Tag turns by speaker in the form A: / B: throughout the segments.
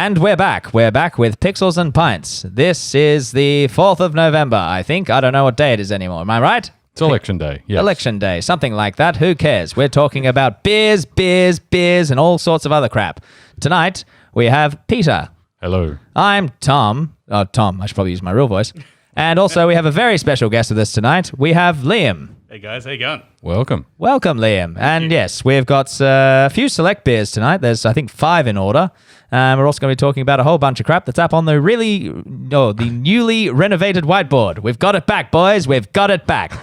A: And we're back. We're back with Pixels and Pints. This is the 4th of November, I think. I don't know what day it is anymore. Am I right?
B: It's election day. Yes.
A: Election day, something like that. Who cares? We're talking about beers, and all sorts of other crap. Tonight, we have Peter.
B: Hello.
A: I'm Tom. Oh, Tom. I should probably use my real voice. And also, we have a very special guest with us tonight. We have Liam.
C: Hey guys, how you going?
B: Welcome.
A: Welcome, Liam. And yes, we've got a few select beers tonight. There's, I think, 5 in order. We're also going to be talking about a whole bunch of crap that's up on the newly renovated whiteboard. We've got it back, boys. We've got it back.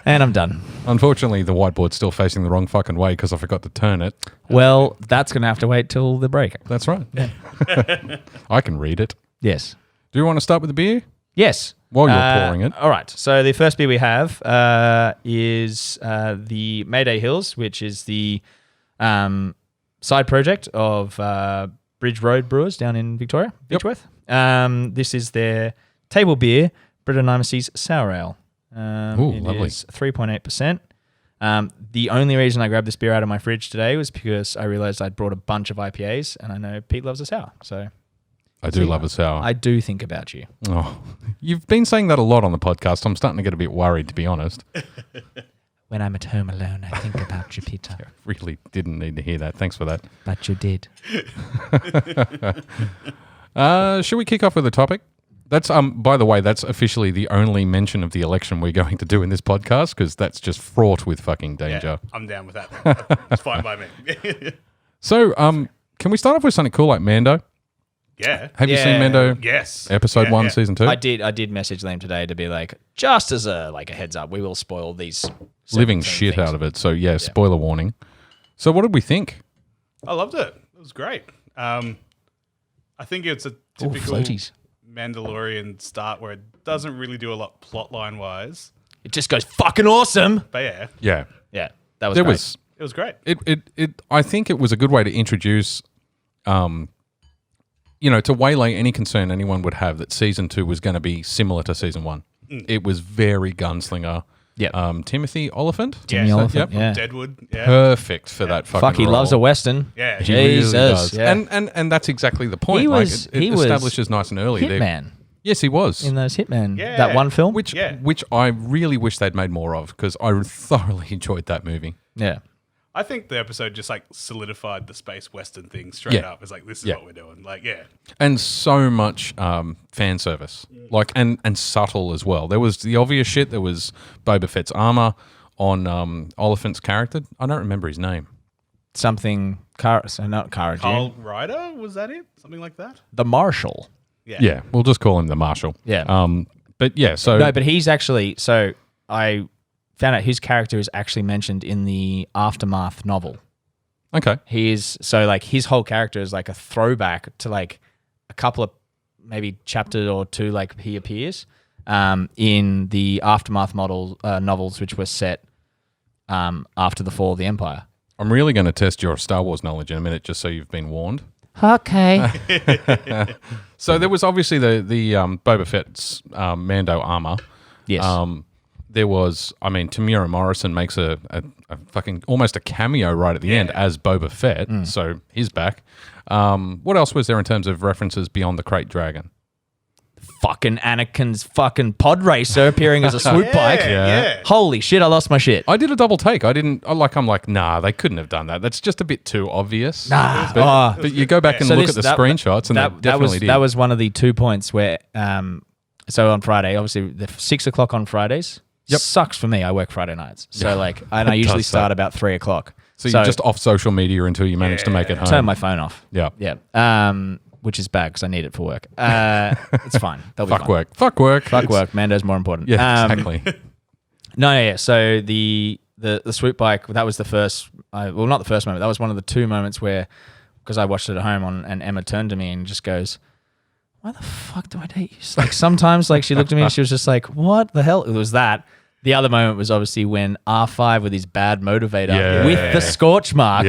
A: And I'm done.
B: Unfortunately, the whiteboard's still facing the wrong fucking way because I forgot to turn it.
A: Well, that's going to have to wait till the break.
B: That's right. I can read it.
A: Yes.
B: Do you want to start with the beer?
A: Yes.
B: While you're pouring it.
A: All right. So the first beer we have is the Mayday Hills, which is the side project of Bridge Road Brewers down in Victoria, Beechworth. This is their table beer, Brettanomyces Sour Ale.
B: Lovely.
A: Is 3.8%. The only reason I grabbed this beer out of my fridge today was because I realized I'd brought a bunch of IPAs, and I know Pete loves a sour. So
B: I do love a sour.
A: I do think about you.
B: Oh, you've been saying that a lot on the podcast. I'm starting to get a bit worried, to be honest.
A: When I'm at home alone, I think about you, Peter.
B: I really didn't need to hear that. Thanks for that.
A: But you did.
B: Should we kick off with a topic? That's by the way, that's officially the only mention of the election we're going to do in this podcast because that's just fraught with fucking danger.
C: Yeah, I'm down with that. It's fine by me.
B: So, can we start off with something cool like Mando?
C: Yeah.
B: Have you seen Mando?
C: Yes.
B: Episode 1, Season 2?
A: I did message Liam today to be like, just as a heads up, we will spoil these
B: living shit out of it. So yeah, spoiler warning. So what did we think?
C: I loved it. It was great. I think it's a typical Mandalorian start where it doesn't really do a lot plotline wise.
A: It just goes fucking awesome.
C: But
B: Yeah.
A: That was great.
C: It was great.
B: It I think it was a good way to introduce to waylay any concern anyone would have that Season 2 was going to be similar to Season 1. It was very gunslinger.
A: Yeah.
B: Timothy Oliphant?
A: Timmy Oliphant,
B: Yep.
A: yeah.
C: Deadwood. Yeah.
B: Perfect for that fucking
A: Fuck, he
B: role.
A: loves a Western.
C: Yeah.
B: He really
A: Jesus.
B: does.
A: Yeah.
B: And that's exactly the point.
A: He was
B: establishes nice and early.
A: Hitman.
B: Yes, he was.
A: In those Hitman,
C: Yeah.
A: that one film.
B: Which I really wish they'd made more of because I thoroughly enjoyed that movie.
A: Yeah.
C: I think the episode just like solidified the space Western thing straight up. It's like, this is what we're doing. Like,
B: And so much fan service, like and subtle as well. There was the obvious shit. There was Boba Fett's armor on Oliphant's character. I don't remember his name.
A: Something, not Cara
C: Carl
A: Dune.
C: Ryder, was that it? Something like that?
A: The Marshal.
B: Yeah, we'll just call him the Marshal.
A: Yeah.
B: But yeah, so
A: No, but he's actually, so I found out his character is actually mentioned in the Aftermath novel.
B: okay.
A: He is, so like his whole character is like a throwback to like a couple of maybe chapter or two, like he appears in the Aftermath novels, which were set after the fall of the Empire.
B: I'm really going to test your Star Wars knowledge in a minute, just so you've been warned.
A: Okay.
B: So there was obviously the Boba Fett's Mando armor.
A: Yes.
B: There was, Tamura Morrison makes a fucking almost a cameo right at the end as Boba Fett, so he's back. What else was there in terms of references beyond the Crate Dragon?
A: Fucking Anakin's fucking pod racer appearing as a swoop bike.
C: Yeah.
A: Holy shit, I lost my shit.
B: I did a double take. I'm like, nah, they couldn't have done that. That's just a bit too obvious.
A: Nah.
B: But you go back and look at the screenshots, and that definitely did.
A: That was one of the 2 points where, so on Friday, obviously, the 6 o'clock on Fridays sucks for me. I work Friday nights. So and I usually start about 3 o'clock.
B: So you're just off social media until you manage to make it home.
A: Turn my phone off.
B: Yeah.
A: Yeah. Which is bad because I need it for work. It's fine. They'll be
B: Fuck
A: fine.
B: work. Fuck work.
A: Fuck work. Mando's more important.
B: Yeah, exactly.
A: No. So the swoop bike, that was the first, well, not the first moment. That was one of the 2 moments where, because I watched it at home and Emma turned to me and just goes, why the fuck do I date you? Like sometimes like she looked at me and she was just like, what the hell? It was that. The other moment was obviously when R5 with his bad motivator with the scorch mark,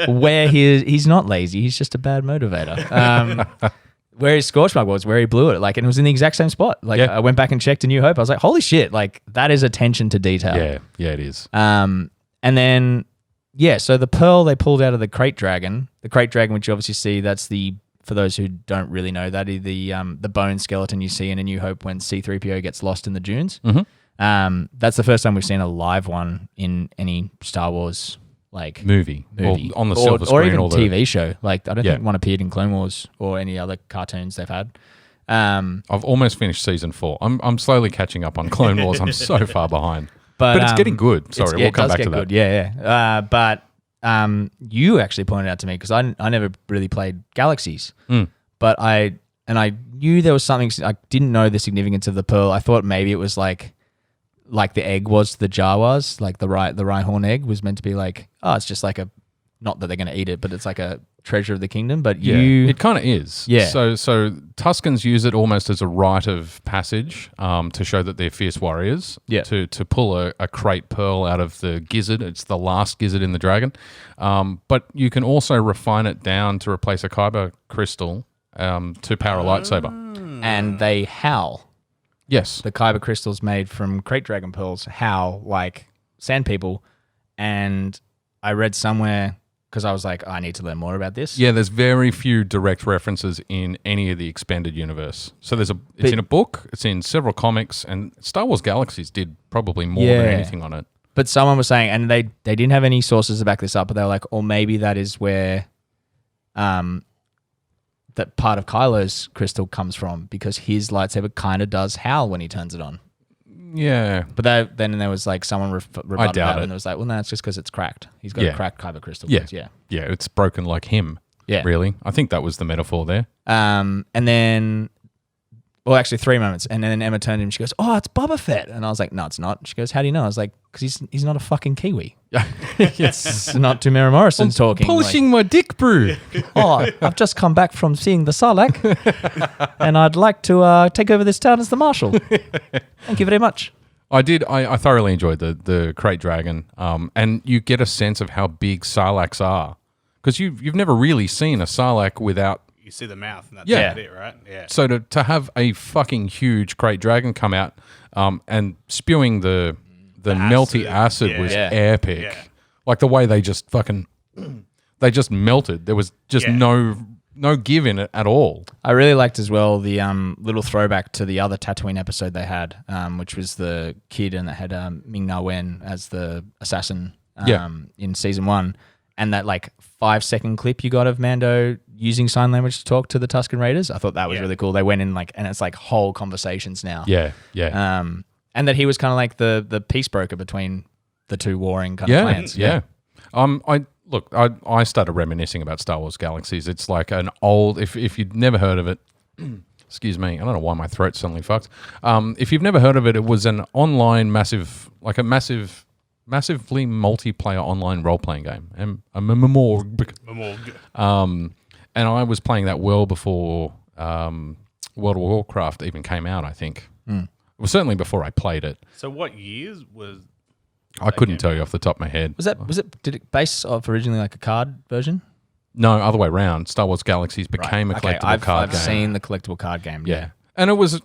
A: where he's not lazy, he's just a bad motivator. Where his scorch mark was, where he blew it, like, and it was in the exact same spot. Like I went back and checked A New Hope. I was like, holy shit, like that is attention to detail.
B: Yeah, it is.
A: And then yeah, so the pearl they pulled out of the crate dragon, which you obviously see, that's for those who don't really know, that is the bone skeleton you see in A New Hope when C-3PO gets lost in the dunes.
B: Mm-hmm.
A: That's the first time we've seen a live one in any Star Wars
B: movie. Or on the silver screen,
A: or even TV show. Like, I don't think one appeared in Clone Wars or any other cartoons they've had.
B: I've almost finished season 4. I'm slowly catching up on Clone Wars. I'm so far behind. But it's getting good. Sorry, we'll come back to that.
A: Good. Yeah. But you actually pointed out to me, because I never really played Galaxies, but I knew there was something. I didn't know the significance of the pearl. I thought maybe it was like the egg was the Jawas, like the Rhyhorn egg was meant to be like, oh, it's just like not that they're going to eat it, but it's like a treasure of the kingdom. But
B: it kind of is.
A: Yeah.
B: So Tuscans use it almost as a rite of passage to show that they're fierce warriors.
A: Yeah.
B: To pull a crate pearl out of the gizzard. It's the last gizzard in the dragon. But you can also refine it down to replace a kyber crystal to power a lightsaber.
A: And they howl.
B: Yes.
A: The kyber crystals made from crate dragon pearls howl like sand people. And I read somewhere, because I was like, I need to learn more about this.
B: Yeah, there's very few direct references in any of the expanded universe. So it's in a book, it's in several comics, and Star Wars Galaxies did probably more than anything on it.
A: But someone was saying, and they didn't have any sources to back this up, but they were like, or maybe that is where that part of Kylo's crystal comes from, because his lightsaber kind of does howl when he turns it on.
B: Yeah.
A: But then there was like someone rebutted that, and it was like, well, no, it's just because it's cracked. He's got a cracked kyber crystal.
B: Yeah.
A: Yeah.
B: Yeah, it's broken like him.
A: Yeah.
B: Really. I think that was the metaphor there.
A: And then, well, actually 3 moments. And then Emma turned to him and she goes, oh, it's Boba Fett. And I was like, no, it's not. She goes, how do you know? I was like, because he's not a fucking Kiwi. It's not Tamara Morrison talking.
B: Polishing my dick, brew.
A: Oh, I've just come back from seeing the Sarlacc, and I'd like to take over this town as the marshal. Thank you very much.
B: I did. I thoroughly enjoyed the crate dragon, and you get a sense of how big Sarlaccs are, because you've never really seen a Sarlacc without.
C: You see the mouth, and that's
B: Yeah.
C: it, right? Yeah.
B: So to have a fucking huge crate dragon come out, and spewing the melty acid was epic.
C: Yeah.
B: Like the way they just fucking they just melted. There was just no give in it at all.
A: I really liked as well the little throwback to the other Tatooine episode they had, which was the kid and that had Ming-Na Wen as the assassin in season 1. And that like 5-second clip you got of Mando using sign language to talk to the Tusken Raiders, I thought that was really cool. They went in and it's like whole conversations now.
B: Yeah.
A: And that he was kind of like the peace broker between the two warring kind of clans.
B: Yeah. I started reminiscing about Star Wars Galaxies. It's like an old, if you'd never heard of it, excuse me, I don't know why my throat's suddenly fucked. If you've never heard of it, it was an online massively multiplayer online role-playing game. And and I was playing that well before World of Warcraft even came out, I think. It was certainly before I played it.
C: So what years was...
B: I couldn't tell you off the top of my head.
A: Did it base off originally like a card version?
B: No, other way around. Star Wars Galaxies became a collectible card game.
A: I've seen the collectible card game. Yeah.
B: And it was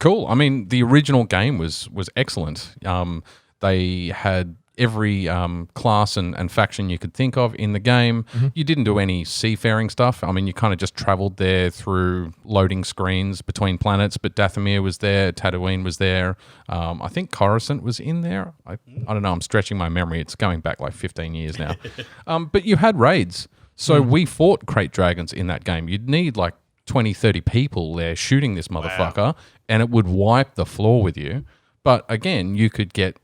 B: cool. I mean, the original game was excellent. They had every class and faction you could think of in the game. You didn't do any seafaring stuff. I mean, you kind of just traveled there through loading screens between planets, but Dathomir was there, Tatooine was there. I think Coruscant was in there. I don't know, I'm stretching my memory. It's going back like 15 years now. But you had raids. So we fought crate dragons in that game. You'd need like 20, 30 people there shooting this motherfucker, and it would wipe the floor with you. But again, you could get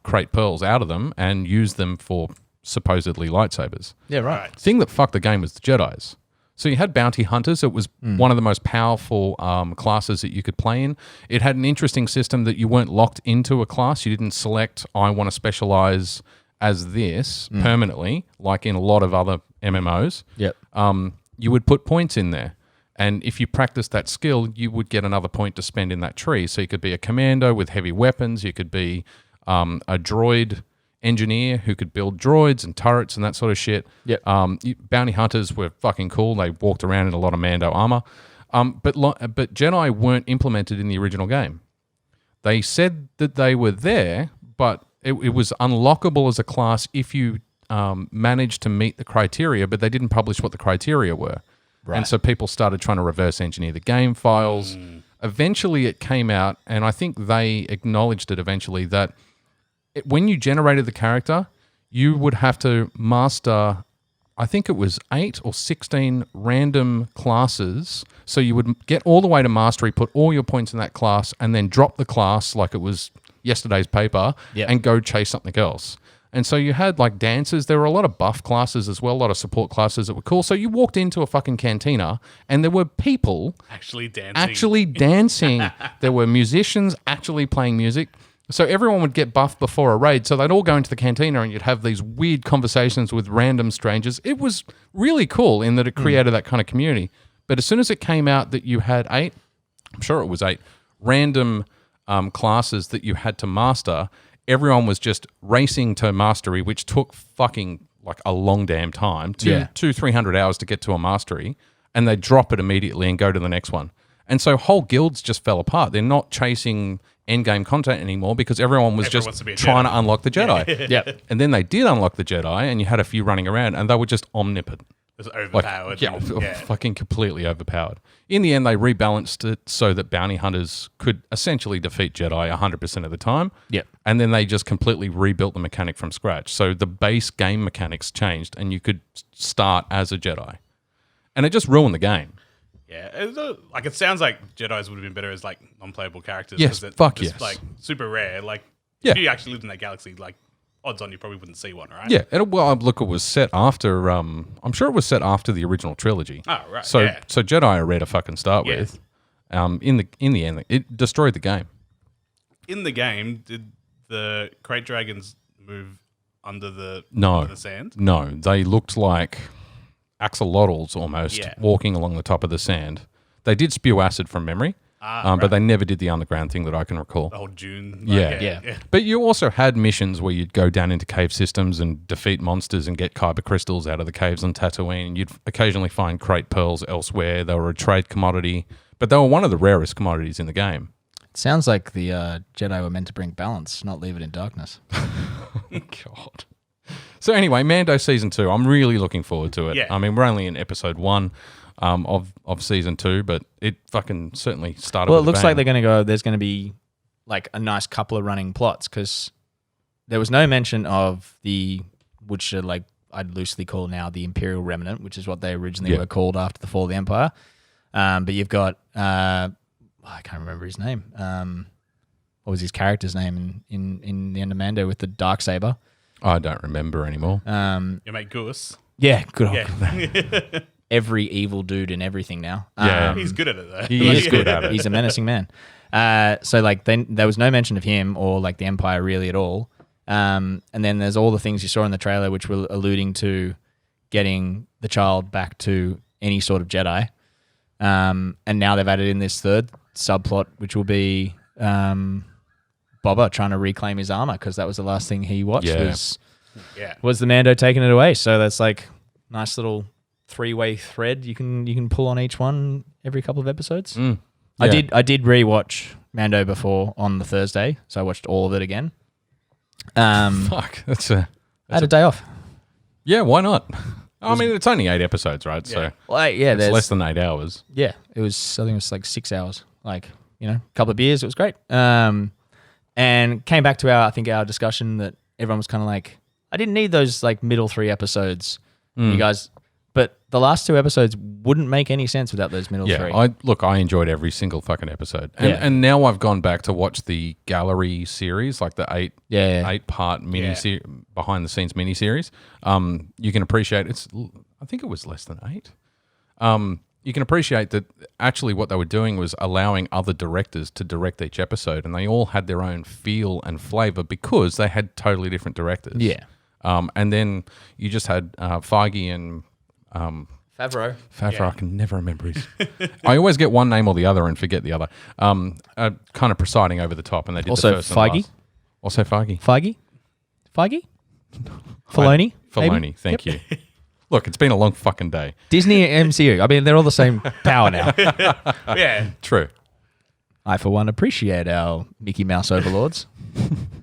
B: crate pearls out of them and use them for supposedly lightsabers.
A: Yeah, right.
B: The thing that fucked the game was the Jedis. So you had bounty hunters. It was one of the most powerful classes that you could play in. It had an interesting system that you weren't locked into a class. You didn't select, I want to specialize as this permanently, like in a lot of other MMOs.
A: Yep.
B: You would put points in there. And if you practice that skill, you would get another point to spend in that tree. So you could be a commando with heavy weapons. You could be a droid engineer who could build droids and turrets and that sort of shit.
A: Yep.
B: Bounty hunters were fucking cool. They walked around in a lot of Mando armor. But Jedi weren't implemented in the original game. They said that they were there, but it was unlockable as a class if you managed to meet the criteria, but they didn't publish what the criteria were.
A: Right.
B: And so people started trying to reverse engineer the game files. Eventually it came out, and I think they acknowledged it eventually, that when you generated the character, you would have to master, I think it was 8 or 16 random classes. So you would get all the way to mastery, put all your points in that class, and then drop the class like it was yesterday's paper and go chase something else. And so you had like dancers. There were a lot of buff classes as well, a lot of support classes that were cool. So you walked into a fucking cantina and there were people
C: Actually
B: dancing. There were musicians actually playing music. So everyone would get buffed before a raid. So they'd all go into the cantina and you'd have these weird conversations with random strangers. It was really cool in that it created that kind of community. But as soon as it came out that you had 8, I'm sure it was 8, random classes that you had to master, everyone was just racing to mastery, which took fucking like a long damn time, 200-300 hours to get to a mastery, and they drop it immediately and go to the next one. And so whole guilds just fell apart. They're not chasing endgame content anymore because everyone was just trying to unlock the Jedi. And then they did unlock the Jedi, and you had a few running around, and they were just omnipotent.
C: It was overpowered.
B: Fucking completely overpowered. In the end, they rebalanced it so that bounty hunters could essentially defeat Jedi 100% of the time. And then they just completely rebuilt the mechanic from scratch. So the base game mechanics changed, and you could start as a Jedi. And it just ruined the game.
C: Like it sounds like Jedis would have been better as like non-playable characters.
B: Yes,
C: it's like super rare. Like if you actually lived in that galaxy, like odds on you probably wouldn't see one, right?
B: Yeah. Look, it was set after. I'm sure it was set after the original trilogy.
C: Oh, right.
B: So Jedi are rare to fucking start with. In the end, it destroyed the game.
C: In the game, did the crate dragons move under the sand?
B: No, they looked like axolotls almost walking along the top of the sand. They did spew acid from memory. But they never did the underground thing that I can recall.
C: The whole dune.
B: Yeah. But you also had missions where you'd go down into cave systems and defeat monsters and get kyber crystals out of the caves on Tatooine. You'd occasionally find crate pearls elsewhere. They were a trade commodity, but they were one of the rarest commodities in the game.
A: It sounds like the Jedi were meant to bring balance, not leave it in darkness.
B: God. So anyway, Mando Season 2, I'm really looking forward to it. I mean, we're only in Episode 1. Of Season 2, but it fucking certainly started
A: Well,
B: with
A: it looks
B: a bang.
A: like there's going to be like a nice couple of running plots because there was no mention of which are like I'd loosely call now the Imperial Remnant, which is what they originally were called after the fall of the Empire. But you've got, I can't remember his name. What was his character's name in the end of Mando with the Darksaber?
B: I don't remember anymore.
C: Your mate Goose.
A: Yeah, good old every evil dude in everything now.
C: He's good at it though.
B: He is good at it.
A: He's a menacing man. So like then there was no mention of him or like the Empire really at all. And then there's all the things you saw in the trailer which were alluding to getting the child back to any sort of Jedi. And now they've added in this third subplot, which will be Boba trying to reclaim his armor because that was the last thing he watched was the Mando taking it away. So that's like nice little 3-way thread you can pull on each one every couple of episodes. I did rewatch Mando before on the Thursday, so I watched all of it again.
B: Fuck, I
A: had a day off.
B: Yeah, why not? I mean, it's only 8 episodes, right?
C: Yeah.
B: So
A: it's
B: less than 8 hours.
A: Yeah, it was. I think it was like 6 hours. Like a couple of beers. It was great. And came back to our discussion that everyone was kind of like, I didn't need those like middle 3 episodes. You guys. But the last 2 episodes wouldn't make any sense without those middle 3.
B: I enjoyed every single fucking episode. And now I've gone back to watch the Gallery series, like the 8-part mini behind the scenes mini series. You can appreciate I think it was less than 8. You can appreciate that actually what they were doing was allowing other directors to direct each episode, and they all had their own feel and flavor because they had totally different directors.
A: Yeah.
B: And then you just had Feige and
A: Favreau.
B: I can never remember his. I always get one name or the other and forget the other. Kind of presiding over the top, and they did
A: Also
B: the first and
A: Feige.
B: last. Also Feige.
A: Feige? Filoni?
B: Filoni, thank you. Look, it's been a long fucking day.
A: Disney MCU. I mean, they're all the same power now.
C: Yeah.
B: True.
A: I, for one, appreciate our Mickey Mouse overlords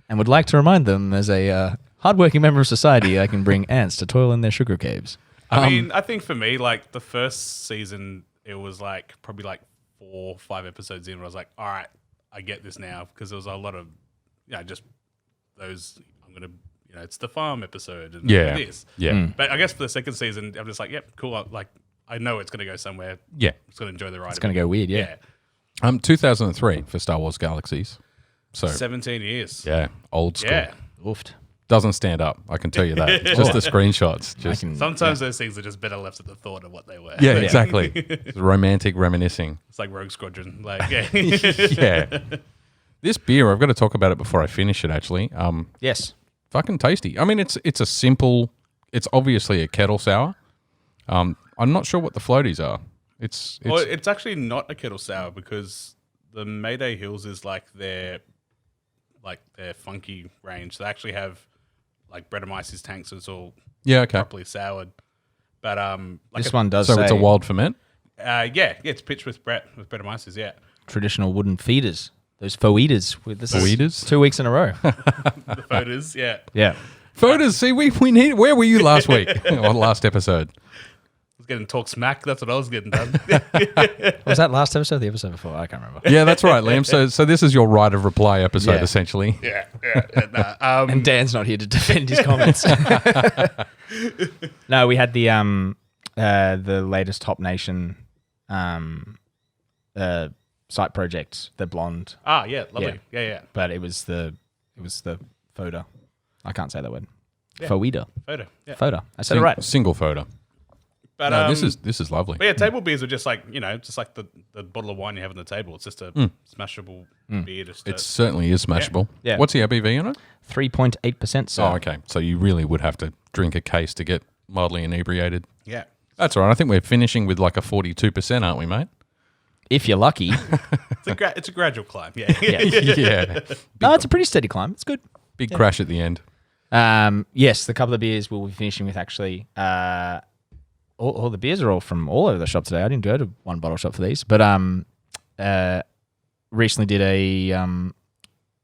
A: and would like to remind them as a hardworking member of society, I can bring ants to toil in their sugar caves.
C: I mean, I think for me, like the first season, it was like probably like 4 or 5 episodes in where I was like, all right, I get this now, because there was a lot of, just those, I'm going to, it's the farm episode and this.
B: Yeah.
C: But I guess for the second season, I'm just like, yep, cool. Like, I know it's going to go somewhere.
B: Yeah.
C: It's going to enjoy the ride.
A: It's going to go weird, yeah.
B: 2003 for Star Wars Galaxies. So
C: 17 years.
B: yeah, old school.
C: Yeah.
A: Oofed.
B: Doesn't stand up, I can tell you that. It's just the screenshots. Just
C: Sometimes those things are just better left at the thought of what they were.
B: yeah, exactly. It's romantic reminiscing.
C: It's like Rogue Squadron. Like, yeah.
B: Yeah. This beer, I've got to talk about it before I finish it, actually.
A: Yes.
B: Fucking tasty. I mean, it's a simple, it's obviously a kettle sour. I'm not sure what the floaties are.
C: Well, it's actually not a kettle sour, because the Mayday Hills is like their funky range. They actually have like Brettanomyces tanks, so it's all properly soured. But like
A: this one does
B: so
A: say
B: it's a wild ferment?
C: It's pitched with Brettanomyces, yeah.
A: traditional wooden feeders. Those faux eaters. This is
B: Faux-eaters?
A: 2 weeks in a row.
C: The photos, yeah.
A: Yeah.
B: Photos, see, we need, where were you last week? Or last episode?
C: I was getting talk smack. That's what I was getting done.
A: Was that last episode or the episode before? I can't remember.
B: Yeah, that's right, Liam. So this is your right of reply episode,
A: Yeah.
B: essentially.
C: yeah.
A: And Dan's not here to defend his comments. No, we had the latest Top Nation site project, the blonde,
C: Yeah, lovely. Yeah.
A: but it was the photo. I can't say that word.
C: Yeah.
A: Phoeater.
C: Photo. Yeah.
A: Photo. I said it right.
B: Single photo.
C: But
B: No, this is lovely.
C: But yeah, table beers are just like, just like the bottle of wine you have on the table. It's just a smashable beer.
B: It certainly is smashable.
A: Yeah.
B: What's the ABV on it?
A: 3.8%. So
B: Oh, okay. So you really would have to drink a case to get mildly inebriated.
C: yeah.
B: That's all right. I think we're finishing with like a 42%, aren't we, mate?
A: if you're lucky.
C: It's a gradual climb. Yeah.
B: Yeah.
A: No, it's a pretty steady climb. It's good.
B: Big crash at the end.
A: Yes, the couple of beers we'll be finishing with actually. All the beers are all from all over the shop today. I didn't go to one bottle shop for these, but recently did a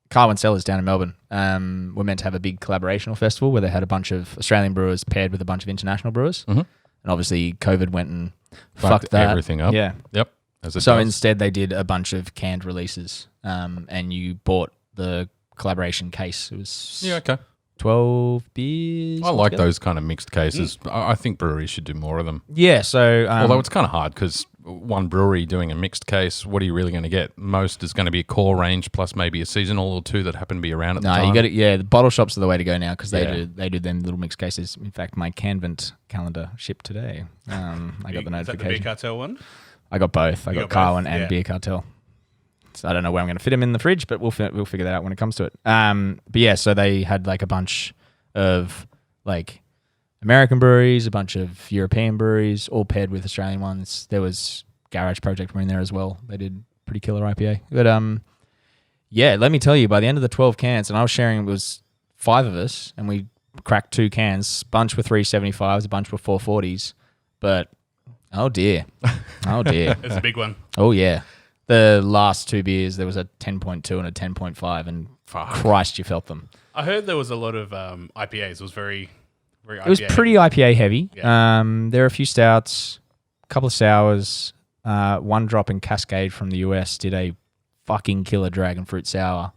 A: Carwyn Cellars down in Melbourne. We're meant to have a big collaborational festival where they had a bunch of Australian brewers paired with a bunch of international brewers, and obviously COVID went and fucked that
B: everything up.
A: Yeah.
B: Yep. As it
A: So
B: does.
A: instead, they did a bunch of canned releases, and you bought the collaboration case. It was
B: Yeah, okay.
A: 12 beers.
B: I like
A: altogether.
B: those kind of mixed cases. I think breweries should do more of them.
A: Yeah, so
B: Although it's kind of hard because one brewery doing a mixed case, what are you really going to get? Most is going to be a core range plus maybe a seasonal or two that happen to be around at the time.
A: you got it. Yeah, the bottle shops are the way to go now because
B: Yeah.
A: they do them little mixed cases. In fact, my Canvent calendar shipped today. I got the
C: Is that the
A: notification.
C: Beer Cartel one?
A: I got both. I
C: You
A: got
C: got
A: Carwyn
C: both?
A: and
C: Yeah.
A: Beer Cartel. So I don't know where I'm going to fit them in the fridge, but we'll figure that out when it comes to it. But yeah, so they had like a bunch of like American breweries, a bunch of European breweries, all paired with Australian ones. There was Garage Project were in there as well. They did pretty killer IPA. But yeah, let me tell you, by the end of the 12 cans, and I was sharing, it was 5 of us, and we cracked 2 cans. Bunch were 375s, a bunch were 440s. But oh dear, oh dear,
C: It's a big one.
A: oh yeah. The last 2 beers, there was a 10.2 and a 10.5, and Christ, you felt them.
C: I heard there was a lot of IPAs. It was very, very IPA.
A: It was pretty IPA heavy.
C: Yeah.
A: There are a few stouts, a couple of sours. One drop in Cascade from the US did a fucking killer dragon fruit sour.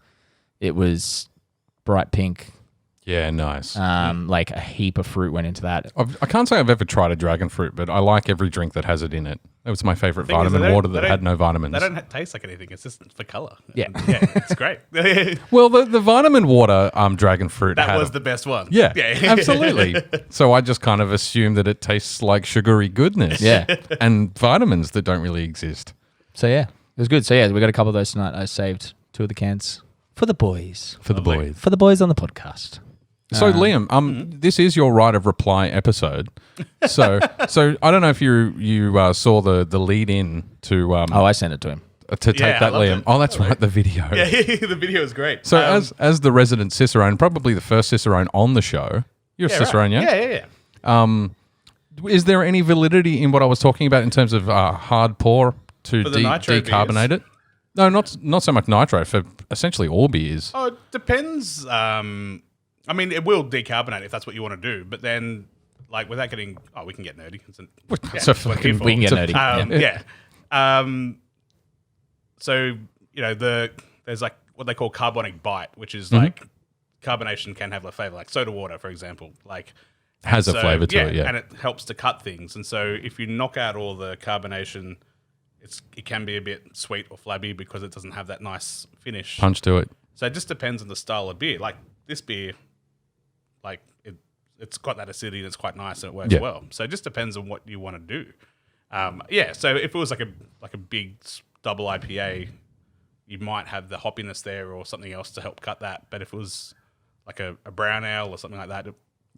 A: It was bright pink.
B: Yeah, nice.
A: Like a heap of fruit went into that.
B: I can't say I've ever tried a dragon fruit, but I like every drink that has it in it. That was my favorite
C: Thing is,
B: vitamin
C: they don't-
B: water
C: they
B: that
C: don't-
B: had no vitamins.
C: They don't taste like anything. It's just for color.
A: Yeah.
C: And, yeah, it's great.
B: Well, the vitamin water dragon fruit
C: That
B: had
C: was the best one.
B: Yeah, absolutely. So I just kind of assume that it tastes like sugary goodness.
A: Yeah.
B: And vitamins that don't really exist.
A: So yeah, it was good. So yeah, we got a couple of those tonight. I saved 2 of the cans for the boys.
B: For the
C: Lovely.
B: boys.
A: For the boys on the podcast.
B: So Liam, this is your right of reply episode. So I don't know if you saw the lead in to
A: I sent it to him.
B: to take
C: Yeah, I
B: that,
C: loved
B: Liam.
C: it.
B: Oh, that's right, the video.
C: Yeah, the video is great.
B: So as the resident cicerone, probably the first cicerone on the show, you're a cicerone, yeah?
C: Yeah.
B: Is there any validity in what I was talking about in terms of hard pour to
C: For the nitro
B: decarbonate it? No, not so much nitro, for essentially all beers.
C: Oh, it depends. I mean, it will decarbonate if that's what you want to do, but then, like, without getting... Oh, we can get nerdy.
A: We can get nerdy.
C: So, you know, there's, like, what they call carbonic bite, which is, like, carbonation can have a flavour, like soda water, for example. Like...
B: Has a flavour to it, yeah.
C: And it helps to cut things. And so if you knock out all the carbonation, it can be a bit sweet or flabby because it doesn't have that nice finish.
B: Punch to it.
C: So it just depends on the style of beer. Like this beer, like it's got that acidity and it's quite nice and it works well. So it just depends on what you want to do. So if it was like a big double IPA, you might have the hoppiness there or something else to help cut that. But if it was like a brown ale or something like that,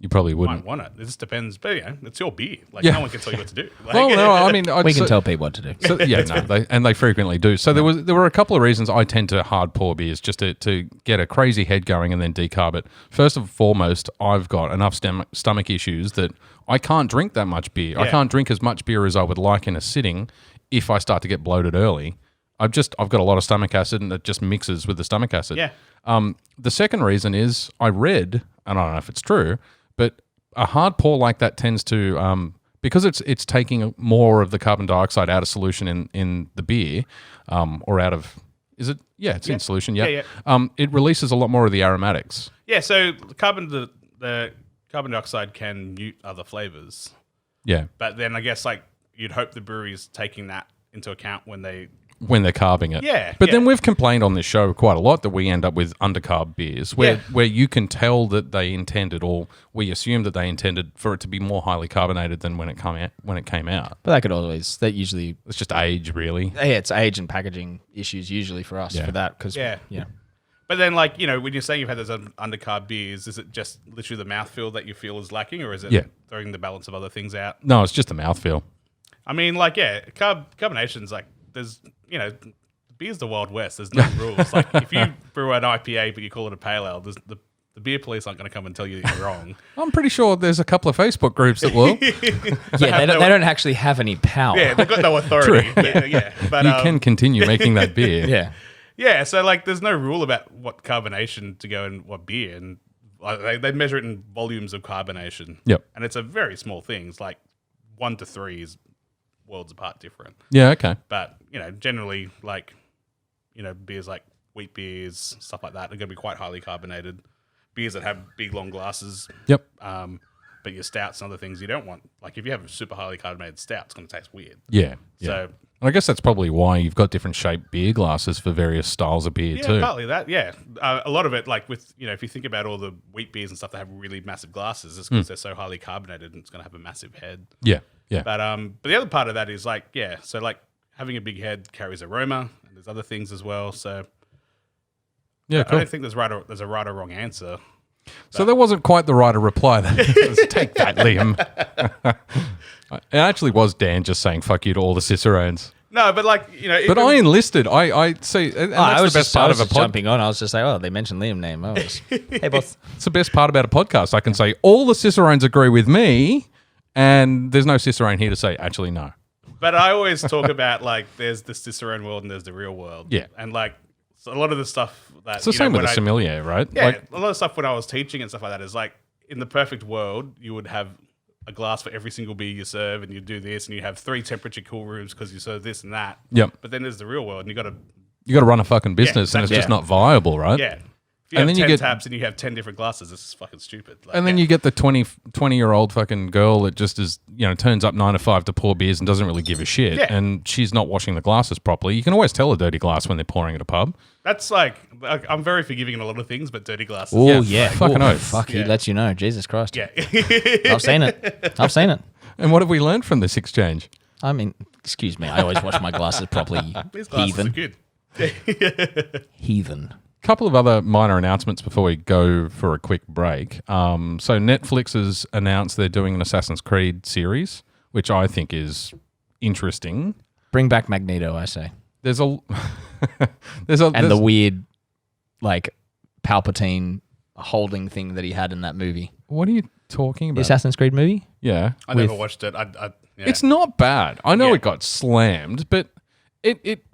B: you probably
C: you
B: wouldn't
C: might want it. It just depends. But it's your beer. Like no one can tell you what to do. Like,
B: well, no, I mean,
A: we can tell people what to do.
B: So, they frequently do. So there were a couple of reasons I tend to hard pour beers just to get a crazy head going and then decarb it. First and foremost, I've got enough stomach issues that I can't drink that much beer. I can't drink as much beer as I would like in a sitting if I start to get bloated early. I've got a lot of stomach acid and it just mixes with the stomach acid.
C: Yeah.
B: The second reason is I read, and I don't know if it's true, but a hard pour like that tends to, because it's taking more of the carbon dioxide out of solution in the beer, or out of, is it? Yeah, it's in solution. Yeah. It releases a lot more of the aromatics.
C: Yeah. So the carbon dioxide can mute other flavors. Yeah. But then I guess like you'd hope the brewery's taking that into account when they're
B: carbing it.
C: Yeah.
B: But then we've complained on this show quite a lot that we end up with undercarb beers where you can tell that they intended, or we assume that they intended for it to be more highly carbonated than when it came out.
A: But that usually
B: it's just age, really.
A: Yeah, it's age and packaging issues usually for us for that because
C: But then, like, you know, when you're saying you've had those undercarb beers, is it just literally the mouthfeel that you feel is lacking, or is it throwing the balance of other things out?
B: No, it's just the mouthfeel. I
C: mean, like, carbonation's like, there's, you know, beer's the Wild West. There's no rules. Like, if you brew an IPA but you call it a pale ale, the beer police aren't going to come and tell you that you're wrong.
B: I'm pretty sure there's a couple of Facebook groups that will.
A: They don't actually have any power.
C: Yeah, they've got no authority. But
B: you can continue making that beer.
C: Yeah, so like there's no rule about what carbonation to go in what beer, and they measure it in volumes of carbonation.
B: Yep.
C: And it's a very small thing. It's like 1 to 3 is worlds apart different.
B: Yeah, okay.
C: But, you know, generally like, you know, beers like wheat beers, stuff like that, are going to be quite highly carbonated. Beers that have big long glasses.
B: Yep.
C: But your stouts and other things you don't want. Like if you have a super highly carbonated stout, it's going to taste weird.
B: Yeah.
C: So...
B: I guess that's probably why you've got different shaped beer glasses for various styles of beer too.
C: Yeah, partly that, yeah. A lot of it, like with, you know, if you think about all the wheat beers and stuff that have really massive glasses, it's because they're so highly carbonated and it's going to have a massive head.
B: Yeah, yeah.
C: But the other part of that is like, so like having a big head carries aroma, and there's other things as well. So
B: yeah, cool.
C: I don't think there's a right or wrong answer.
B: So there wasn't quite the right reply then. Take that, Liam. It actually was Dan just saying fuck you to all the cicerones.
C: No, but like, you know...
B: But I enlisted. I see, and that's the best part of a podcast.
A: Jumping on, I was just like, oh, they mentioned Liam name. Hey, boss.
B: It's the best part about a podcast. I can say all the cicerones agree with me, and there's no cicerone here to say, actually, no.
C: But I always talk about, like, there's the cicerone world and there's the real world.
B: Yeah.
C: And, like, so a lot of the stuff that...
B: It's the same with the sommelier, right?
C: Yeah, like, a lot of stuff when I was teaching and stuff like that is, like, in the perfect world, you would have a glass for every single beer you serve, and you do this, and you have 3 temperature cool rooms because you serve this and that.
B: Yep.
C: But then there's the real world, and you got
B: to run a fucking business, and it's just not viable, right?
C: Yeah. If you have 10 taps and you have 10 different glasses, this is fucking stupid. Like,
B: and then you get the 20-year-old fucking girl that just is, you know, turns up 9 to 5 to pour beers and doesn't really give a shit, and she's not washing the glasses properly. You can always tell a dirty glass when they're pouring at a pub.
C: That's like I'm very forgiving in a lot of things, but dirty glasses.
A: Oh yeah,
B: fucking oath.
A: Fuck, he lets you know. Jesus Christ.
C: Yeah.
A: I've seen it.
B: And what have we learned from this exchange?
A: I mean, excuse me, I always wash my glasses properly.
C: These glasses are good.
A: Heathen.
B: Couple of other minor announcements before we go for a quick break. So Netflix has announced they're doing an Assassin's Creed series, which I think is interesting.
A: Bring back Magneto, I say.
B: There's the
A: weird, like, Palpatine holding thing that he had in that movie.
B: What are you talking about?
A: The Assassin's Creed movie?
B: Yeah.
C: I never watched it.
B: It's not bad. I know it got slammed, but it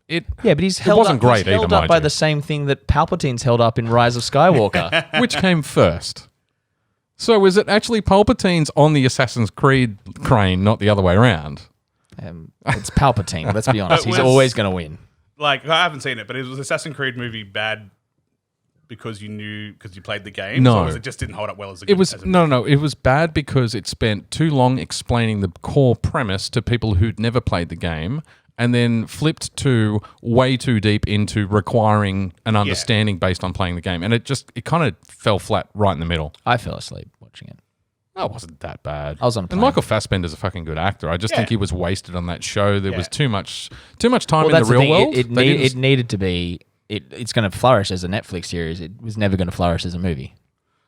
A: but he's held
B: wasn't
A: up,
B: great
A: he's held
B: either,
A: up by the same thing that Palpatine's held up in Rise of Skywalker.
B: Which came first? So is it actually Palpatine's on the Assassin's Creed crane, not the other way around?
A: It's Palpatine. Let's be honest. He's
C: was-
A: always going to win.
C: Like, I haven't seen it, but it was Assassin's Creed movie bad because you played the game?
B: No.
C: Or was it just didn't hold up well as a
B: It was
C: as a
B: no. It was bad because it spent too long explaining the core premise to people who'd never played the game, and then flipped to way too deep into requiring an understanding based on playing the game, and it kind of fell flat right in the middle.
A: I fell asleep watching it.
B: That wasn't that bad.
A: I was on a
B: and
A: plane.
B: Michael Fassbender's a fucking good actor. I just think he was wasted on that show. There was too much time in the
A: that's
B: real
A: thing.
B: world.
A: It needed to be. It's going to flourish as a Netflix series. It was never going to flourish as a movie.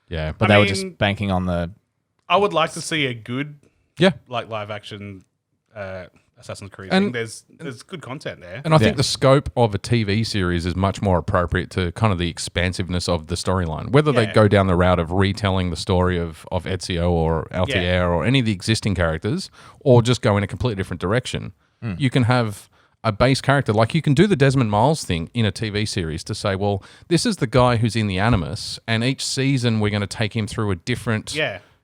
B: Yeah,
A: But they were just banking on the.
C: I would like to see a good,
B: yeah.
C: like live action Assassin's Creed
B: And-
C: thing. There's good content there.
B: And I think the scope of a TV series is much more appropriate to kind of the expansiveness of the storyline. Whether they go down the route of retelling the story of Ezio or Altair or any of the existing characters, or just go in a completely different direction, you can have a base character. Like you can do the Desmond Miles thing in a TV series to say, well, this is the guy who's in the Animus, and each season we're going to take him through a different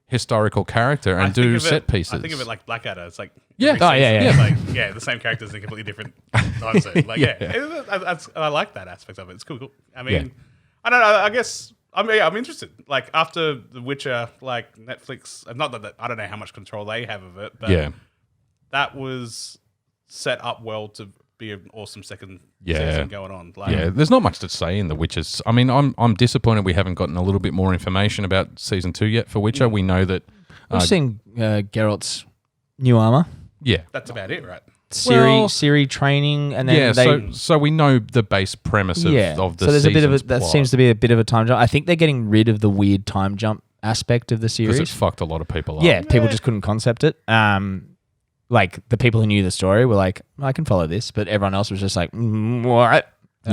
B: historical character and do set pieces.
C: I think of it like Blackadder. It's like
B: Yeah.
C: every
B: Oh,
A: yeah,
C: season,
A: yeah.
C: it's like the same characters in completely different time zone. Like I like that aspect of it. It's cool. I mean, I don't know. I guess I'm interested. Like after The Witcher, like Netflix. Not that I don't know how much control they have of it, but that was set up well to be an awesome second season going on. Like,
B: there's not much to say in The Witchers. I mean, I'm disappointed we haven't gotten a little bit more information about season 2 yet for Witcher. We know that
A: We've seen Geralt's new armor.
B: Yeah,
C: that's about it, right?
A: Siri training, and then
B: so we know the base premise of the
A: so there's a bit of
B: season's
A: that
B: plot.
A: seems to be a bit of a time jump. I think they're getting rid of the weird time jump aspect of the
B: because
A: series.
B: it fucked a lot of people up.
A: Yeah, people just couldn't concept it. Like the people who knew the story were like, I can follow this, but everyone else was just like, what? So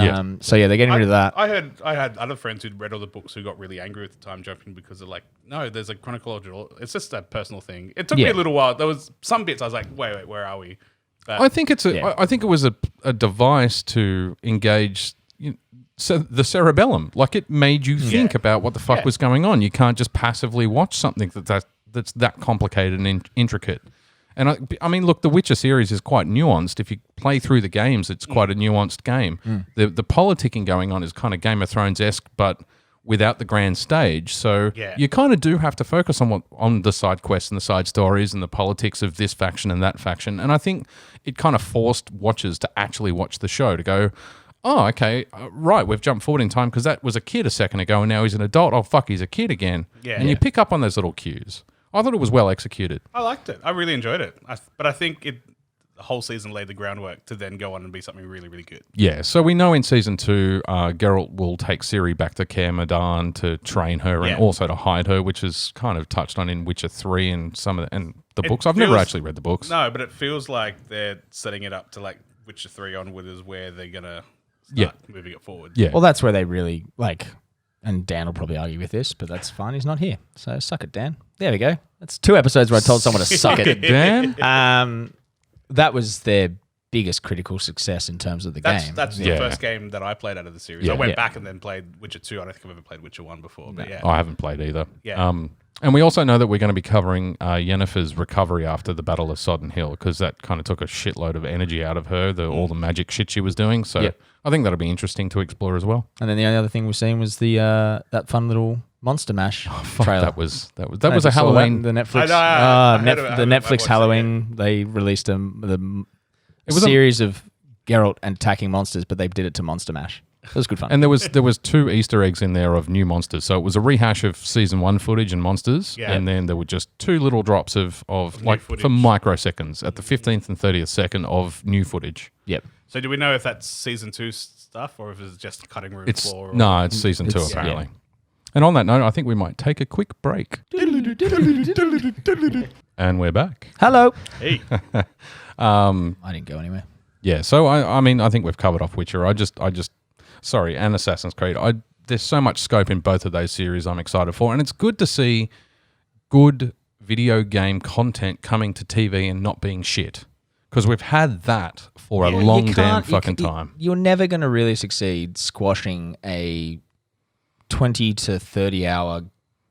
A: they're getting rid of that.
C: I had other friends who'd read all the books who got really angry with the time jumping because they're like, no, there's a chronological. It's just a personal thing. It took me a little while. There was some bits I was like, wait, where are we? But
B: I think I think it was a device to engage the cerebellum. Like it made you think about what the fuck was going on. You can't just passively watch something that's that complicated and intricate. And I mean, look, the Witcher series is quite nuanced. If you play through the games, it's quite a nuanced game. The politicking going on is kind of Game of Thrones-esque, but without the grand stage. So you kind of do have to focus on the side quests and the side stories and the politics of this faction and that faction. And I think it kind of forced watchers to actually watch the show, to go, oh, okay, right, we've jumped forward in time because that was a kid a second ago and now he's an adult. Oh, fuck, he's a kid again. And you pick up on those little cues. I thought it was well executed.
C: I liked it. I really enjoyed it. But I think the whole season laid the groundwork to then go on and be something really, really good.
B: Yeah, so we know in season 2, Geralt will take Ciri back to Camperdown to train her and also to hide her, which is kind of touched on in Witcher 3 and some of the books. I've never actually read the books.
C: No, but it feels like they're setting it up to like Witcher 3 onward is where they're going to start moving it forward.
B: Yeah.
A: Well, that's where they really and Dan will probably argue with this, but that's fine. He's not here. So suck it, Dan. There we go. That's 2 episodes where I told someone to suck it.
B: Dan?
A: That was their biggest critical success in terms of the game.
C: That's the first game that I played out of the series. I went back and then played Witcher 2. I don't think I've ever played Witcher 1 before, but
B: I haven't played either.
C: Yeah.
B: And we also know that we're going to be covering Yennefer's recovery after the Battle of Sodden Hill, because that kind of took a shitload of energy out of her, all the magic shit she was doing. So I think that'll be interesting to explore as well.
A: And then the only other thing we've seen was the that fun little Monster Mash trailer.
B: That was a Halloween.
A: The Netflix,
C: the
A: Netflix Halloween. They released a series of Geralt attacking monsters, but they did it to Monster Mash. It was good fun.
B: And there was 2 Easter eggs in there of new monsters. So it was a rehash of season 1 footage and monsters, and then there were just 2 little drops of like
C: footage.
B: for microseconds at the 15th and 30th second of new footage.
A: Yep.
C: So do we know if that's season 2 stuff or if it's just cutting room floor?
B: It's season 2 apparently. And on that note, I think we might take a quick break. And we're back.
A: Hello.
C: Hey.
A: I didn't go anywhere.
B: Yeah, so I mean, I think we've covered off Witcher. And Assassin's Creed. There's so much scope in both of those series I'm excited for. And it's good to see good video game content coming to TV and not being shit. Because we've had that for a long damn fucking time.
A: You're never going to really succeed squashing a 20 to 30 hour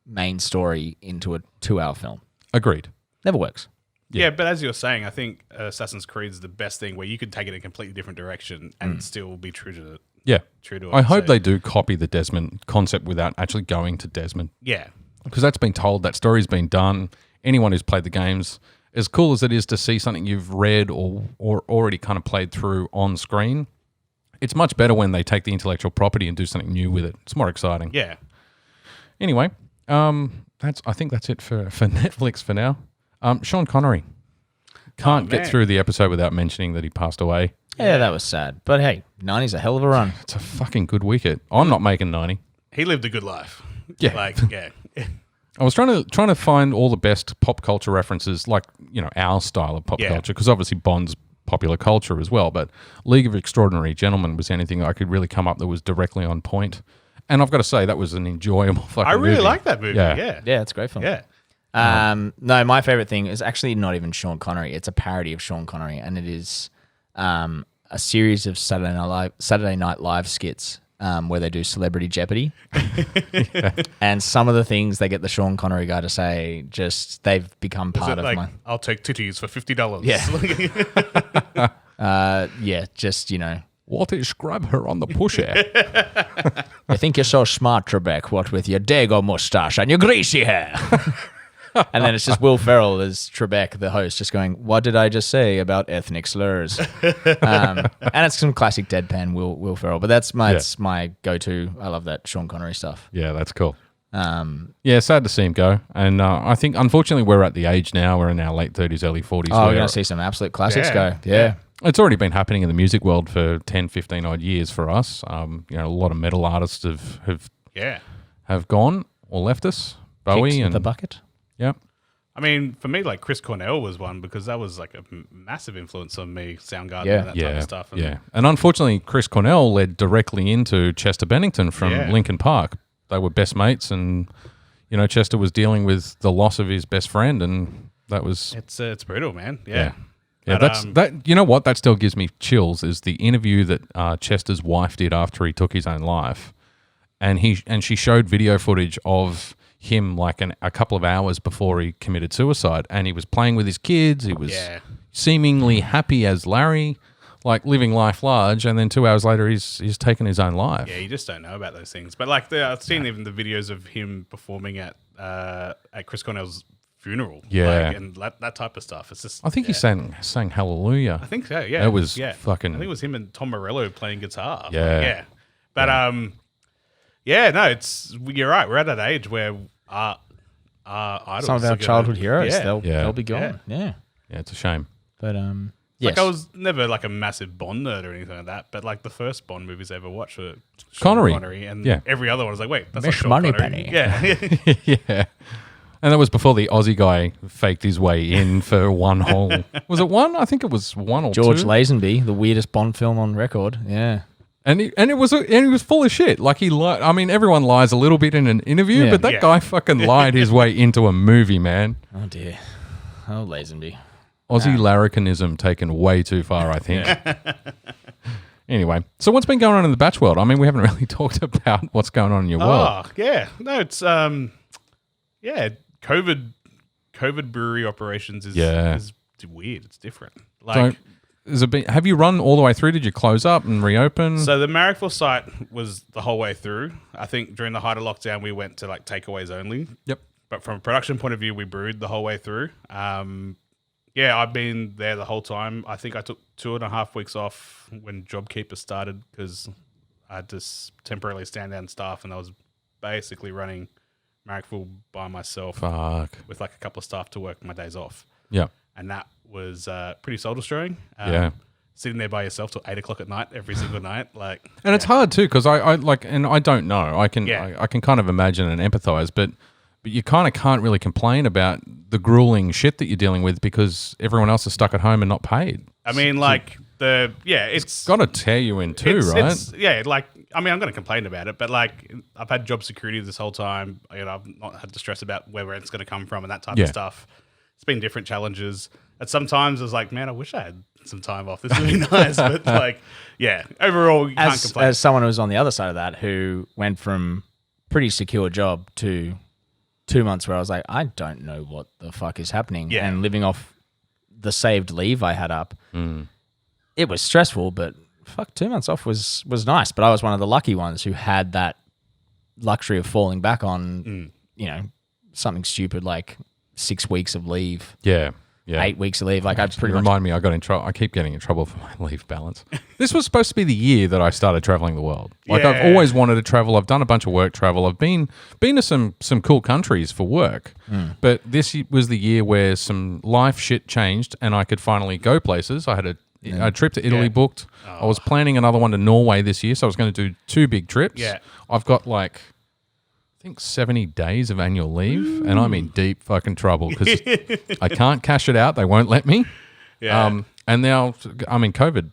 A: main story into a 2-hour film.
B: Agreed.
A: Never works.
C: Yeah, but as you're saying, I think Assassin's Creed's the best thing where you could take it in a completely different direction and still be true to it.
B: Yeah.
C: True to it.
B: I hope they do copy the Desmond concept without actually going to Desmond.
C: Yeah.
B: Because that's been told, that story's been done. Anyone who's played the games, as cool as it is to see something you've read or already kind of played through on screen, it's much better when they take the intellectual property and do something new with it. It's more exciting.
C: Yeah.
B: Anyway, I think that's it for Netflix for now. Sean Connery. Can't get through the episode without mentioning that he passed away.
A: Yeah, that was sad. But hey, 90's a hell of a run.
B: It's a fucking good wicket. I'm not making 90.
C: He lived a good life.
B: Yeah.
C: Like, yeah.
B: I was trying to find all the best pop culture references, like, our style of pop culture, because obviously Bond's popular culture as well, but League of Extraordinary Gentlemen was anything I could really come up that was directly on point. And I've got to say, that was an enjoyable fucking movie.
C: I really like that movie. Yeah.
A: Yeah, it's a great film.
C: Yeah.
A: No, my favorite thing is actually not even Sean Connery. It's a parody of Sean Connery, and it is a series of Saturday Night Live skits where they do Celebrity Jeopardy. And some of the things they get the Sean Connery guy to say, just they've become part of my...
C: I'll take titties for $50.
A: Yeah. Just,
B: What is grab her on the pusher?
A: You think you're so smart, Trebek, what with your Dago mustache and your greasy hair. And then it's just Will Ferrell as Trebek, the host, just going, what did I just say about ethnic slurs? And it's some classic deadpan Will Ferrell. But that's my go-to. I love that Sean Connery stuff.
B: Yeah, that's cool. Sad to see him go. And I think, unfortunately, we're at the age now. We're in our late 30s, early 40s.
A: Oh, we're going to see some absolute classics go. Yeah.
B: It's already been happening in the music world for 10, 15 odd years for us. A lot of metal artists have gone or left us. Bowie
A: Kicks
B: and
A: the bucket.
B: Yeah.
C: I mean, for me, like Chris Cornell was one because that was like a massive influence on me, Soundgarden and that type of stuff. And
B: And unfortunately, Chris Cornell led directly into Chester Bennington from Linkin Park. They were best mates, and Chester was dealing with the loss of his best friend, and that was
C: it's brutal, man. Yeah.
B: Yeah,
C: But,
B: that. You know what? That still gives me chills. Is the interview that Chester's wife did after he took his own life, and she showed video footage of him like a couple of hours before he committed suicide, and he was playing with his kids. He was seemingly happy as Larry, like living life large, and then 2 hours later he's taken his own life.
C: Yeah, you just don't know about those things. But like I've seen even the videos of him performing at Chris Cornell's funeral, and that type of stuff. It's just
B: I think he sang Hallelujah.
C: I think so. Yeah,
B: it was fucking.
C: I think it was him and Tom Morello playing guitar.
B: Yeah,
C: but no, you're right. We're at that age where our idols,
A: some of our childhood heroes, they'll be gone.
B: Yeah, it's a shame.
A: But
C: like I was never like a massive Bond nerd or anything like that. But like the first Bond movies I ever watched were
B: Connery,
C: and every other one was like, wait, that's
A: Mish
C: not Sean
A: Moneypenny.
C: Connery. Yeah,
B: yeah. And that was before the Aussie guy faked his way in for one whole... Was it one? I think it was one or
A: George
B: two.
A: Lazenby, the weirdest Bond film on record. Yeah.
B: And he was full of shit. Like he lied. I mean, everyone lies a little bit in an interview, but that guy fucking lied his way into a movie, man.
A: Oh dear. Oh, Lazenby.
B: Aussie larrikinism taken way too far, I think. Anyway, so what's been going on in the batch world? I mean, we haven't really talked about what's going on in your world.
C: Oh, yeah. No, it's COVID brewery operations is weird. It's different. Like,
B: have you run all the way through? Did you close up and reopen?
C: So the Marrickville site was the whole way through. I think during the height of lockdown, we went to like takeaways only.
B: Yep.
C: But from a production point of view, we brewed the whole way through. I've been there the whole time. I think I took 2.5 weeks off when JobKeeper started because I had to temporarily stand down staff, and I was basically running Marrickville by myself.
B: Fuck.
C: With like a couple of staff to work my days off.
B: Yeah.
C: And that was pretty soul destroying. Sitting there by yourself till 8 o'clock at night every single night,
B: and it's hard too because I don't know. I can kind of imagine and empathize, but you kind of can't really complain about the grueling shit that you're dealing with because everyone else is stuck at home and not paid.
C: I mean, it's
B: got to tear you in too, right? I'm going to complain about it, but like I've had job security this whole time. I've not had to stress about where rent's going to come from and that type of stuff. It's been different challenges. And sometimes I was like, man, I wish I had some time off. This would be nice. But overall, you can't complain.
A: As someone who was on the other side of that, who went from pretty secure job to 2 months where I was like, I don't know what the fuck is happening.
C: Yeah.
A: And living off the saved leave I had up, it was stressful, but fuck, 2 months off was nice. But I was one of the lucky ones who had that luxury of falling back on, you know, something stupid like 6 weeks of leave.
B: Yeah.
A: 8 weeks of leave. Like I pretty much
B: Remind me, I got in trouble. I keep getting in trouble for my leave balance. This was supposed to be the year that I started traveling the world. Like I've always wanted to travel. I've done a bunch of work travel. I've been to some cool countries for work. But this was the year where some life shit changed and I could finally go places. I had a trip to Italy booked. I was planning another one to Norway this year, so I was going to do 2 big trips.
C: Yeah.
B: I've got like, I think 70 days of annual leave, and I'm in deep fucking trouble because I can't cash it out. They won't let me.
C: Yeah.
B: And now I'm in COVID.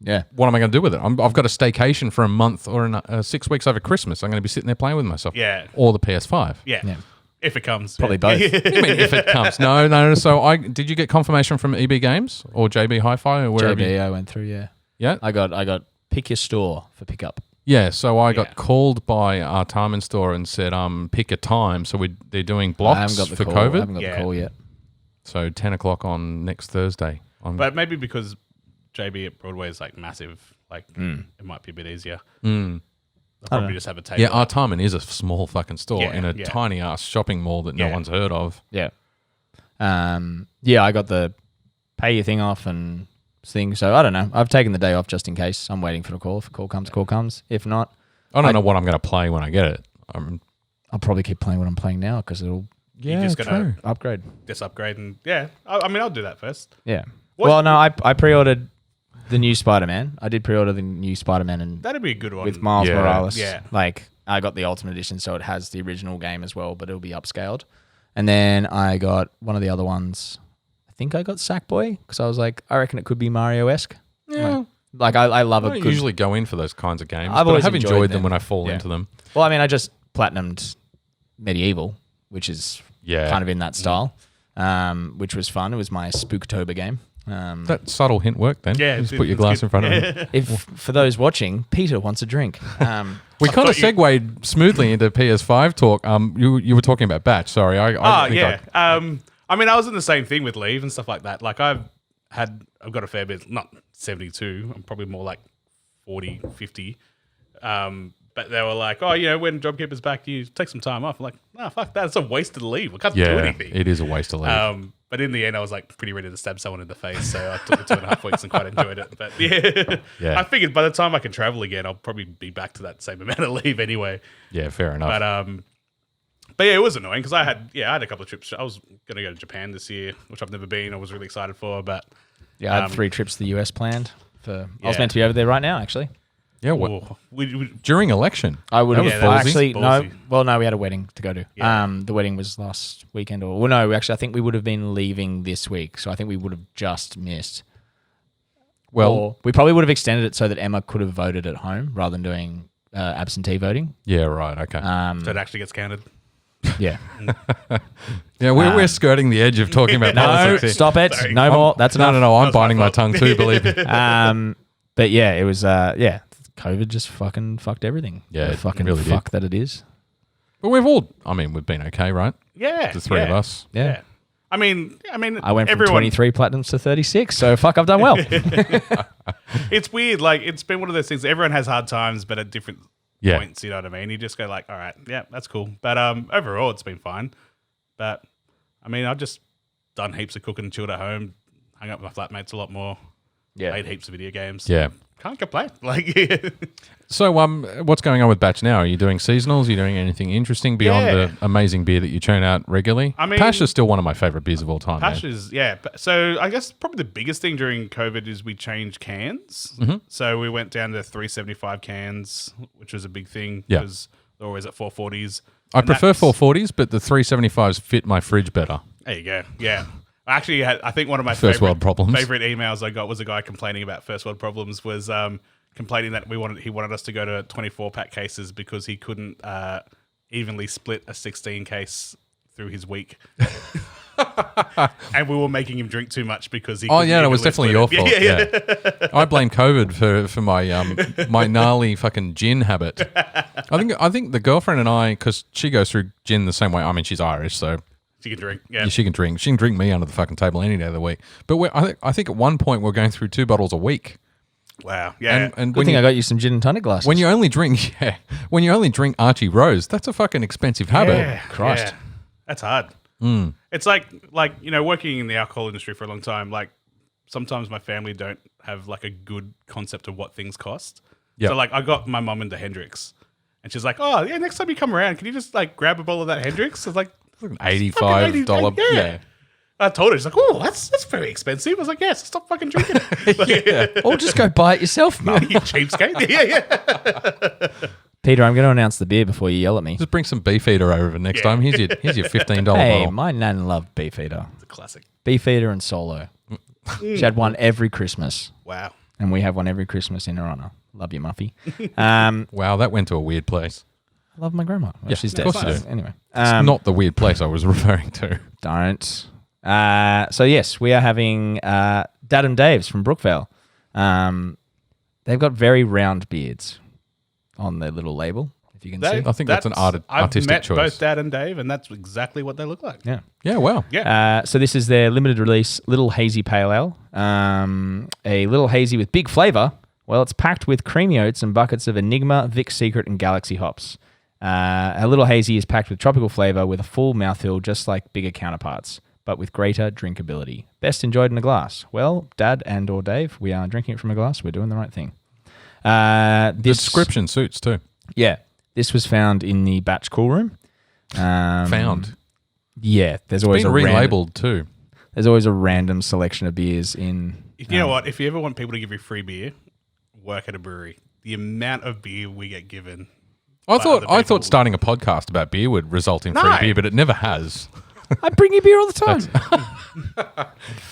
A: Yeah.
B: What am I going to do with it? I've got a staycation for a month or 6 weeks over Christmas. I'm going to be sitting there playing with myself.
C: Yeah.
B: Or the PS5.
C: Yeah. If it comes.
A: probably both.
B: I mean, if it comes. No. So did you get confirmation from EB Games or JB Hi-Fi or wherever?
A: JB, I went through, yeah.
B: Yeah?
A: I got pick your store for pickup.
B: Yeah, so I got called by our Tarman store and said, pick a time. So they're doing blocks
A: I haven't got the
B: for
A: call.
B: COVID.
A: I haven't got the call yet.
B: So 10 o'clock on next Thursday.
C: But maybe because JB at Broadway is like massive, like it might be a bit easier. They'll probably just have a table.
B: Yeah, our Tarman is a small fucking store
C: Yeah,
B: in a
C: yeah.
B: tiny ass shopping mall that no one's heard of.
A: Yeah. I got the pay your thing off and thing. So I don't know. I've taken the day off just in case. I'm waiting for the call. If a call comes. If not,
B: I don't know what I'm going to play when I get it.
A: I'll probably keep playing what I'm playing now because it'll
C: You're just gonna
A: upgrade.
C: just upgrade and I mean, I'll do that first.
A: Yeah.
C: What-
A: Well, no, I pre-ordered the new Spider-Man. I did pre-order the new Spider-Man and
C: That'd be a good one.
A: with Miles
B: Yeah.
A: Morales.
C: Yeah.
A: Like I got the Ultimate Edition, so it has the original game as well, but it'll be upscaled. And then I got one of the other ones. I think I got Sackboy because I was like, I reckon it could be Mario-esque.
B: Yeah.
A: Like I love
B: I
A: a
B: don't
A: good.
B: usually go in for those kinds of games,
A: I've
B: but I
A: always
B: have
A: enjoyed
B: enjoyed them
A: them.
B: when I fall
A: Yeah.
B: into them.
A: Well, I mean, I just platinumed Medieval, which is kind of in that style, which was fun. It was my Spooktober game.
B: That subtle hint worked then.
C: Yeah,
B: Just put your glass in front of me.
A: If for those watching, Peter wants a drink.
B: We kind of segued smoothly into PS5 talk. You were talking about Batch. Sorry, I think
C: I mean, I was in the same thing with leave and stuff like that. Like I've got a fair bit, not 72. I'm probably more like 40, 50. But they were like, oh, you know, when JobKeeper's back, you take some time off. I'm like, no, fuck that. It's a waste of leave. I can't do anything.
B: it is a waste of leave.
C: But in the end, I was like pretty ready to stab someone in the face. So I took the 2.5 weeks and quite enjoyed it. But
B: Yeah.
C: I figured by the time I can travel again, I'll probably be back to that same amount of leave anyway.
B: Yeah, fair enough.
C: But yeah, it was annoying because I had a couple of trips. I was going to go to Japan this year, which I've never been. I was really excited for, but
A: I had 3 trips to the US planned. I was
C: Yeah.
A: meant to be over there right now, actually.
B: yeah, during election.
A: I would have
C: Yeah, that was
A: actually
C: ballsy.
A: no. We had a wedding to go to.
C: Yeah.
A: The wedding was last weekend, I think we would have been leaving this week, so I think we would have just missed.
B: Well,
A: Or we probably would have extended it so that Emma could have voted at home rather than doing absentee voting.
B: yeah, right, okay.
C: so it actually gets counted.
A: Yeah.
B: yeah, we're skirting the edge of talking about
A: No,
B: politics here.
A: stop it.
C: Sorry.
A: No more. That's enough.
B: No, I'm
C: That's my
B: biting my
C: fault.
B: tongue too, believe me.
A: But yeah, it was. COVID just fucking fucked everything.
B: Yeah,
A: The
B: it
A: fucking
B: really did.
A: fuck that it is.
B: But we've been okay, right?
C: Yeah.
B: The three of us.
A: Yeah.
C: I mean,
A: I went from
C: everyone,
A: 23 platinums to 36, so fuck, I've done well.
C: It's weird. Like, it's been one of those things. Everyone has hard times, but at different
B: Yeah.
C: points, you know what I mean? You just go like, all right, yeah, that's cool. But overall, it's been fine. But, I mean, I've just done heaps of cooking and chilled at home, hung out with my flatmates a lot more, played heaps of video games.
B: Yeah.
C: Can't complain. Like,
B: So, what's going on with Batch now? Are you doing seasonals? Are you doing anything interesting beyond the amazing beer that you churn out regularly?
C: I mean-
B: Pash is still one of my favorite beers of all time. man.
C: Pash is, So I guess probably the biggest thing during COVID is we changed cans.
B: Mm-hmm.
C: So we went down to 375 cans, which was a big thing
B: Yeah.
C: because they're always at 440s.
B: I
C: And
B: prefer
C: that's-
B: 440s, but the 375s fit my fridge better.
C: There you go. Yeah. Actually, I think one of my
B: First world problems.
C: favorite emails I got was a guy complaining about first world problems. Was complaining that he wanted us to go to 24-pack cases because he couldn't evenly split a 16 case through his week. And we were making him drink too much because he.
B: Oh yeah, it was
C: couldn't
B: definitely
C: even
B: your
C: live
B: fault.
C: with it.
B: Yeah, I blame COVID for my my gnarly fucking gin habit. I think the girlfriend and I, because she goes through gin the same way. I mean, she's Irish, so
C: She can drink. Yeah.
B: yeah, she can drink. She can drink me under the fucking table any day of the week. But I think at one point we're going through 2 bottles a week.
C: Wow. Yeah.
B: And
A: Good
B: when
A: thing
B: you,
A: I got you some gin and tonic glasses.
B: when you only drink Archie Rose, that's a fucking expensive habit.
C: Yeah,
A: Christ.
C: yeah. That's hard. It's like working in the alcohol industry for a long time. Like sometimes my family don't have like a good concept of what things cost.
B: Yep.
C: So like I got my mum into Hendrix, and she's like, "Oh yeah, next time you come around, can you just like grab a bottle of that Hendrix?" I was like,
B: $85.
C: Yeah. I told her, she's like, "Oh, that's very expensive." I was like, "Yes, stop fucking drinking it."
A: or just go buy it yourself, Mum.
C: You cheapskate. Yeah.
A: Peter, I'm going to announce the beer before you yell at me.
B: Just bring some Beefeater over next time. Here's your $15
A: Hey,
B: bottle.
A: my nan loved Beefeater.
C: It's a classic.
A: Beefeater and Solo. She had one every Christmas,
C: Wow.
A: and we have one every Christmas in her honour. Love you, Muffy.
B: Wow, that went to a weird place.
A: I love my grandma. Well,
B: Yeah,
A: she's
B: of
A: dead.
B: course you
A: so
B: do.
A: Anyway.
B: It's not the weird place I was referring to.
A: Don't. So yes, we are having Dad and Dave's from Brookvale. They've got very round beards on their little label, if you can see.
B: I think that's an artistic
C: I've met
B: choice.
C: both Dad and Dave, and that's exactly what they look like.
A: Yeah.
B: Yeah, wow.
C: Yeah.
A: So this is their limited release Little Hazy Pale Ale. A Little Hazy with big flavour. Well, it's packed with creamy oats and buckets of Enigma, Vic Secret, and Galaxy hops. A Little Hazy is packed with tropical flavour with a full mouthfeel just like bigger counterparts, but with greater drinkability. Best enjoyed in a glass. Well, Dad and or Dave, we are drinking it from a glass. We're doing the right thing.
B: The description suits too.
A: Yeah. This was found in the Batch cool room.
B: Found.
A: Yeah. There's always
B: Been
A: a
B: relabeled too.
A: There's always a random selection of beers in.
C: You know what? If you ever want people to give you free beer, work at a brewery. The amount of beer we get given.
B: I
C: by other
B: thought
C: people-
B: starting a podcast about beer would result in free
C: No.
B: beer, but it never has.
A: I bring you beer all the time.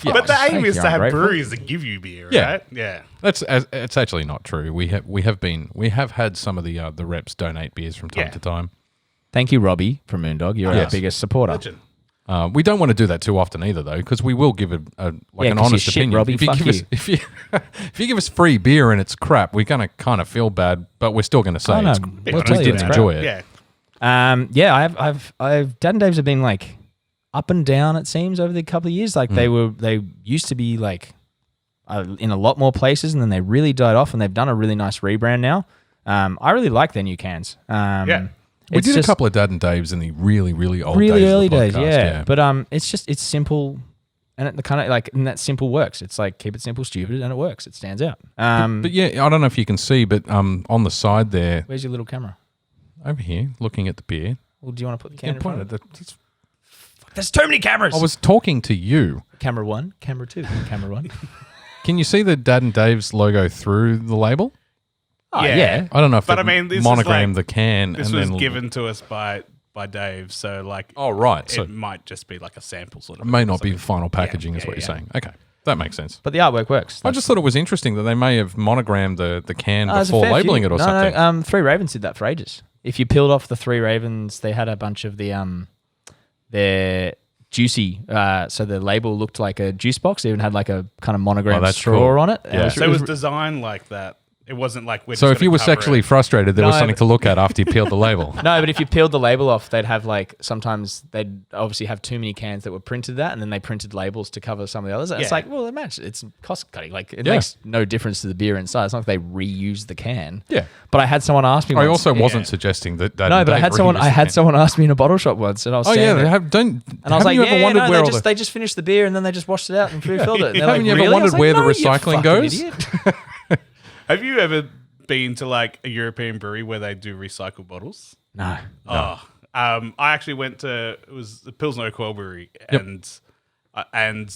C: But the aim
A: Thank
C: is
A: you,
C: to
A: I'm
C: have
A: grateful.
C: breweries that give you beer,
B: Yeah.
C: right? Yeah.
B: It's actually not true. We have had some of the reps donate beers from time
C: Yeah.
B: to time.
A: Thank you, Robbie from Moondog. You're our
B: Yes.
A: biggest supporter.
C: Legend.
B: We don't want to do that too often either, though, because we will give an
A: Yeah,
B: honest
A: 'cause you're shit,
B: opinion.
A: Robbie, fuck
B: give us,
A: you.
B: if you give us free beer and it's crap, we're gonna kind of feel bad, but we're still gonna say
A: Oh, no,
B: it's,
A: we'll
B: we
A: tell you
B: did
A: it's
B: enjoy
C: Yeah.
B: it.
C: Yeah.
A: I've Dad and Dave's have been like up and down. It seems over the couple of years. Like they used to be like in a lot more places, and then they really died off. And they've done a really nice rebrand now. I really like their new cans.
C: Yeah.
B: We
A: it's
B: did
A: just
B: a couple of Dad and Dave's in the really old
A: really
B: days
A: early
B: of the
A: days,
B: podcast,
A: yeah. But it's simple, and it kind of like and that simple works. It's like keep it simple, stupid, and it works. It stands out.
B: But yeah, I don't know if you can see, but on the side there,
A: Where's your little camera?
B: over here, looking at the beer.
A: Well, do you want to put the
B: Yeah,
A: camera in front of it?
B: that's-
A: There's too many cameras.
B: I was talking to you.
A: Camera 1, camera 2, camera 1.
B: Can you see the Dad and Dave's logo through the label?
A: Oh,
C: Yeah.
A: yeah.
B: I don't know if
C: But
B: they
C: I mean, this is
B: monogrammed
C: like-
B: the can.
C: This
B: and
C: was
B: then
C: given to us by Dave, so like
B: Oh, right. So
C: it might just be like a sample sort
B: it
C: of.
B: may not be
C: something.
B: final packaging, is
C: yeah,
B: what you're
C: yeah.
B: saying. Okay, that makes sense.
A: But the artwork works.
B: I just thought it was interesting that they may have monogrammed the can
A: There's a
B: before
A: fair
B: labeling
A: few.
B: it or
A: No,
B: something.
A: No, Three Ravens did that for ages. If you peeled off the Three Ravens, they had a bunch of their juicy. So the label looked like a juice box. It even had like a kind of monogrammed
B: that's
A: straw
B: cool.
A: on it.
B: Yeah.
C: So it was designed like that. It wasn't like we're
B: So
C: just
B: if you
C: gonna
B: were
C: cover
B: sexually
C: it.
B: frustrated, there was
A: No,
B: something
A: but-
B: to look at after you peeled the label.
A: No, but if you peeled the label off, they'd have like sometimes they'd obviously have too many cans that were printed that, and then they printed labels to cover some of the others. And It's
C: Yeah.
A: like, well, it matches. It's cost cutting. Like it
B: Yeah.
A: makes no difference to the beer inside. It's not like they reuse the can.
B: Yeah.
A: But I had someone ask me.
B: I
A: once,
B: also
C: Yeah.
B: wasn't suggesting that.
A: No, but I had someone. I had someone ask me in a bottle shop once, and I was.
B: Oh yeah,
A: standing
B: they
A: there,
B: have. Don't.
A: and I was like,
B: haven't you ever
A: yeah,
B: wondered
A: no,
B: where all
A: they just finished the beer and then they just washed it out and refilled it. And they're
B: Haven't
A: like,
B: you ever
A: really? I was
B: wondered
A: like,
B: where the
A: no, you
B: recycling
A: fucking
B: goes?
A: idiot.
C: Have you ever been to like a European brewery where they do recycled bottles?
A: No.
C: Oh, I actually went to it was the Pilsner Quell Brewery, and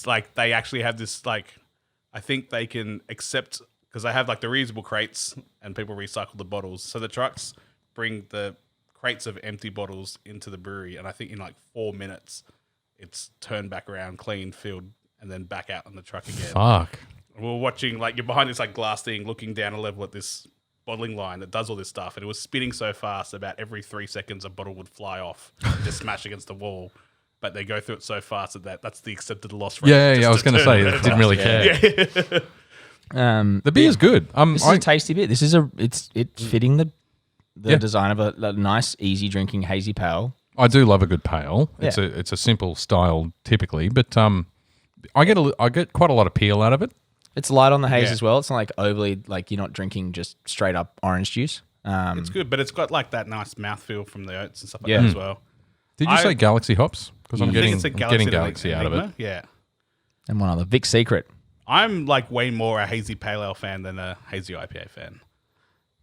C: like they actually have this like I think they can accept because they have like the reusable crates and people recycle the bottles. So the trucks bring the crates of empty bottles into the brewery, and I think in like 4 minutes it's turned back around, clean, filled, and then back out on the truck again.
B: Fuck.
C: We were watching, like, you're behind this, like, glass thing, looking down a level at this bottling line that does all this stuff, and it was spinning so fast, about every 3 seconds, a bottle would fly off and just smash against the wall. but they go through it so fast that's the accepted loss rate.
B: Yeah, I was going to say, it didn't really care. The beer's good.
A: This is a tasty beer. This is it's fitting the design of a nice, easy drinking hazy pale.
B: I do love a good pale.
A: Yeah.
B: It's a simple style typically, but I get quite a lot of peel out of it.
A: It's light on the haze as well. It's not like overly like you're not drinking just straight up orange juice.
C: It's good, but it's got like that nice mouthfeel from the oats and stuff like that as well.
B: Did you say Galaxy hops? Because I'm getting Galaxy out of it.
C: Yeah.
A: And one other, Vic Secret.
C: I'm like way more a hazy pale ale fan than a hazy IPA fan.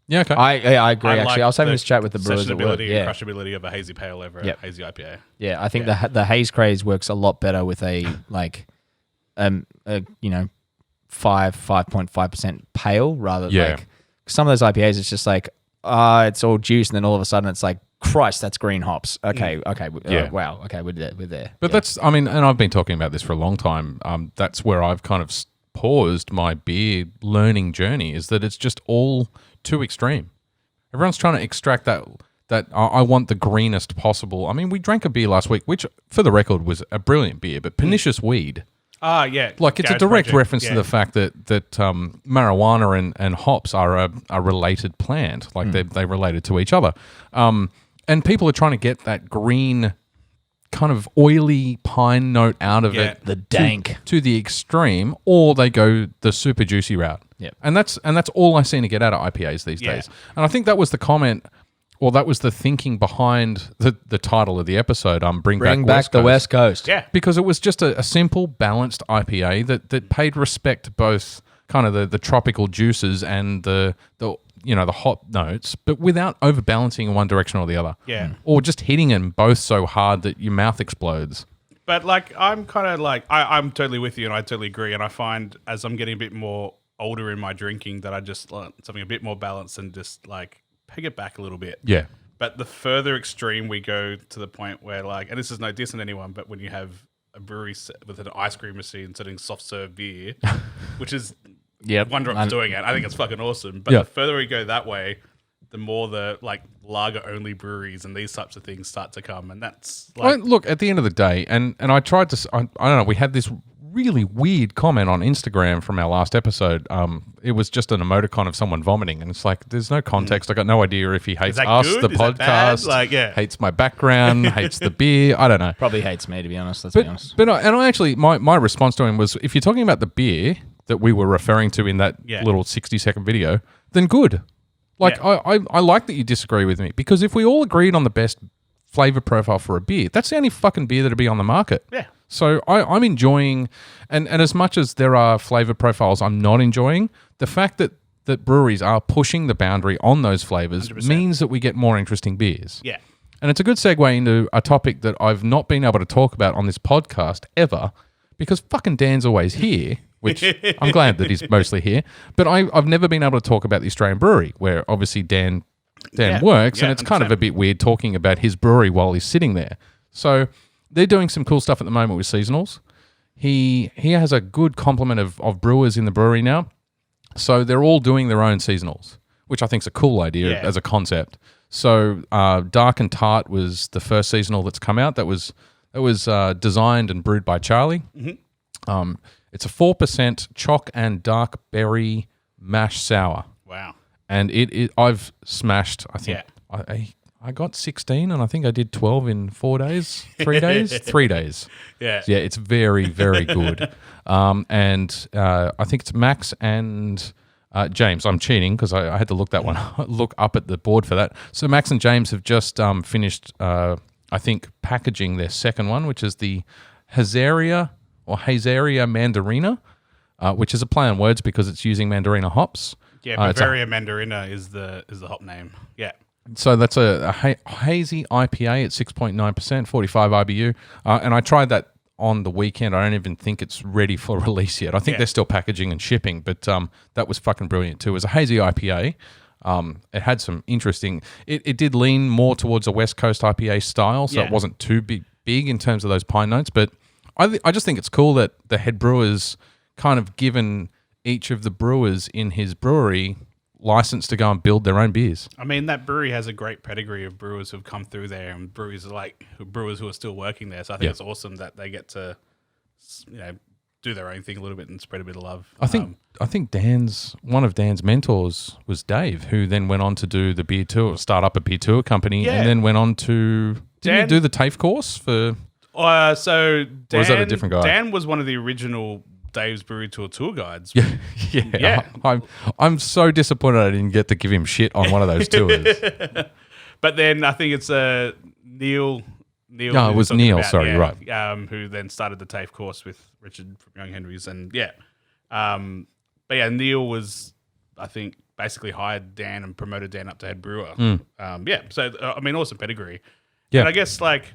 B: Yeah, okay.
A: I agree.
C: I
A: actually,
C: like
A: I was having
C: the
A: this chat with the brewers at work.
C: sessionability
A: Yeah,
C: and crushability of a hazy pale over a hazy IPA.
A: yeah. I think the haze craze works a lot better with a like, 5.5% pale rather than like some of those IPAs. It's just like it's all juice, and then all of a sudden it's like, Christ, that's green hops. Okay, wow, okay, we're there.
B: But that's, I mean, and I've been talking about this for a long time. That's where I've kind of paused my beer learning journey, is that it's just all too extreme. Everyone's trying to extract that I want the greenest possible. I mean, we drank a beer last week, which for the record was a brilliant beer, but Pernicious Weed.
C: Yeah.
B: Like it's a direct reference to the fact that marijuana and hops are a related plant. Like they're related to each other. And people are trying to get that green kind of oily pine note out of it,
A: the dank
B: to the extreme, or they go the super juicy route.
A: Yeah.
B: And that's all I seem to get out of IPAs these days. And I think that was the comment, or that was the thinking behind the title of the episode. Bring back
A: the West Coast.
C: Yeah.
B: Because it was just a simple, balanced IPA that paid respect to both kind of the tropical juices and the hop notes, but without overbalancing in one direction or the other.
C: Yeah.
B: Or just hitting them both so hard that your mouth explodes.
C: But like, I'm kind of like, I'm totally with you and I totally agree. And I find as I'm getting a bit more older in my drinking that I just want something a bit more balanced and just like peg it back a little bit.
B: Yeah.
C: But the further extreme we go to the point where like, and this is no diss on anyone, but when you have a brewery with an ice cream machine selling soft serve beer, which is One Drop's doing it. I think it's fucking awesome. But the further we go that way, the more the like lager only breweries and these types of things start to come, and that's like,
B: look, at the end of the day, and I tried to, I don't know, we had this really weird comment on Instagram from our last episode. It was just an emoticon of someone vomiting, and it's like, there's no context. I got no idea if he hates us,
C: good?
B: the
C: Is that bad?
B: podcast,
C: Like,
B: hates my background, hates the beer. I don't know.
A: Probably hates me, to be honest. Let's be honest.
B: But I actually, my response to him was, if you're talking about the beer that we were referring to in that little 60-second video, then good. Like, I like that you disagree with me, because if we all agreed on the best flavor profile for a beer, that's the only fucking beer that'll be on the market.
C: Yeah.
B: So I'm enjoying, and as much as there are flavor profiles I'm not enjoying, the fact that breweries are pushing the boundary on those flavors
C: 100%.
B: means that we get more interesting beers.
C: yeah.
B: And it's a good segue into a topic that I've not been able to talk about on this podcast ever, because fucking Dan's always here, which I'm glad that he's mostly here. But I've never been able to talk about the Australian Brewery, where obviously Dan works, and it's kind of a bit weird talking about his brewery while he's sitting there. So they're doing some cool stuff at the moment with seasonals. He has a good complement of brewers in the brewery now. So they're all doing their own seasonals, which I think is a cool idea as a concept. So Dark and Tart was the first seasonal that's come out. That was designed and brewed by Charlie. Mm-hmm. It's a 4% choc and dark berry mash sour.
C: Wow.
B: And I've smashed, I think, I got 16 and I think I did 12 in 4 days, 3 days, 3 days.
C: Yeah.
B: Yeah, it's very, very good. And I think it's Max and James. I'm cheating because I had to look up at the board for that. So Max and James have just finished, I think, packaging their second one, which is the Hazaria Mandarina, which is a play on words because it's using Mandarina hops.
C: Yeah, Bavaria Mandarina is the hop name. Yeah.
B: So that's a hazy IPA at 6.9%, 45 IBU. And I tried that on the weekend. I don't even think it's ready for release yet. I think they're still packaging and shipping, but that was fucking brilliant too. It was a hazy IPA. It had some interesting... It did lean more towards a West Coast IPA style, so it wasn't too big in terms of those pine notes. But I just think it's cool that the head brewer's kind of given each of the brewers in his brewery license to go and build their own beers.
C: I mean, that brewery has a great pedigree of brewers who've come through there, and brewers who are still working there. So I think it's awesome that they get to, do their own thing a little bit and spread a bit of love.
B: I think one of Dan's mentors was Dave, who then went on to do the beer tour, start up a beer tour company, and then went on to do the TAFE course for.
C: So Dan,
B: or is that a different guy?
C: Dan was one of the original Dave's Brewery Tour guides.
B: Yeah. I'm so disappointed I didn't get to give him shit on one of those tours.
C: But then I think it's Neil.
B: No, it was Neil. Sorry, right.
C: Who then started the TAFE course with Richard from Young Henry's, and Neil was, I think, basically hired Dan and promoted Dan up to head brewer. So I mean, awesome pedigree.
B: Yeah,
C: and I guess like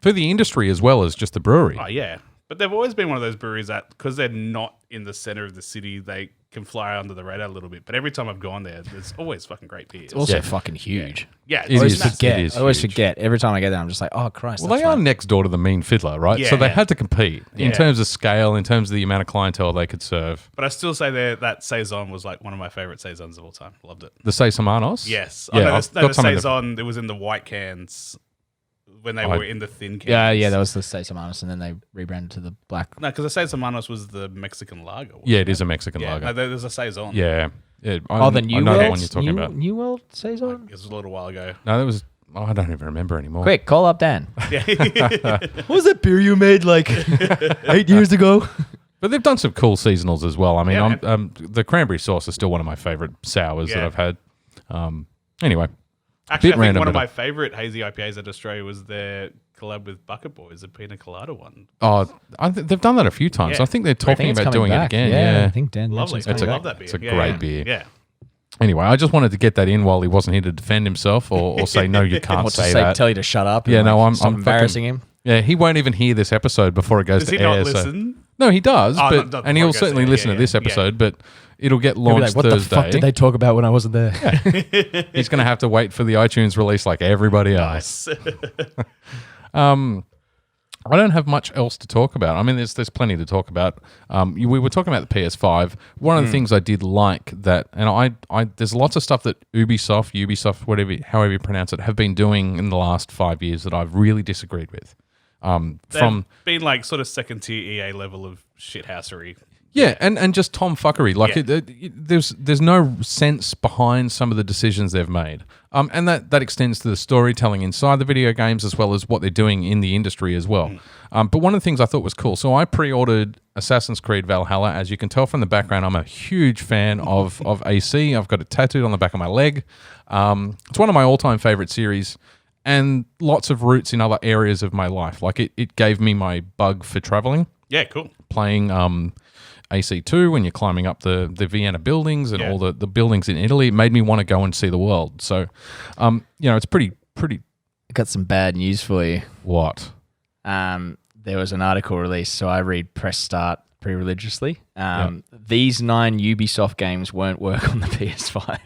B: for the industry as well as just the brewery.
C: Oh yeah, but they've always been one of those breweries that, because they're not in the center of the city, they can fly under the radar a little bit. But every time I've gone there, there's always fucking great beers.
A: It's also fucking huge.
C: Yeah,
B: It is
A: I always
B: huge.
A: forget. Every time I get there, I'm just like, oh Christ.
B: Well, they are next door to the Mean Fiddler, right?
C: Yeah,
B: so they
C: yeah.
B: had to compete in terms of scale, in terms of the amount of clientele they could serve.
C: But I still say that Saison was like one of my favorite Saisons of all time. Loved it.
B: The Saisamanos?
C: Yes.
B: Yeah,
C: the Saison, it was in the white cans when they were in the thin cans.
A: Yeah, that was the Saisamanos, and then they rebranded to the black.
C: No, because the Saisamanos was the Mexican lager.
B: Yeah, it is a Mexican lager.
C: No, there's a Saison.
B: Yeah.
A: The
B: I
A: New
B: know the
A: World?
B: one you're talking about.
A: New World Saison?
C: It was a little while ago.
B: No, that was... Oh, I don't even remember anymore.
A: Quick, call up Dan.
C: Yeah.
A: What was that beer you made like 8 years ago?
B: But they've done some cool seasonals as well. I mean,
C: Yeah,
B: the cranberry sauce is still one of my favorite sours that I've had. Anyway,
C: Actually,
B: bit
C: I think
B: random,
C: one of
B: but-
C: my favorite hazy IPAs at Australia was their collab with Bucket Boys, the Pina Colada one.
B: oh, they've done that a few times.
C: Yeah.
B: I think they're talking
A: it's
B: about
A: coming
B: doing
A: back.
B: it again. Yeah.
A: I think Dan
C: Lovely.
A: mentioned
C: I
A: coming
C: love
A: back.
C: that beer.
B: It's a great beer.
C: Yeah.
B: Anyway, I just wanted to get that in while he wasn't here to defend himself or say, no, you can't
A: Or to
B: say that.
A: tell you to shut up.
B: Yeah,
A: and,
B: no,
A: like,
B: I'm
A: stop embarrassing
B: fucking-
A: him.
B: Yeah, he won't even hear this episode before it goes
C: Does
B: to
C: he
B: air.
C: not
B: so-
C: listen?
B: No, he does,
C: Oh,
B: but
C: not
B: and
C: before
B: he'll
C: it goes
B: certainly
C: to air.
B: listen
C: Yeah,
B: to this
C: yeah.
B: episode, but it'll get
A: He'll be
B: launched
A: like, what
B: Thursday.
A: the fuck did they talk about when I wasn't there?
B: He's going to have to wait for the iTunes release like everybody else.
C: Nice.
B: I don't have much else to talk about. I mean, there's plenty to talk about. We were talking about the PS5. One of the things I did like that, and I there's lots of stuff that Ubisoft, whatever, however you pronounce it, have been doing in the last 5 years that I've really disagreed with. From
C: been like sort of second tier EA level of shithousery.
B: yeah, and just tomfuckery. Like there's no sense behind some of the decisions they've made. And that extends to the storytelling inside the video games as well as what they're doing in the industry as well. But one of the things I thought was cool, so I pre-ordered Assassin's Creed Valhalla. As you can tell from the background, I'm a huge fan of AC. I've got it tattooed on the back of my leg. It's one of my all-time favorite series and lots of roots in other areas of my life. Like it gave me my bug for traveling.
C: Yeah, cool.
B: Playing AC2 when you're climbing up the Vienna buildings and all the buildings in Italy. It made me want to go and see the world. So, it's pretty.
A: I got some bad news for you.
B: What?
A: There was an article released, so I read Press Start pretty religiously. These 9 Ubisoft games won't work on the PS5.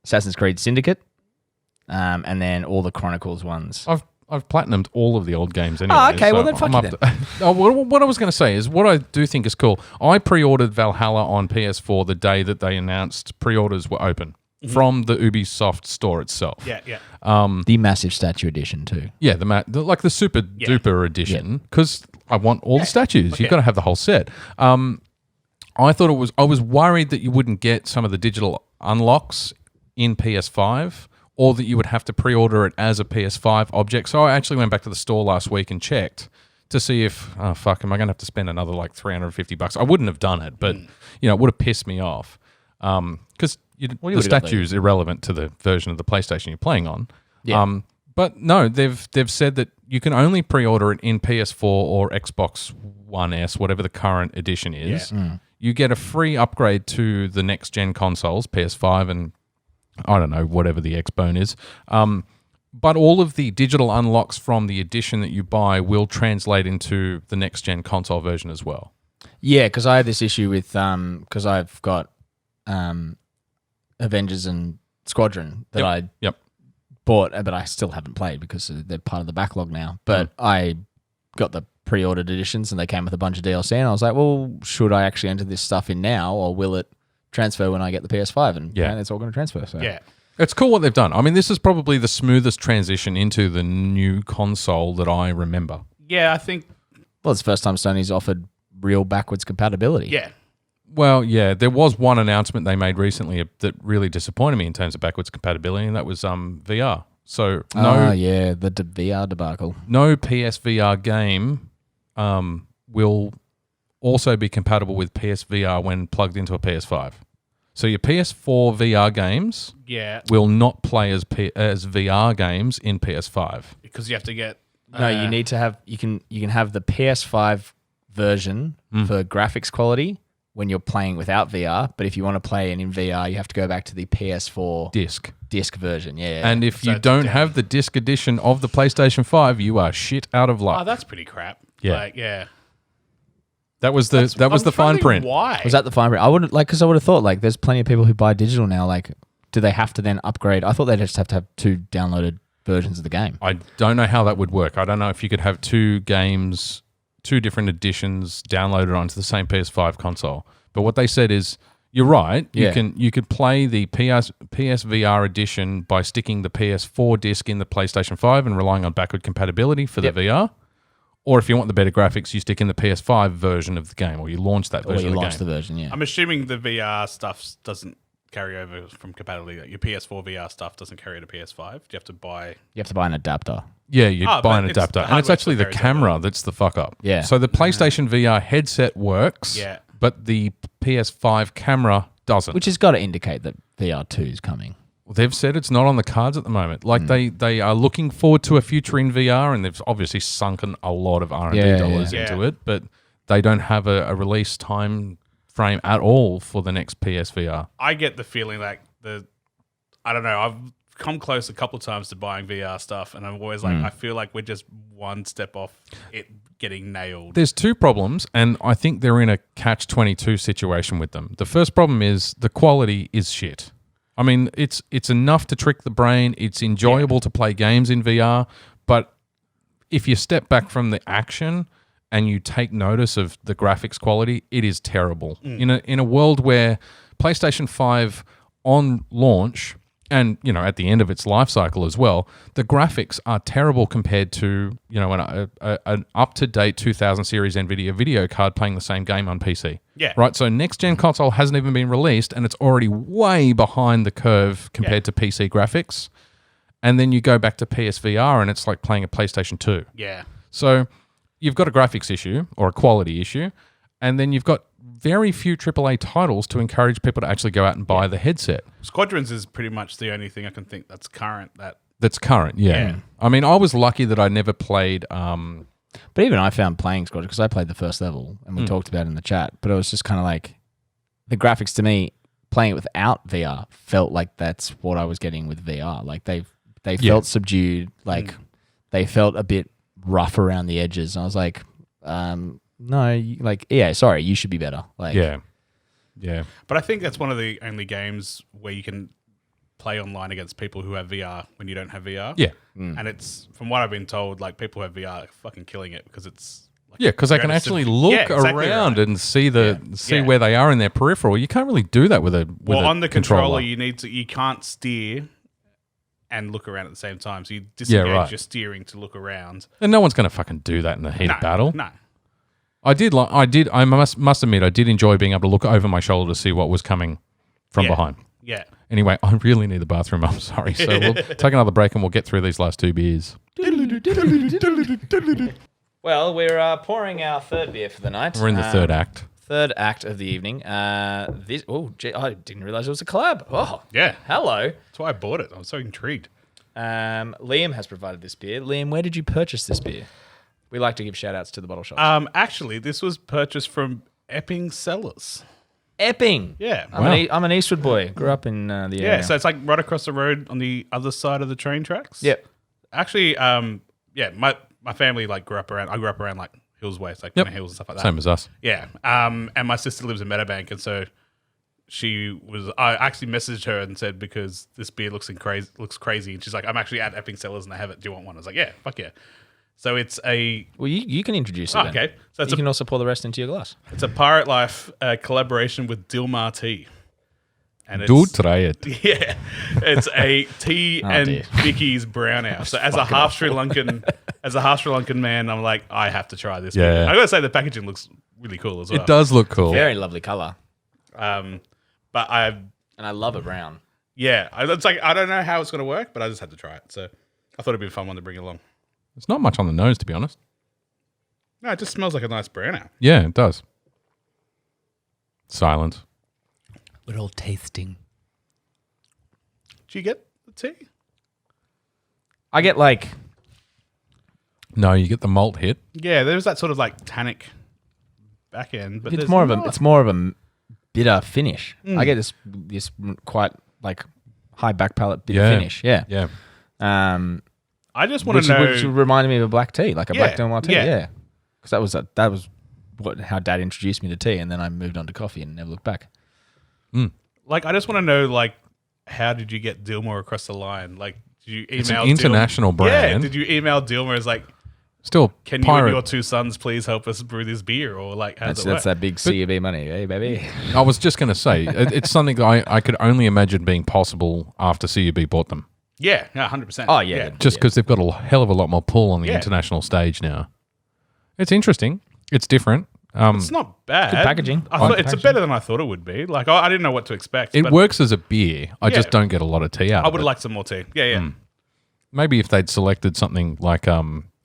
A: Assassin's Creed Syndicate, and then all the Chronicles ones.
B: I've platinumed all of the old games anyway.
A: Oh, okay, well then
B: I'm
A: fuck you
B: up to- what I was going to say is what I do think is cool. I pre-ordered Valhalla on PS4 the day that they announced pre-orders were open from the Ubisoft store itself.
C: Yeah, yeah.
A: The Massive Statue Edition too.
B: Yeah, the super duper edition, because I want all the statues. You've got to have the whole set. I thought I was worried that you wouldn't get some of the digital unlocks in PS5, or that you would have to pre-order it as a PS5 object. So I actually went back to the store last week and checked to see if, am I going to have to spend another like $350? I wouldn't have done it, but it would have pissed me off because the statue's irrelevant to the version of the PlayStation you're playing on.
A: Yeah.
B: But no, they've said that you can only pre-order it in PS4 or Xbox One S, whatever the current edition is.
C: Yeah.
B: You get a free upgrade to the next-gen consoles, PS5 and I don't know, whatever the Xbone is. But all of the digital unlocks from the edition that you buy will translate into the next-gen console version as well.
A: Yeah, because I had this issue with because I've got Avengers and Squadron that I bought, but I still haven't played because they're part of the backlog now. But I got the pre-ordered editions and they came with a bunch of DLC, and I was like, well, should I actually enter this stuff in now, or will it transfer when I get the PS5, and
B: Yeah.
A: apparently it's all going to transfer. So
C: Yeah.
B: It's cool what they've done. I mean, this is probably the smoothest transition into the new console that I remember.
C: Yeah, I think.
A: well, it's the first time Sony's offered real backwards compatibility.
C: Yeah.
B: Well, yeah, there was one announcement they made recently that really disappointed me in terms of backwards compatibility, and that was VR. So
A: the VR debacle.
B: no PSVR game will also be compatible with PSVR when plugged into a PS5. So your PS4 VR games
C: Yeah.
B: will not play as VR games in PS5.
C: Because you have to get.
A: No, you need to have you can have the PS5 version for graphics quality when you're playing without VR, but if you want to play in VR, you have to go back to the PS4 disc version. Yeah.
B: And if
C: So
B: you
C: it's
B: don't
C: down.
B: have the disc edition of the PlayStation 5, you are shit out of
C: Oh,
B: luck.
C: that's pretty crap.
B: Yeah.
C: Like, yeah.
B: That was the
C: I'm
B: fine
C: trying to
B: print.
C: think Why?
A: was that the fine print? I wouldn't because I would have thought there's plenty of people who buy digital now. Like, do they have to then upgrade? I thought they just have to have 2 downloaded versions of the game.
B: I don't know how that would work. I don't know if you could have 2 games, 2 different editions downloaded onto the same PS5 console. But what they said is, you're right.
A: Yeah.
B: You could play the PSVR edition by sticking the PS4 disc in the PlayStation 5 and relying on backward compatibility for the VR. Or if you want the better graphics, you stick in the PS5 version of the game, or you launch that
A: Or
B: version
A: you
B: of the
A: launch
B: game.
A: the version, yeah.
C: I'm assuming the VR stuff doesn't carry over from compatibility. Like your PS4 VR stuff doesn't carry to PS5. Do you have to buy?
A: You have to buy an adapter.
B: Yeah, you
C: Oh,
B: buy
C: but
B: an
C: it's
B: adapter.
C: the
B: And it's
C: hardware
B: actually the
C: still carries
B: camera that's the fuck up.
A: Yeah.
B: So the PlayStation VR headset works,
C: Yeah.
B: but the PS5 camera doesn't.
A: Which has got to indicate that VR2 is coming.
B: They've said it's not on the cards at the moment. Like they are looking forward to a future in VR, and they've obviously sunken a lot of R&D dollars
C: yeah.
B: into it, but they don't have a release time frame at all for the next PSVR.
C: I get the feeling like I don't know. I've come close a couple of times to buying VR stuff, and I'm always like, I feel like we're just one step off it getting nailed.
B: There's 2 problems, and I think they're in a catch-22 situation with them. The first problem is the quality is shit. I mean, it's enough to trick the brain. It's enjoyable to play games in VR, but if you step back from the action and you take notice of the graphics quality, it is terrible. In a world where PlayStation 5 on launch and at the end of its life cycle as well, the graphics are terrible compared to an up-to-date 2000 series NVIDIA video card playing the same game on PC.
C: Yeah.
B: Right. So next gen console hasn't even been released, and it's already way behind the curve compared to PC graphics. And then you go back to PSVR, and it's like playing a PlayStation 2.
C: Yeah.
B: So you've got a graphics issue or a quality issue, and then you've got very few AAA titles to encourage people to actually go out and buy the headset.
C: Squadrons is pretty much the only thing I can think that's current.
B: That's current, yeah. I mean, I was lucky that I never played.
A: But even I found playing Squadron, because I played the first level and we talked about it in the chat, but it was just kind of like the graphics to me, playing it without VR felt like that's what I was getting with VR. Like they felt subdued, like they felt a bit rough around the edges. And I was like, sorry, you should be better. Like,
B: Yeah.
C: But I think that's one of the only games where you can play online against people who have VR when you don't have VR.
B: Yeah.
C: And it's, from what I've been told, like people who have VR are fucking killing it because it's like,
B: Yeah, because they can actually look around and see where they are in their peripheral. You can't really do that with a
C: on the controller,
B: controller.
C: you can't steer and look around at the same time. So you disengage your steering to look around.
B: And no one's going to fucking do that in the heat of battle.
C: No.
B: I must admit, I did enjoy being able to look over my shoulder to see what was coming from behind.
C: Yeah.
B: Anyway, I really need the bathroom. I'm sorry. So we'll take another break and we'll get through these last 2 beers.
A: Well, we're pouring our third beer for the night.
B: We're in the third act.
A: Third act of the evening. I didn't realize it was a collab. Oh,
C: Yeah.
A: hello.
C: That's why I bought it. I was so intrigued.
A: Liam has provided this beer. Liam, where did you purchase this beer? We like to give shout outs to the bottle shop.
C: Actually, this was purchased from Epping Cellars.
A: Epping.
C: Yeah.
A: I'm an Eastwood boy. Grew up in the area.
C: Yeah, so it's like right across the road on the other side of the train tracks.
A: Yep.
C: Actually, my family I grew up around like Hills Way, like Hills and stuff like that.
B: Same as us.
C: Yeah. And my sister lives in Meadowbank, and so I actually messaged her and said, because this beer looks crazy, and she's like, I'm actually at Epping Cellars and they have it. Do you want one? I was like, yeah, fuck yeah. So it's a...
A: Well, you can introduce it.
C: Oh,
A: then.
C: okay. So
A: you can also pour the rest into your glass.
C: It's a Pirate Life collaboration with Dilmah Tea. and
B: Do try it.
C: Yeah, it's a tea and
A: dear.
C: Biccies brown ale. So as a half Sri Lankan man, I'm like, I have to try this.
B: Yeah.
C: I gotta say the packaging looks really cool as well.
B: It does look cool.
A: Very lovely color,
C: But I
A: love it brown.
C: it's like I don't know how it's gonna work, but I just had to try it. So I thought it'd be a fun one to bring along.
B: It's not much on the nose, to be honest.
C: No, it just smells like a nice brown ale.
B: Yeah, it does. Silence.
A: We're all tasting.
C: Do you get the tea?
A: I get like
B: No, you get the malt hit.
C: Yeah, there's that sort of like tannic back end, but
A: it's
C: there's
A: more
C: not.
A: of a bitter finish. I get this quite like high back palate bitter finish. Yeah.
B: Yeah.
C: I just want to know.
A: Which reminded me of a black tea, like a black Dilmah tea.
C: yeah.
A: Yeah. Because that was how Dad introduced me to tea, and then I moved on to coffee and never looked back.
C: Like, I just want to know, like, how did you get Dilmah across the line? Like, did you email
B: It's an international brand.
C: Yeah, did you email Dilmah as like,
B: Still,
C: can you and your two sons please help us brew this beer? Or like, how does it work?
A: That's that big CUB money, hey baby.
B: I was just going to say, it's something that I could only imagine being possible after CUB bought them.
C: Yeah, 100%.
A: Oh, yeah.
B: Just because they've got a hell of a lot more pull on the international stage now. It's interesting. It's different.
C: It's not bad.
A: Good packaging.
C: I thought it's better than I thought it would be. Like, I didn't know what to expect.
B: It
C: but
B: works as a beer. I just don't get a lot of tea out
C: I
B: of
C: would
B: it.
C: have liked some more tea. Yeah.
B: Maybe if they'd selected something like a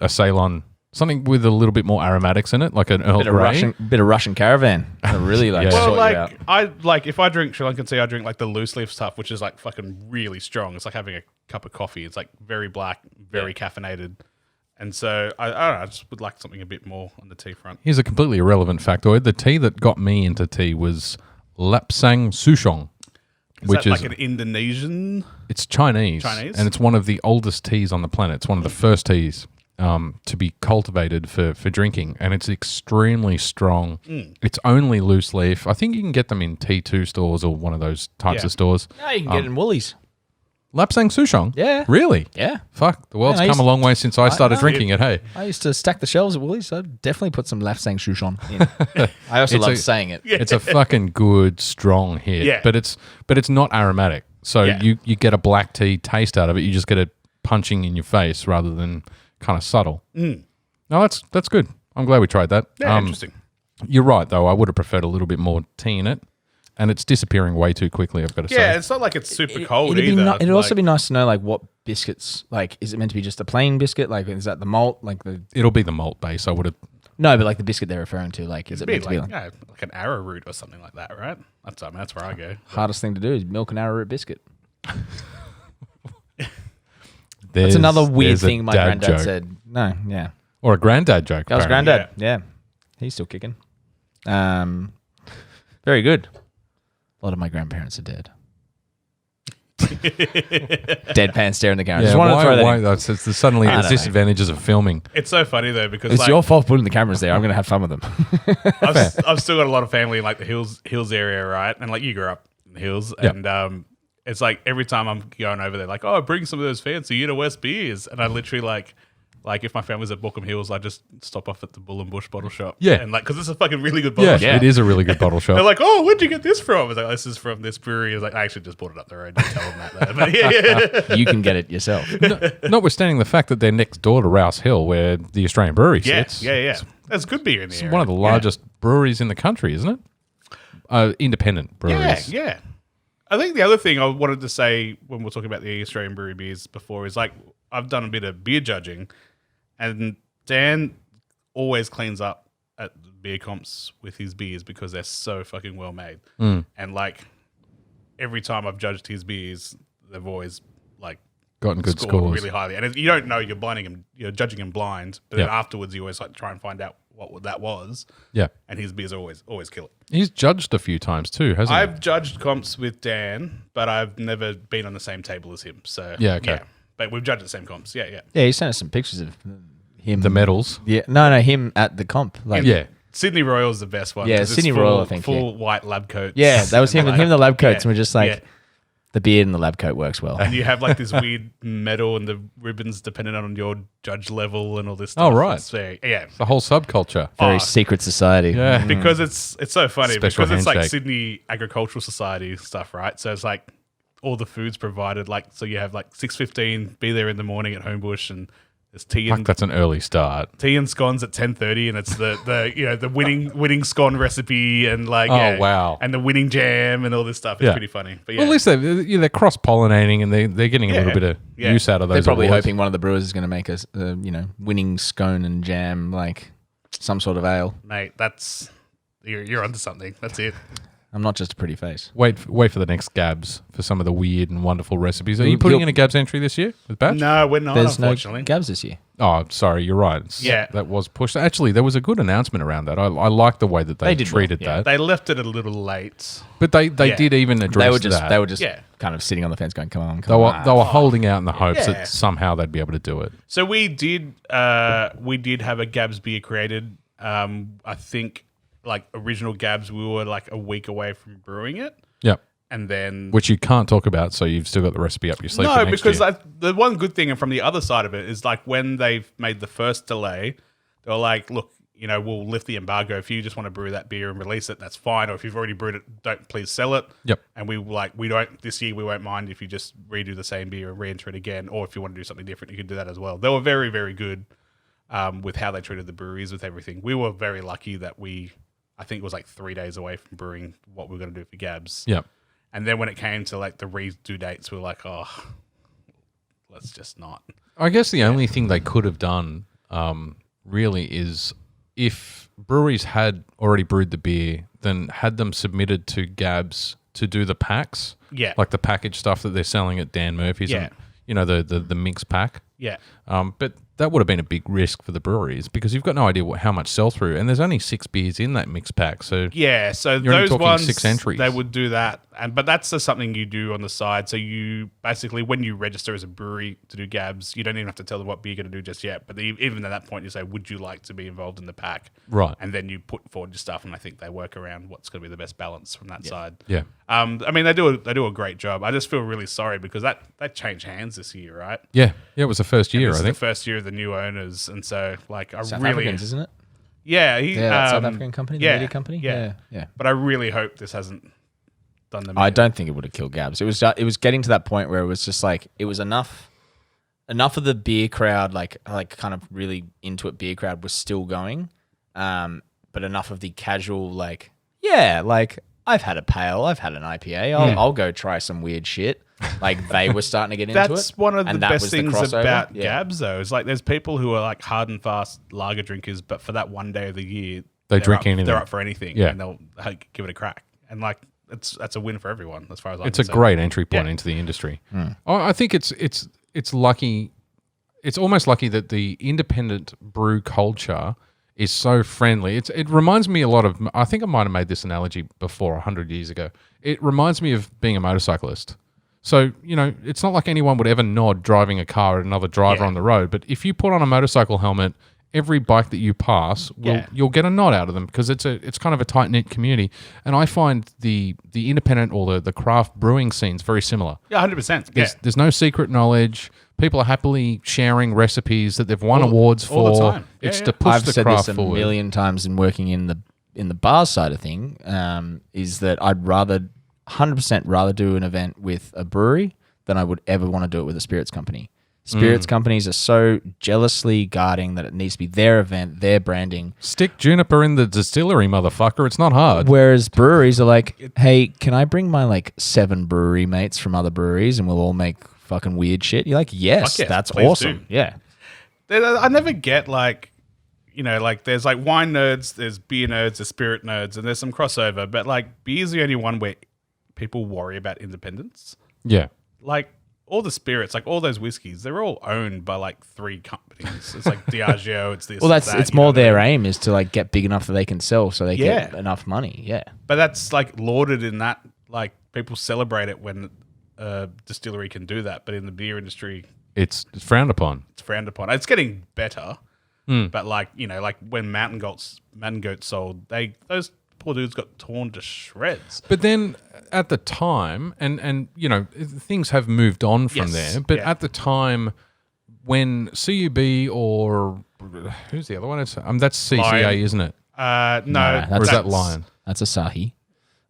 B: Ceylon, something with a little bit more aromatics in it, like an Earl Grey.
A: Bit of Russian caravan. I really like.
B: Yeah.
C: Well,
A: sort you out.
C: if I drink Sri Lankan tea, I drink like the loose leaf stuff, which is like fucking really strong. It's like having a cup of coffee. It's like very black, very caffeinated. And so I don't know. I just would like something a bit more on the tea front.
B: Here's a completely irrelevant factoid. The tea that got me into tea was Lapsang Souchong,
C: Is that like an Indonesian?
B: It's Chinese, and it's one of the oldest teas on the planet. It's one of the first teas to be cultivated for drinking, and it's extremely strong. It's only loose leaf. I think you can get them in T2 stores or one of those types of stores.
A: No, you can get it in Woolies.
B: Lapsang Souchong?
A: Yeah.
B: Really?
A: Yeah.
B: Fuck, the world's
A: Yeah, I
B: come
A: used
B: a long way since I started drinking it, hey.
A: I used to stack the shelves at Woolies, so I'd definitely put some Lapsang Souchong in. I also love saying it.
B: It's a fucking good, strong hit, but it's not aromatic. So you get a black tea taste out of it. You just get it punching in your face rather than kind of subtle. No, that's good. I'm glad we tried that.
C: Yeah, interesting.
B: You're right, though. I would have preferred a little bit more tea in it. And it's disappearing way too quickly, I've got to say.
C: Yeah, it's not like it's super cold
A: It'd
C: either.
A: it'd also be nice to know like what biscuits, like is it meant to be just a plain biscuit? Like is that the malt? Like
B: It'll be the malt base. I would have.
A: No, but like the biscuit they're referring to, like is it meant to be like
C: like an arrowroot or something like that, right? That's where I go.
A: hardest thing to do is milk an arrowroot biscuit. That's another weird thing my granddad said. No, yeah.
B: Or a granddad joke.
A: That was
B: apparently.
A: granddad. Yeah. He's still kicking. Very good. A lot of my grandparents are dead. Deadpan stare in the camera.
B: Yeah,
A: Just wanted to throw that in.
B: That's suddenly the disadvantages of filming.
C: It's so funny though because
A: It's
C: like,
A: your fault putting the cameras there. I'm going to have fun with them.
C: I've still got a lot of family in like the hills area, right? And like you grew up in the hills, and it's like every time I'm going over there, like, oh, bring some of those fancy Unit West beers, and I literally like if my family's at Bookham Hills, I just stop off at the Bull and Bush bottle shop.
B: Yeah.
C: And like, because it's a fucking really good bottle shop.
B: It is a really good bottle shop.
C: They're like, oh, where'd you get this from? I was like, this is from this brewery. I was like, I actually just bought it up the road. Didn't tell them that. But yeah.
A: You can get it yourself.
B: Notwithstanding the fact that they're next door to Rouse Hill, where the Australian Brewery sits.
C: Yeah. There's good beer in there.
B: It's one of the largest breweries in the country, isn't it? Independent breweries.
C: Yeah. I think the other thing I wanted to say when we're talking about the Australian brewery beers before is like, I've done a bit of beer judging, and Dan always cleans up at beer comps with his beers because they're so fucking well made. And like every time I've judged his beers, they've always like
B: gotten good
C: scored
B: scores
C: really highly. And you don't know, you're blinding him, you're judging him blind, but then afterwards you always like try and find out what that was.
B: Yeah.
C: And his beers always kill it.
B: He's judged a few times too, hasn't he?
C: I've judged comps with Dan, but I've never been on the same table as him. So
B: Yeah, okay.
C: But we've judged the same comps. Yeah.
A: Yeah, he sent us some pictures of him.
B: The medals.
A: Yeah, no, him at the comp. Like,
B: Yeah.
C: Sydney Royal's the best one.
A: Yeah,
C: 'cause it's
A: Sydney
C: full-
A: Royal, I think,
C: Full white lab coats.
A: Yeah, that was him.
C: And
A: Him, the lab coats, and we're just like, The beard and the lab coat works well.
C: And you have like this weird medal and the ribbons depending on your judge level and all this stuff.
B: Oh, right.
C: It's very, yeah.
B: The whole subculture.
A: Very secret society.
B: Yeah.
C: Because it's so funny
B: Special
C: because it's like
B: handshake.
C: Sydney Agricultural Society stuff, right? So it's like all the food's provided. Like, so you have like 6:15, be there in the morning at Homebush, and there's tea
B: Fuck,
C: and
B: that's an early start.
C: tea and scones at 10:30, and it's the winning scone recipe and like
B: Wow.
C: and the winning jam and all this stuff. It's pretty funny. But yeah,
B: Well, at least they're cross pollinating and they're getting a little bit of use out of those.
A: They're probably
B: awards.
A: hoping one of the brewers is going to make us, winning scone and jam, like some sort of ale.
C: mate, that's you're onto something. That's it.
A: I'm not just a pretty face.
B: Wait for the next Gabs for some of the weird and wonderful recipes. Are you putting in a Gabs entry this year with Batch?
C: No, we're not.
A: There's
C: Unfortunately,
A: no GABS this year.
B: Oh, sorry, you're right. That was pushed. Actually, there was a good announcement around that. I like the way that they
A: did
B: treated
C: yeah,
B: that.
C: they left it a little late.
B: But they did even address that.
A: They were just
C: Yeah.
A: kind of sitting on the fence going, come on,
B: They
A: come
B: were,
A: on.
B: they were holding out in the hopes
C: Yeah.
B: that somehow they'd be able to do it.
C: So we did have a GABS beer created. I think like original GABS, we were like a week away from brewing it,
B: Yep.
C: and then
B: Which you can't talk about, so you've still got the recipe up your sleeve. for
C: no,
B: next
C: because
B: year.
C: the one good thing, and from the other side of it, is like when they've made the first delay, they were like, look, we'll lift the embargo. If you just want to brew that beer and release it, that's fine. Or if you've already brewed it, don't please sell it.
B: Yep.
C: And we don't this year. We won't mind if you just redo the same beer and re-enter it again. Or if you want to do something different, you can do that as well. They were very, very good with how they treated the breweries with everything. We were very lucky that I think it was like 3 days away from brewing what we were going to do for GABS.
B: Yep.
C: And then when it came to like the redo dates, we were like, oh, let's just not.
B: I guess the only thing they could have done really is if breweries had already brewed the beer, then had them submitted to GABS to do the packs.
C: Yeah.
B: Like the package stuff that they're selling at Dan Murphy's.
C: Yeah.
B: And, the mix pack.
C: Yeah.
B: But that would have been a big risk for the breweries because you've got no idea how much sell through, and there's only 6 beers in that mix pack. So
C: Yeah, so
B: You're only
C: those
B: talking
C: ones
B: 6 entries.
C: they would do that, but that's just something you do on the side. So you basically, when you register as a brewery to do GABS, you don't even have to tell them what beer you're going to do just yet. But even at that point, you say, "Would you like to be involved in the pack?"
B: Right.
C: and then you put forward your stuff, and I think they work around what's going to be the best balance from that side.
B: yeah,
C: I mean, they do a great job. I just feel really sorry because that changed hands this year, right?
B: yeah, it was the first year,
C: This
B: I
C: is
B: think.
C: the first year of the new owners, and so like I
A: South
C: really,
A: Africans, isn't it?
C: yeah,
A: Yeah, South African company, the media company.
C: yeah.
A: Yeah.
C: But I really hope this hasn't done them.
A: I don't think it would have killed GABS. It was getting to that point where it was just like it was enough of the beer crowd, like kind of really into it beer crowd was still going, but enough of the casual like I've had a pale, I've had an IPA, I'll go try some weird shit. Like they were starting to get into it.
C: That's one of the
A: and that
C: best
A: was the
C: things
A: crossover.
C: about
A: Yeah.
C: GABS, though. Is like there's people who are like hard and fast lager drinkers, but for that one day of the year,
B: They
C: they're
B: drink
C: up,
B: anything.
C: They're up for anything,
B: Yeah.
C: and they'll give it a crack. And like that's a win for everyone, as far as I'm
B: It's a
C: concerned.
B: great entry point
C: Yeah.
B: into the industry. I think it's lucky. It's almost lucky that the independent brew culture is so friendly. It reminds me a lot of. I think I might have made this analogy before 100 years ago. It reminds me of being a motorcyclist. So it's not like anyone would ever nod driving a car at another driver
C: Yeah.
B: on the road. But if you put on a motorcycle helmet, every bike that you pass, you'll get a nod out of them because it's kind of a tight knit community. And I find the independent or the craft brewing scenes very similar.
C: Yeah, 100%. Yeah,
B: There's no secret knowledge. People are happily sharing recipes that they've won awards for.
C: all the time. Yeah,
B: It's
C: yeah.
B: to push
A: I've
B: the
A: said
B: craft
A: this a
B: forward.
A: million times in working in the bar side of thing, is that I'd 100% rather do an event with a brewery than I would ever want to do it with a spirits company. Spirits companies are so jealously guarding that it needs to be their event, their branding.
B: Stick juniper in the distillery, motherfucker. It's not hard.
A: Whereas breweries are like, hey, can I bring my like 7 brewery mates from other breweries and we'll all make fucking weird shit? You're like, yes,
C: Fuck yes,
A: that's
C: please
A: awesome.
C: do.
A: Yeah.
C: I never get like, like there's like wine nerds, there's beer nerds, there's spirit nerds, and there's some crossover. But like beer's the only one where people worry about independence.
B: Yeah.
C: Like all the spirits, like all those whiskeys, they're all owned by like 3 companies. It's like Diageo, it's this.
A: Well,
C: it's that,
A: it's
C: you know
A: more
C: what I
A: their
C: mean?
A: aim is to like get big enough that they can sell so they
C: Yeah.
A: get enough money. Yeah.
C: But that's like lauded in that, like people celebrate it when a distillery can do that. But in the beer industry,
B: It's frowned upon.
C: it's frowned upon. It's getting better, but like like when Mountain Goats sold, those poor dude's got torn to shreds.
B: But then at the time, and you know, things have moved on from there. But at the time, when CUB or who's the other one? It's, that's CCA,
C: Lion.
B: isn't it?
C: No,
B: Or is that Lion?
A: That's Asahi.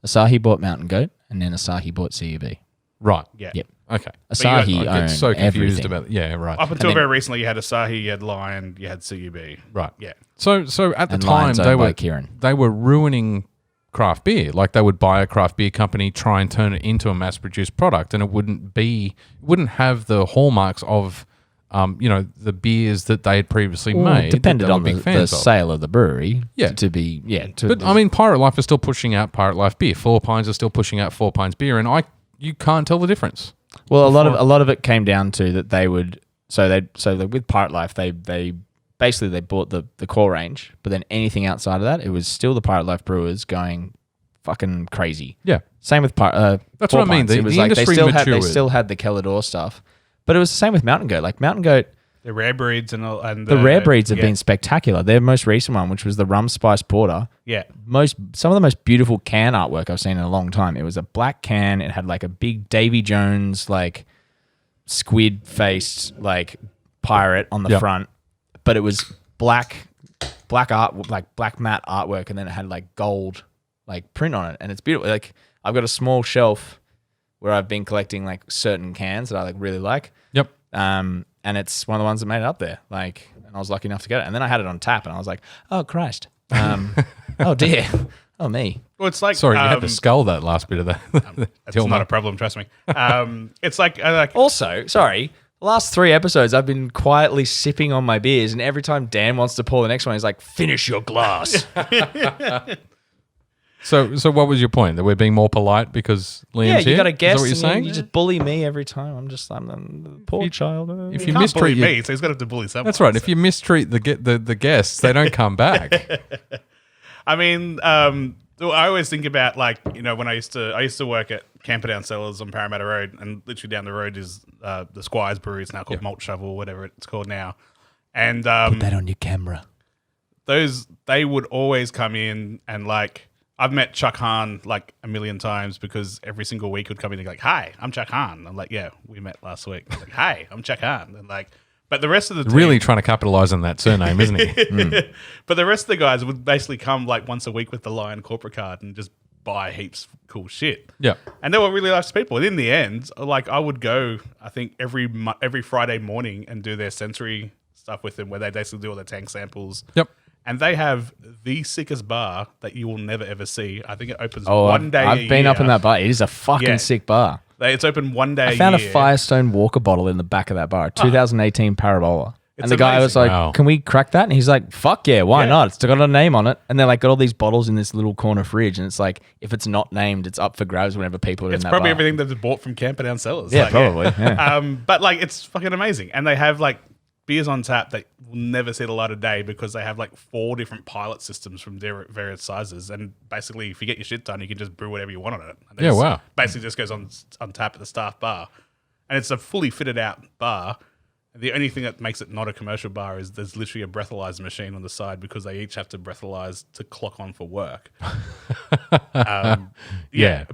A: Asahi bought Mountain Goat, and then Asahi bought CUB.
B: Right.
C: Yeah.
A: Yep.
B: Okay.
A: Asahi
B: I get
A: owned
B: so confused
A: everything.
B: about right.
C: Up until very recently, you had Asahi, you had Lion, you had CUB.
B: Right.
C: Yeah.
B: So at the
A: And
B: time
A: Lion's
B: they
A: owned by
B: were
A: Kieran.
B: they were ruining craft beer. Like they would buy a craft beer company, try and turn it into a mass produced product, and it wouldn't have the hallmarks of the beers that they had previously made.
A: Depended
B: that they
A: on
B: were
A: the
B: big fans of.
A: sale of the brewery.
B: Yeah. But I mean, Pirate Life is still pushing out Pirate Life beer. Four Pines are still pushing out Four Pines beer, and you can't tell the difference.
A: Well, a lot of it came down to that they would with Pirate Life they basically bought the core range, but then anything outside of that, it was still the Pirate Life brewers going fucking crazy.
B: Yeah.
A: Same with
B: That's
A: Four
B: what I mean.
A: Pints. It was like they
B: industry
A: still had the Kellador stuff, but it was the same with Mountain Goat. Like Mountain Goat,
C: The rare breeds and
A: the rare breeds have been spectacular. Their most recent one, which was the Rum Spice Porter, some of the most beautiful can artwork I've seen in a long time. It was a black can. It had like a big Davy Jones like squid faced like pirate on the front, but it was black art, like black matte artwork, and then it had like gold like print on it, and it's beautiful. Like I've got a small shelf where I've been collecting like certain cans that I like really like.
B: Yep.
A: And it's one of the ones that made it up there. Like, and I was lucky enough to get it. And then I had it on tap, and I was like, "Oh Christ! Oh dear! Oh me!"
C: Well, it's like
B: Sorry, you had to scull that last bit of that.
C: That's not a problem. Trust me. It's like
A: Also, sorry. The last 3 episodes, I've been quietly sipping on my beers, and every time Dan wants to pour the next one, he's like, "Finish your glass."
B: So what was your point? That we're being more polite because Liam's here?
A: You got to
B: Is
A: guess.
B: that what you're saying?
A: You just bully me every time. I'm the poor child.
B: If
C: you
B: you
C: can't
B: mistreat
C: bully me, so he's got to bully someone.
B: That's right. If you mistreat the guests, they don't come back.
C: I mean, I always think about when I used to work at Camperdown Cellars on Parramatta Road, and literally down the road is the Squires Brewery. It's now called Malt Shovel, whatever it's called now. And
A: Put that on your camera.
C: they would always come in and like. I've met Chuck Hahn like a million times because every single week would come in and be like, "Hi, I'm Chuck Hahn." I'm like, "Yeah, we met last week." I'm like, "Hi, I'm Chuck Hahn." And like, but the rest of the team,
B: Really trying to capitalize on that surname, isn't he?
C: But the rest of the guys would basically come like once a week with the Lion corporate card and just buy heaps of cool shit.
B: Yeah.
C: And they were really nice people. And in the end, like I would go, I think every Friday morning and do their sensory stuff with them, where they basically do all the tank samples.
B: Yep.
C: And they have the sickest bar that you will never ever see. I think it opens one day.
A: I've been up in that bar. It is a fucking sick bar.
C: It's open one day.
A: I found a Firestone Walker bottle in the back of that bar, 2018 Parabola. And the guy was like, "Can we crack that?" And he's like, "Fuck yeah, why not? It's got a name on it." And they're like, got all these bottles in this little corner fridge, and it's like, if it's not named, it's up for grabs whenever people are in that bar.
C: It's probably everything that's bought from Camperdown Cellars.
A: Yeah, probably. Yeah.
C: But like, it's fucking amazing, and they have like beers on tap that will never see the light of day because they have like 4 different pilot systems from various sizes, and basically, if you get your shit done, you can just brew whatever you want on it. And
B: wow!
C: Basically, just goes on tap at the staff bar, and it's a fully fitted out bar. The only thing that makes it not a commercial bar is there's literally a breathalyzer machine on the side because they each have to breathalyze to clock on for work. But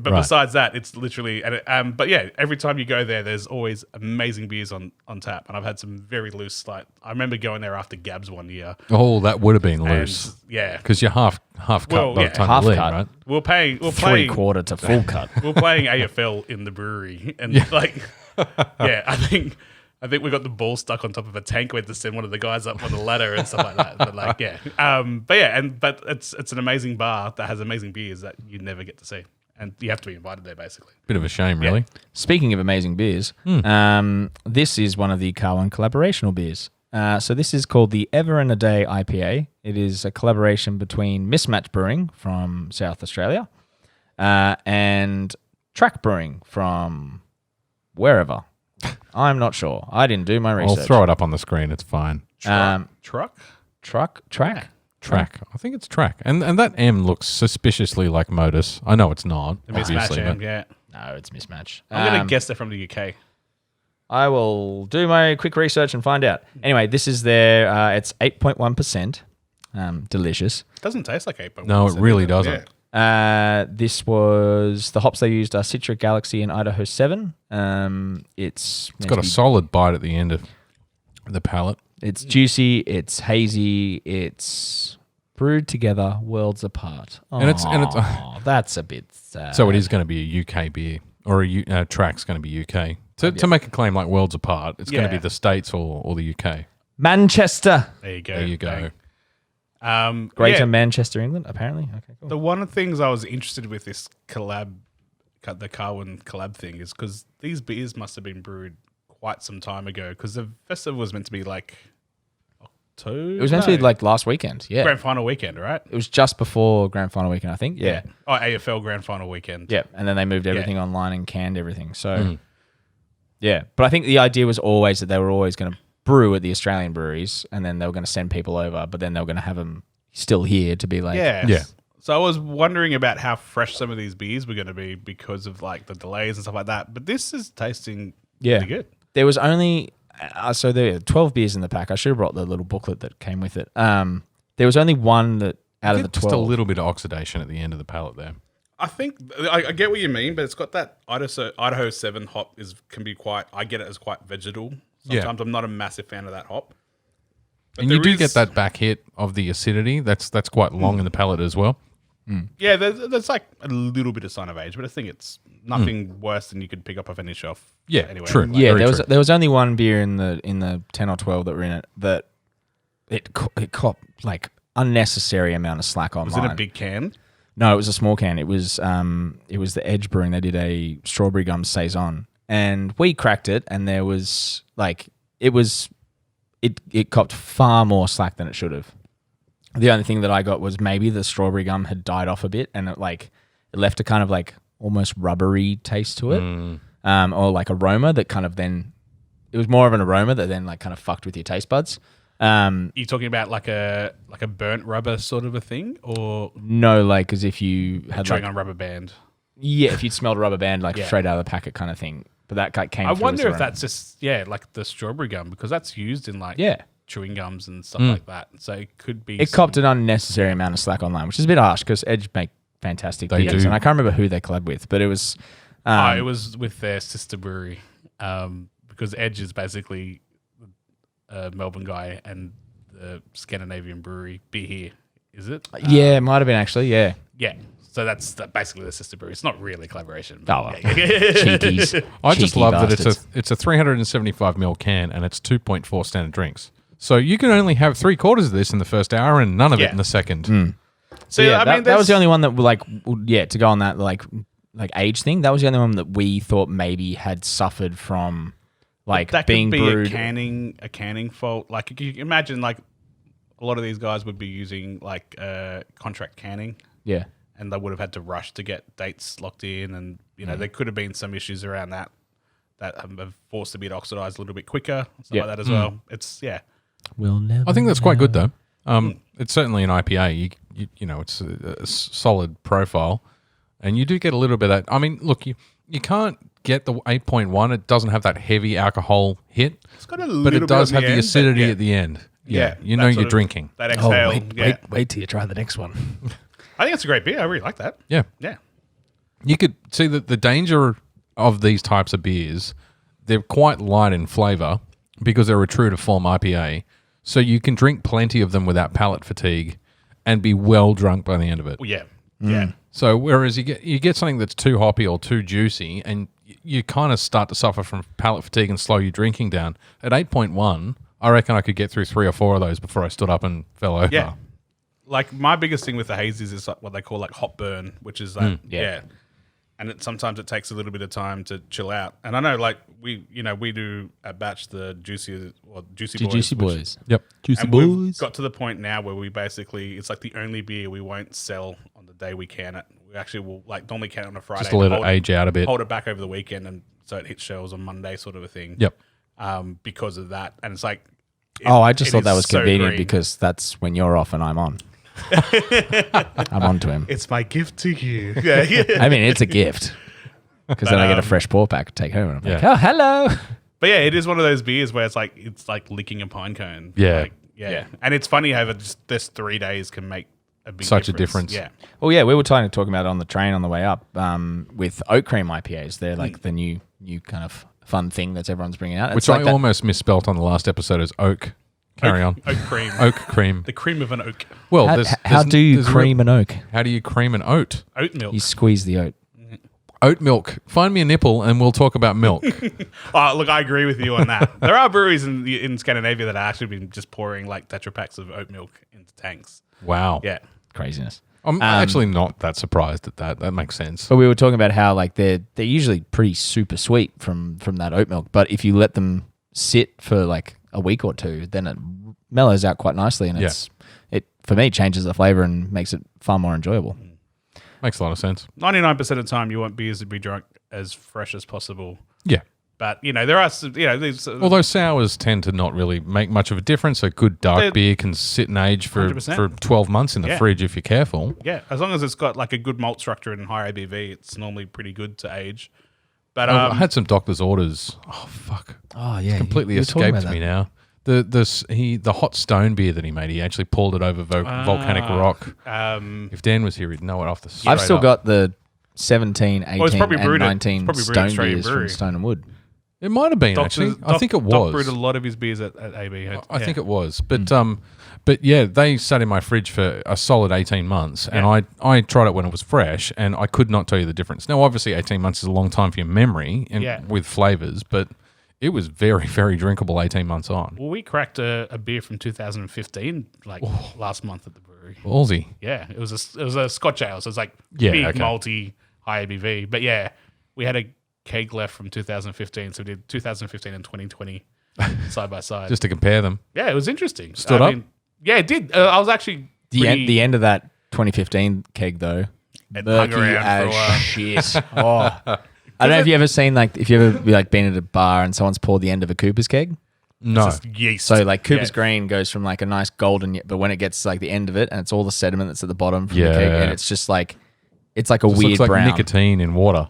C: besides that, it's literally. But yeah, every time you go there, there's always amazing beers on tap, and I've had some very loose. Like I remember going there after GABS one year.
B: Oh, that would have been loose.
C: Yeah,
B: because you're half cut by the time
A: half
B: you leave,
A: cut.
B: right?
C: We're playing
A: 3/4 to full cut.
C: We're playing AFL in the brewery, and I think we got the ball stuck on top of a tank. We had to send one of the guys up on the ladder and stuff like that. But like, but it's an amazing bar that has amazing beers that you never get to see, and you have to be invited there basically.
B: Bit of a shame, really.
A: Speaking of amazing beers, this is one of the Carwyn Collaborational beers. So this is called the Ever and a Day IPA. It is a collaboration between Mismatch Brewing from South Australia and Track Brewing from wherever. I'm not sure. I didn't do my research.
B: I'll throw it up on the screen. It's fine.
A: Track.
B: Track. I think it's track. And that M looks suspiciously like Modus. I know it's not.
C: The Mismatch M, yeah.
A: No, it's Mismatch.
C: I'm going to guess they're from the UK.
A: I will do my quick research and find out. Anyway, this is their, it's 8.1%. Delicious.
C: It doesn't taste like 8.1%.
B: No, it really doesn't.
A: This was the hops they used are Citra Galaxy and Idaho 7. It's
B: got a solid bite at the end of the palate.
A: It's juicy. It's hazy. It's brewed together, worlds apart.
B: And it's
A: that's a bit sad.
B: So it is going to be a UK beer, or a track's going to be UK. To make a claim like worlds apart, it's going to be the States or the UK.
A: Manchester.
C: There you go.
B: There you go.
A: Greater Manchester, England, apparently. Okay, cool.
C: The one of the things I was interested with this collab, the Carwyn collab thing, is because these beers must have been brewed quite some time ago, because the festival was meant to be like October.
A: It was meant to be like last weekend, yeah.
C: Grand final weekend, right?
A: It was just before grand final weekend, I think. Yeah.
C: Oh, AFL grand final weekend.
A: Yeah, and then they moved everything online and canned everything. So, yeah. But I think the idea was always that they were always going to brew at the Australian breweries, and then they were going to send people over, but then they were going to have them still here to be like...
C: Yeah. So I was wondering about how fresh some of these beers were going to be because of like the delays and stuff like that. But this is tasting pretty good.
A: There was only... so there were 12 beers in the pack. I should have brought the little booklet that came with it. There was only one that out of the 12...
B: Just a little bit of oxidation at the end of the palate there.
C: I think I get what you mean, but it's got that Idaho 7 hop can be quite... I get it as quite vegetal. Sometimes I'm not a massive fan of that hop. But
B: and you do get that back hit of the acidity. That's quite long in the palate as well.
C: Yeah, there's like a little bit of sign of age, but I think it's nothing worse than you could pick up off any shelf.
B: Yeah,
C: anyway.
B: true.
A: Yeah, there was only one beer in the 10 or 12 that were in it that it copped like unnecessary amount of slack online.
C: Was it a big can?
A: No, it was a small can. It was the Edge Brewing. They did a strawberry gum saison, and we cracked it, and there was like it copped far more slack than it should have. The only thing that I got was maybe the strawberry gum had died off a bit, and it left a kind of like almost rubbery taste to it, or like aroma that kind of then it was more of an aroma that then like kind of fucked with your taste buds.
C: You talking about like a burnt rubber sort of a thing, or
A: no, like as if you had
C: chewing
A: like
C: on rubber band?
A: Yeah, if you'd smelled a rubber band like straight out of the packet kind of thing. But that came.
C: I wonder if that's just like the strawberry gum, because that's used in like chewing gums and stuff like that. So it could be.
A: It copped an unnecessary amount of slack online, which is a bit harsh because Edge make fantastic beers, and I can't remember who they collab with, but it was.
C: It was with their sister brewery, because Edge is basically a Melbourne guy, and the Scandinavian brewery Be Here, is it?
A: Yeah, it might have been actually. Yeah.
C: Yeah. So that's basically the sister brewery. It's not really a collaboration.
A: Oh, well. Cheekies.
B: I just love
A: bastards.
B: that it's a 375ml can and it's 2.4 standard drinks. So you can only have 3/4 of this in the first hour and none of it in the second.
A: So yeah, that was the only one that to go on that like age thing. That was the only one that we thought maybe had suffered from like
C: that
A: being
C: could be
A: brewed.
C: a canning fault. Like you can imagine, like a lot of these guys would be using like contract canning.
A: Yeah.
C: And they would have had to rush to get dates locked in, and there could have been some issues around that have forced the beer to oxidize a little bit quicker, stuff like that as well. It's
A: We'll never.
B: I think that's quite good though. It's certainly an IPA. You know, it's a solid profile, and you do get a little bit of that. I mean, look, you can't get the 8.1. It doesn't have that heavy alcohol hit,
C: it's got a little
B: but it does
C: bit
B: have the acidity at the end. Yeah, you know you're drinking.
C: That exhale.
A: Wait till you try the next one.
C: I think it's a great beer. I really like that.
B: Yeah.
C: Yeah.
B: You could see that the danger of these types of beers, they're quite light in flavour because they're a true to form IPA. So you can drink plenty of them without palate fatigue and be well drunk by the end of it.
C: Well, yeah. Yeah.
B: So whereas you get something that's too hoppy or too juicy and you kind of start to suffer from palate fatigue and slow your drinking down. At 8.1, I reckon I could get through 3 or 4 of those before I stood up and fell over.
C: Yeah. Like my biggest thing with the hazies is like what they call like hot burn, which is like and sometimes it takes a little bit of time to chill out. And I know like we do at Batch the Juicy Boys.
B: Yep.
A: Juicy
C: and
A: Boys.
C: We've got to the point now where we basically it's like the only beer we won't sell on the day we can it. We actually will like normally can it on a Friday.
B: Just to let it age out a bit.
C: Hold it back over the weekend, and so it hits shelves on Monday, sort of a thing.
B: Yep.
C: Because of that, and it's like.
A: I just thought that was
C: so
A: convenient
C: green.
A: because that's when you're off and I'm on. I'm on to him.
C: It's my gift to you.
A: I mean, it's a gift because then I get a fresh pour pack to take home. And I'm like,
B: Yeah.
A: oh, hello.
C: But yeah, it is one of those beers where it's like licking a pine cone.
B: Yeah.
C: Like, yeah. And it's funny how just this 3 days can make big
B: Such a difference.
C: Yeah.
A: Well, yeah, we were talking about it on the train on the way up with oatcream IPAs. They're like the new kind of fun thing that everyone's bringing out.
B: Which
A: It's like
B: I almost misspelt on the last episode as oak. Carry on.
C: Oak cream.
B: Oak cream.
C: The cream of an oak.
B: Well,
A: how do you cream an oak?
B: How do you cream an oat?
C: Oat milk.
A: You squeeze the oat.
B: Oat milk. Find me a nipple and we'll talk about milk.
C: Oh, look, I agree with you on that. There are breweries in Scandinavia that have actually been just pouring like Tetra packs of oat milk into tanks.
B: Wow.
C: Yeah.
A: Craziness.
B: I'm actually not that surprised at that. That makes sense.
A: But we were talking about how like they're usually pretty super sweet from that oat milk, but if you let them sit for like a week or two, then it mellows out quite nicely, and it for me changes the flavor and makes it far more enjoyable.
B: Makes a lot of sense.
C: 99% of the time, you want beers to be drunk as fresh as possible.
B: Yeah.
C: But, there are, these...
B: Although sours tend to not really make much of a difference. A good dark beer can sit and age for 12 months in the fridge if you're careful.
C: Yeah, as long as it's got like a good malt structure and high ABV, it's normally pretty good to age. But
B: I had some doctor's orders. Oh, fuck.
A: Oh yeah,
B: It's completely escaped me now. The hot stone beer that he made, he actually poured it over volcanic rock. If Dan was here, he'd know it off the straight
A: I've still
B: up.
A: got the 17, 18, and 19
C: brewed
A: stone
C: Australian
A: beers from
C: Brewery.
A: Stone and Wood.
B: It might have been, actually. I think it
C: Doc brewed
B: was.
C: a lot of his beers at AB.
B: I think it was. But yeah, they sat in my fridge for a solid 18 months, and I tried it when it was fresh, and I could not tell you the difference. Now, obviously, 18 months is a long time for your memory with flavours, but it was very, very drinkable 18 months on.
C: Well, we cracked a beer from 2015, last month at the brewery.
B: Ballsy.
C: Yeah, it was a Scotch ale, so it's like big, malty, high ABV. But yeah, we had a keg left from 2015, so we did 2015 and 2020 side by side.
B: Just to compare them.
C: Yeah, it was interesting.
B: Stood up?
C: Yeah, it did. I was actually
A: The end of that 2015 keg though,
C: It
A: murky
C: hung around for a
A: as
C: while.
A: shit. Oh. I don't know if you ever seen if you ever been at a bar and someone's poured the end of a Cooper's keg.
B: No.
C: Just yeast.
A: So like Cooper's Green goes from like a nice golden, but when it gets like the end of it and it's all the sediment that's at the bottom from the keg, and it's just like it's like a
B: Just
A: weird
B: looks like
A: brown.
B: nicotine in water.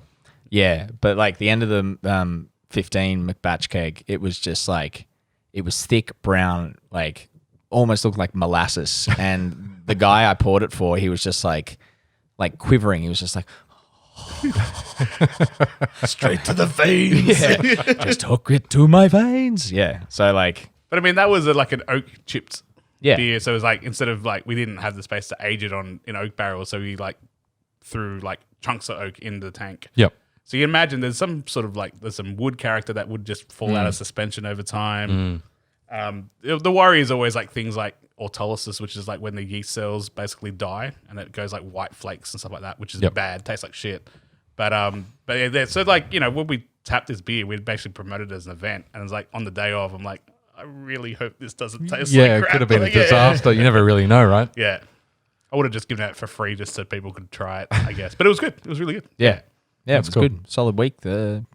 A: Yeah, but like the end of the 15 McBatch keg, it was just like it was thick brown, like almost looked like molasses. And the guy I poured it for, he was just like quivering. He was just like. Straight to the veins. Yeah. Just hook it to my veins. Yeah. So like,
C: but I mean, that was like an oak chipped
A: yeah.
C: beer. So it was like instead of like we didn't have the space to age it in oak barrels, so we like threw like chunks of oak in the tank.
B: Yep.
C: So you can imagine there's some sort of there's some wood character that would just fall out of suspension over time. The worry is always like things like autolysis, which is like when the yeast cells basically die and it goes like white flakes and stuff like that, which is bad, tastes like shit. But yeah, so like, when we tapped this beer, we'd basically promoted it as an event, and it's like on the day of, I'm like, I really hope this doesn't taste like crap.
B: It could have been a disaster. You never really know, right?
C: Yeah. I would have just given it for free just so people could try it, I guess. But it was good. It was really good.
A: Yeah. Yeah, it was
B: cool.
A: good. Solid week.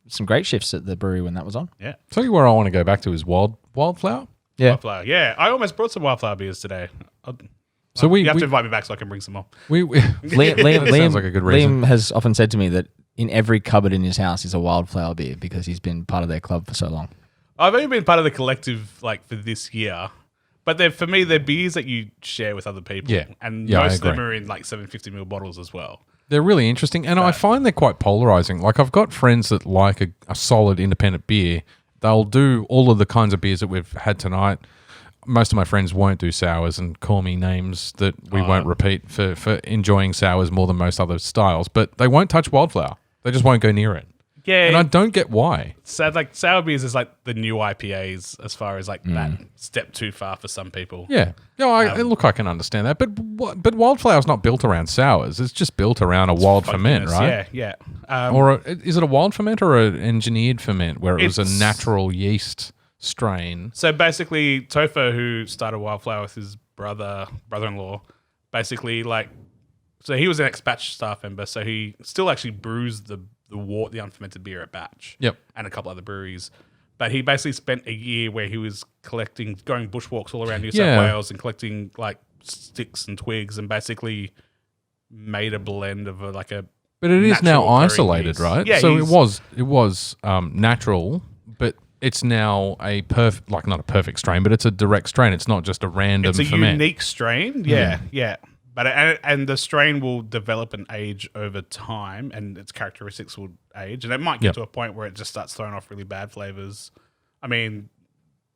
A: Some great shifts at the brewery when that was on.
C: Yeah.
B: Tell you where I want to go back to is Wildflower.
A: Yeah.
C: Wildflower. Yeah. I almost brought some Wildflower beers today.
B: So
C: you have to invite me back so I can bring some more.
A: Liam
B: sounds like a good reason.
A: Liam has often said to me that in every cupboard in his house is a Wildflower beer because he's been part of their club for so long.
C: I've only been part of the collective for this year, but for me, they're beers that you share with other people.
B: Yeah.
C: And
B: Yeah, I
C: most of them
B: agree.
C: are in 750ml bottles as well.
B: They're really interesting, and I find they're quite polarizing. Like, I've got friends that like a solid independent beer. They'll do all of the kinds of beers that we've had tonight. Most of my friends won't do sours and call me names that we won't repeat for enjoying sours more than most other styles, but they won't touch Wildflower. They just won't go near it.
C: Yeah.
B: And I don't get why.
C: So sour beers is like the new IPAs as far as that step too far for some people.
B: Yeah. Look, I can understand that. But Wildflower's not built around sours. It's just built around a wild ferment, right?
C: Yeah.
B: Is it a wild ferment or an engineered ferment where it was a natural yeast strain?
C: So basically, Topher, who started Wildflower with his brother-in-law, basically so he was an ex-Batch staff member, so he still actually brews the unfermented beer at Batch.
B: Yep.
C: And a couple other breweries. But he basically spent a year where he was going bushwalks all around New South Wales and collecting sticks and twigs and basically made a blend of
B: But it is now isolated,
C: yeast.
B: right?
C: Yeah,
B: so it was natural, but it's now a not a perfect strain, but it's a direct strain. It's not just a random
C: It's a
B: ferment.
C: unique strain. Yeah. But and the strain will develop and age over time, and its characteristics will age, and it might get to a point where it just starts throwing off really bad flavors. I mean,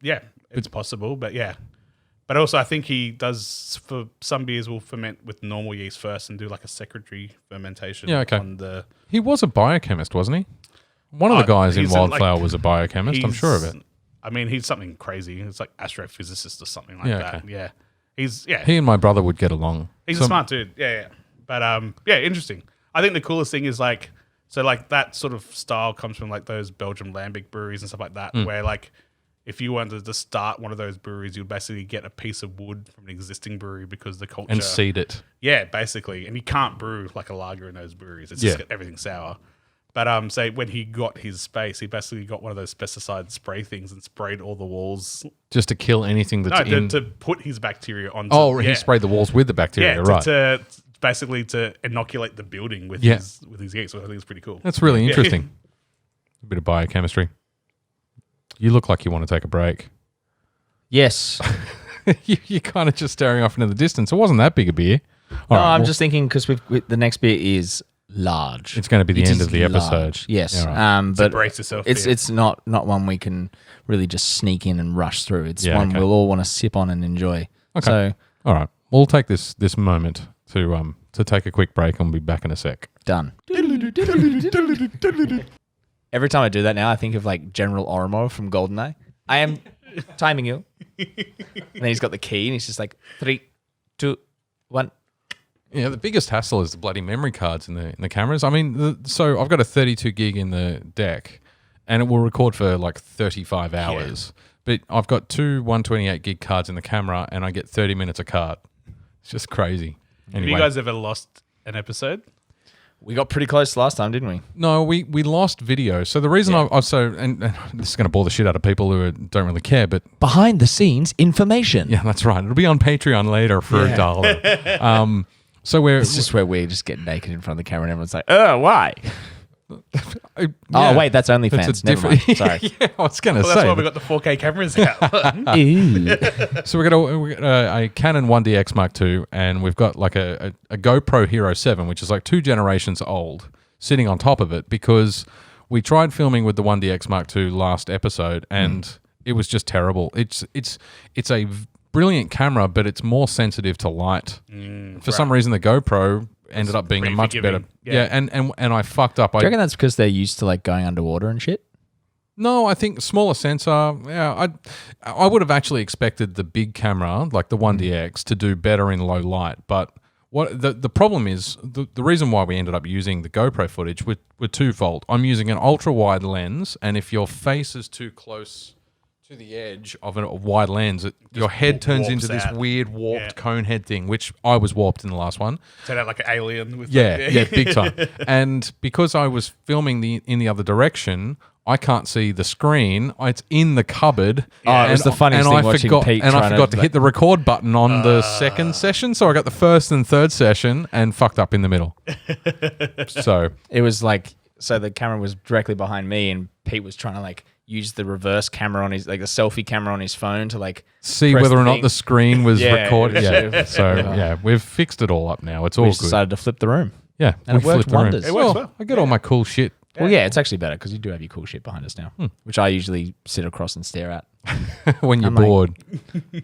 C: yeah, it's possible, but yeah. But also, I think he does, for some beers, will ferment with normal yeast first and do like a secondary fermentation.
B: Yeah, okay.
C: On the
B: He was a biochemist, wasn't he? One of the guys in Wildflower was a biochemist. I'm sure of it.
C: I mean, he's something crazy. It's like astrophysicist or something like that.
B: Okay.
C: Yeah.
B: He and my brother would get along.
C: He's a smart dude. Yeah. But interesting. I think the coolest thing is like that sort of style comes from like those Belgian lambic breweries and stuff like that, where like if you wanted to start one of those breweries, you'd basically get a piece of wood from an existing brewery because the culture
B: and seed it.
C: Yeah, basically. And you can't brew like a lager in those breweries. It's just everything sour. But say when he got his space, he basically got one of those pesticide spray things and sprayed all the walls
B: just to kill anything that's
C: to put his bacteria onto.
B: He sprayed the walls with the bacteria, right?
C: To basically to inoculate the building with his yeast. So I think it's pretty cool.
B: That's really interesting. A bit of biochemistry. You look like you want to take a break.
A: Yes.
B: You're kind of just staring off into the distance. It wasn't that big a beer.
A: I'm just thinking because the next beer is large.
B: It's going to be the end of the episode.
A: Yes.
B: Yeah, right.
A: But
C: brace yourself.
A: It's not one we can really just sneak in and rush through. It's one we'll all want to sip on and enjoy.
B: Okay.
A: So,
B: all right. We'll take this moment to take a quick break and we'll be back in a sec.
A: Done. Every time I do that now, I think of like General Oromo from GoldenEye. I am timing you. And then he's got the key and he's just like 3, 2, 1.
B: Yeah, the biggest hassle is the bloody memory cards in the cameras. I mean, so I've got a 32 gig in the deck, and it will record for like 35 hours. Yeah. But I've got two 128 gig cards in the camera, and I get 30 minutes a card. It's just crazy. Anyway.
C: Have you guys ever lost an episode?
A: We got pretty close last time, didn't we?
B: No, we lost video. So the reason and this is going to bore the shit out of people who don't really care, but
A: behind the scenes information.
B: Yeah, that's right. It'll be on Patreon later for $1. So it's
A: just where we just get naked in front of the camera and everyone's like, "Oh, why?"
B: Yeah.
A: Oh, wait, that's OnlyFans. Never mind. Sorry.
B: Yeah, I was going to say.
C: That's why we got the 4K cameras out.
B: So we got a Canon 1DX Mark II, and we've got like a GoPro Hero 7, which is like 2 generations old, sitting on top of it because we tried filming with the 1DX Mark II last episode, and it was just terrible. It's a brilliant camera, but it's more sensitive to light. For some reason, the GoPro ended up being a much better. Yeah, and I fucked up.
A: Do you reckon that's because they're used to like going underwater and shit?
B: No, I think smaller sensor. Yeah, I would have actually expected the big camera, like the 1DX, to do better in low light. But what the problem is, the reason why we ended up using the GoPro footage were twofold. I'm using an ultra wide lens, and if your face is too close to the edge of a wide lens, your head turns into this weird warped cone head thing, which I was warped in the last one.
C: Turned out like an alien. With
B: big time. And because I was filming in the other direction, I can't see the screen. It's in the cupboard.
A: Oh, it was the funniest thing watching Pete
B: I forgot to hit the record button on the second session, so I got the first and third session and fucked up in the middle. So
A: it was like, so the camera was directly behind me, and Pete was trying to like use the reverse camera on his, like the selfie camera on his phone to like
B: see whether or not the screen was recorded. Yeah. So we've fixed it all up now. It's all good.
A: Decided to flip the room.
B: Yeah,
A: and it worked wonders.
C: It works well.
B: I get all my cool shit.
A: Well, yeah, it's actually better because you do have your cool shit behind us now, which I usually sit across and stare at
B: when you're bored.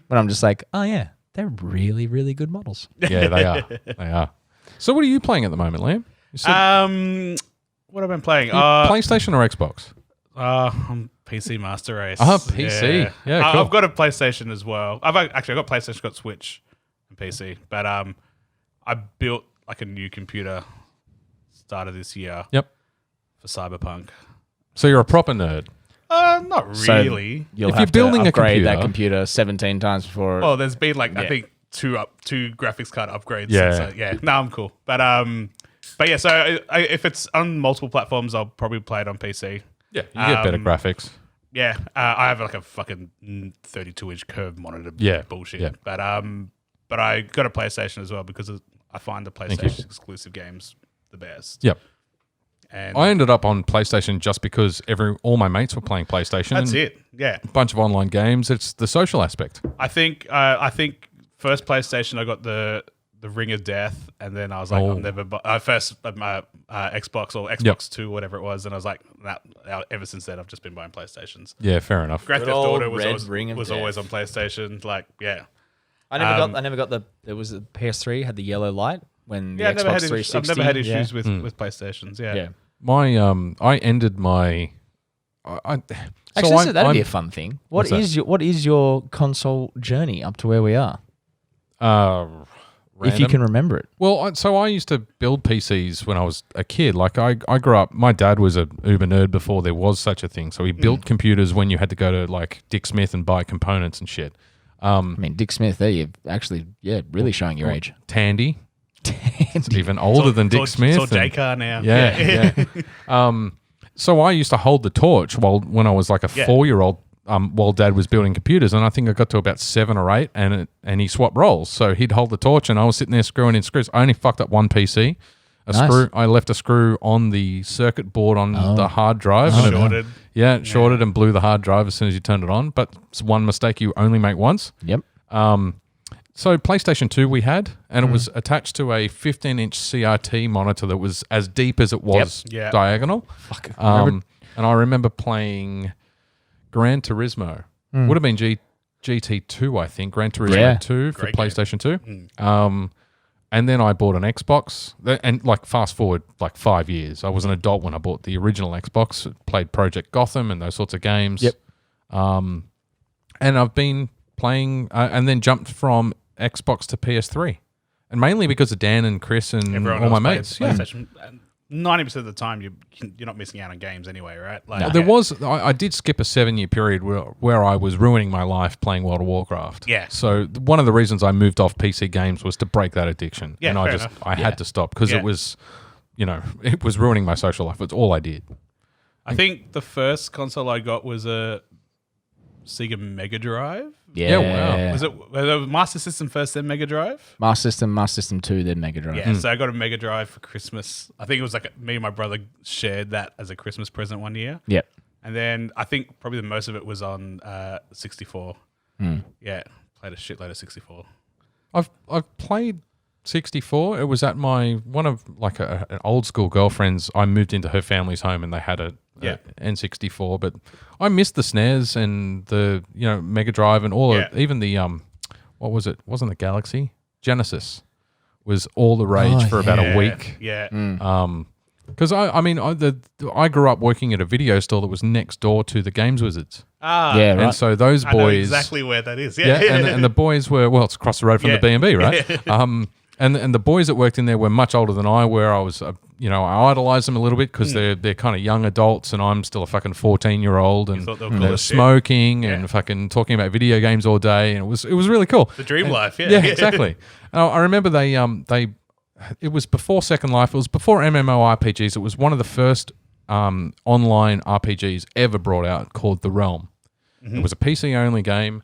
A: But I'm just like, oh yeah, they're really, really good models.
B: Yeah, they are. They are. So, what are you playing at the moment, Liam?
C: What have I been playing?
B: PlayStation or Xbox?
C: I'm PC Master Race.
B: PC. Yeah, cool.
C: I've got a PlayStation as well. I've got PlayStation, got Switch, and PC. But I built like a new computer start of this year.
B: Yep.
C: For Cyberpunk.
B: So you're a proper nerd.
C: Not really.
A: So you'll have to upgrade that computer 17 times before.
C: Well, there's been like I think two graphics card upgrades.
B: Yeah.
C: So, no, I'm cool. But yeah. So if it's on multiple platforms, I'll probably play it on PC.
B: Yeah, you get better graphics.
C: Yeah, I have like a fucking 32-inch curved monitor. Bullshit. Yeah. But I got a PlayStation as well because I find the PlayStation exclusive games the best.
B: Yep.
C: And
B: I ended up on PlayStation just because all my mates were playing PlayStation.
C: That's it. Yeah.
B: A bunch of online games. It's the social aspect.
C: I think first PlayStation I got the the Ring of Death, and then I was like, I'm never first my Xbox or Xbox 2, whatever it was, and I was like, ever since then I've just been buying PlayStations.
B: Yeah, fair enough.
C: Grand
A: Good
C: Theft
A: old
C: Auto
A: red
C: was always on PlayStation. Like, yeah.
A: I never got the. There was a PS3 had the yellow light when the
C: Yeah,
A: Xbox 360.
C: I've never had issues with PlayStations. Yeah.
A: Yeah.
B: My I ended my.
A: Actually, that'd be a fun thing. What is your console journey up to where we are? If you can remember it.
B: Well, so I used to build PCs when I was a kid. Like I grew up. My dad was a uber nerd before there was such a thing. So he built computers when you had to go to like Dick Smith and buy components and shit.
A: I mean, Dick Smith. There, you're actually really showing your age.
B: Tandy. It's even older than Dick Smith.
C: It's all J-Car now.
B: Yeah. So I used to hold the torch when I was like a 4-year-old. While Dad was building computers, and I think I got to about 7 or 8, and he swapped roles. So he'd hold the torch, and I was sitting there screwing in screws. I only fucked up one PC. Screw. I left a screw on the circuit board on the hard drive.
C: And shorted.
B: It shorted and blew the hard drive as soon as you turned it on. But it's one mistake you only make once.
A: Yep.
B: So PlayStation 2 we had, and it was attached to a 15-inch CRT monitor that was as deep as it was diagonal.
A: Fuck.
B: And I remember playing Gran Turismo. Would have been GT2, I think. Gran Turismo 2 for
C: Great
B: PlayStation 2. And then I bought an Xbox. And like fast forward like 5 years. I was an adult when I bought the original Xbox. Played Project Gotham and those sorts of games.
A: Yep.
B: And I've been playing and then jumped from Xbox to PS3. And mainly because of Dan and Chris and all my mates.
C: PlayStation. 90% of the time, you're not missing out on games anyway, right? Like,
B: I did skip a 7-year period where I was ruining my life playing World of Warcraft.
C: Yeah.
B: So one of the reasons I moved off PC games was to break that addiction.
C: Yeah,
B: and I had to stop because it was, it was ruining my social life. It's all I did.
C: I think the first console I got was a Sega Mega Drive.
B: Yeah, wow.
C: Was it Master System first, then Mega Drive?
A: Master System 2, then Mega Drive.
C: Yeah, so I got a Mega Drive for Christmas. I think it was like me and my brother shared that as a Christmas present one year.
A: Yep.
C: And then I think probably the most of it was on 64. Yeah, played a shitload of 64.
B: I've played 64. It was at one of like an old school girlfriend's. I moved into her family's home and they had a N64, but I missed the SNES and the Mega Drive and all of even the what was it? Wasn't the Galaxy? Genesis was all the rage for about a week.
C: Yeah.
B: Because I grew up working at a video store that was next door to the Games Wizards.
A: Yeah, right.
B: And so those
C: I know
B: boys
C: exactly where that is.
B: and the boys were it's across the road from the B&B, right? And the boys that worked in there were much older than I were. I was, I idolized them a little bit because they're kind of young adults, and I'm still a fucking 14-year-old, and they were smoking and fucking talking about video games all day, and it was really cool.
C: The dream life,
B: yeah, exactly. I remember it was before Second Life. It was before MMORPGs. It was one of the first online RPGs ever brought out called The Realm. It was a PC-only game.